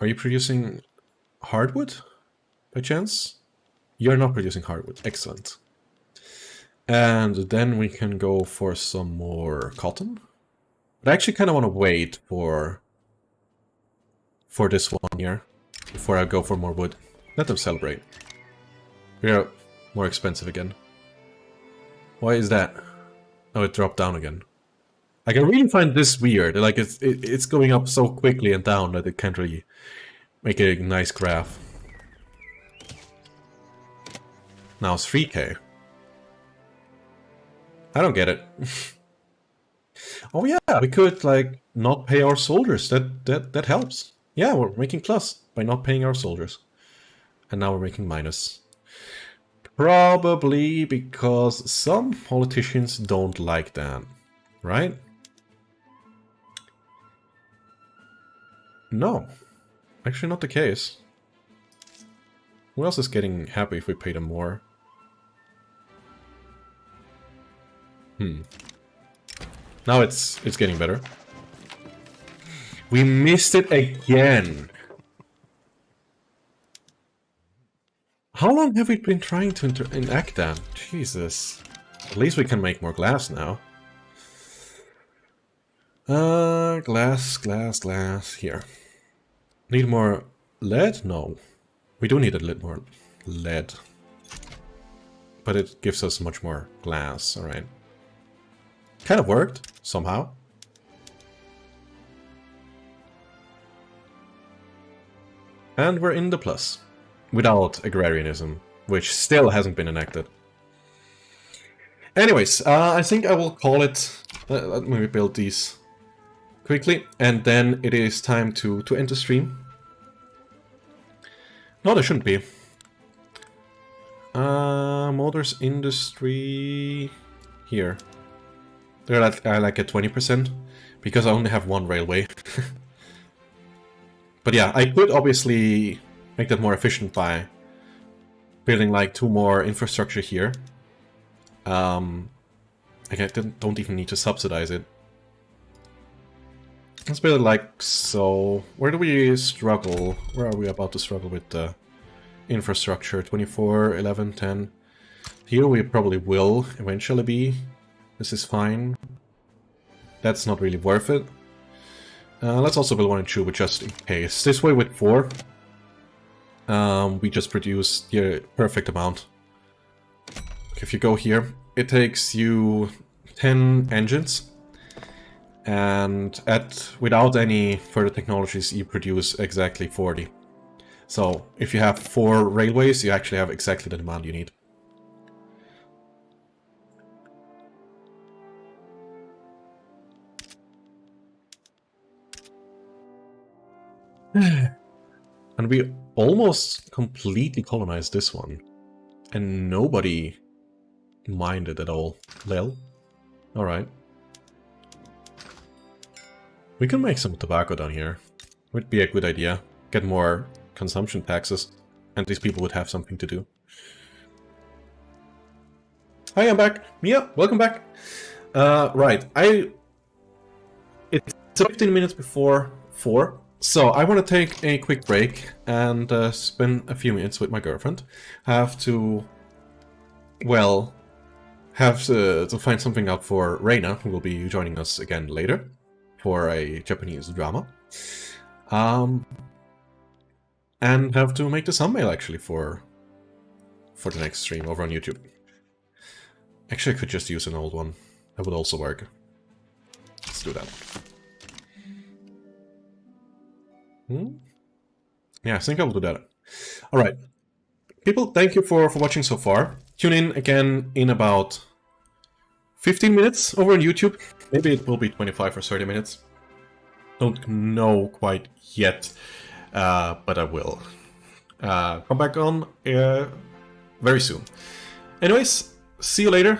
Are you producing hardwood by chance? You're not producing hardwood. Excellent. And then we can go for some more cotton. But I actually kind of want to wait for this one here before I go for more wood. Let them celebrate. We're more expensive again. Why is that? Oh, it dropped down again. Like, I really find this weird. Like, it's going up so quickly and down that it can't really make a nice graph. Now it's 3K. I don't get it. Oh yeah, we could, like, not pay our soldiers. That helps. Yeah, we're making plus by not paying our soldiers. And now we're making minus. Probably because some politicians don't like that, right? No, actually not the case. Who else is getting happy if we pay them more? Now it's getting better. We missed it again. How long have we been trying to enact that? Jesus. At least we can make more glass now. Glass. Here. Need more lead? No. We do need a little more lead. But it gives us much more glass, alright. Kind of worked, somehow. And we're in the plus. Without agrarianism, which still hasn't been enacted. Anyways, I think I will call it... let me build these quickly, and then it is time to end the stream. No, there shouldn't be. Motors industry... Here. They're like at 20%, because I only have one railway. But yeah, I could obviously make that more efficient by building like 2 more infrastructure here. Like I don't even need to subsidize it. Let's build it like so. Where do we struggle? Where are we about to struggle with the infrastructure? 24, 11, 10. Here we probably will eventually be. This is fine. That's not really worth it. Let's also build 1 and 2, but just in case. This way with 4, we just produce the perfect amount. If you go here, it takes you 10 engines, and without any further technologies, you produce exactly 40. So if you have 4 railways, you actually have exactly the demand you need. And we almost completely colonized this one. And nobody minded at all. Lel. Alright. We can make some tobacco down here. Would be a good idea. Get more consumption taxes. And these people would have something to do. Hi, I'm back. Mia, welcome back. Right. It's 15 minutes before 4. So, I want to take a quick break and spend a few minutes with my girlfriend. Have to find something out for Reina, who will be joining us again later for a Japanese drama. And have to make the thumbnail actually for the next stream over on YouTube. Actually, I could just use an old one. That would also work. Let's do that. Yeah, I think I will do that. Alright. People, thank you for watching so far. Tune in again in about 15 minutes over on YouTube. Maybe it will be 25 or 30 minutes. Don't know quite yet, but I will. Come back on very soon. Anyways, see you later.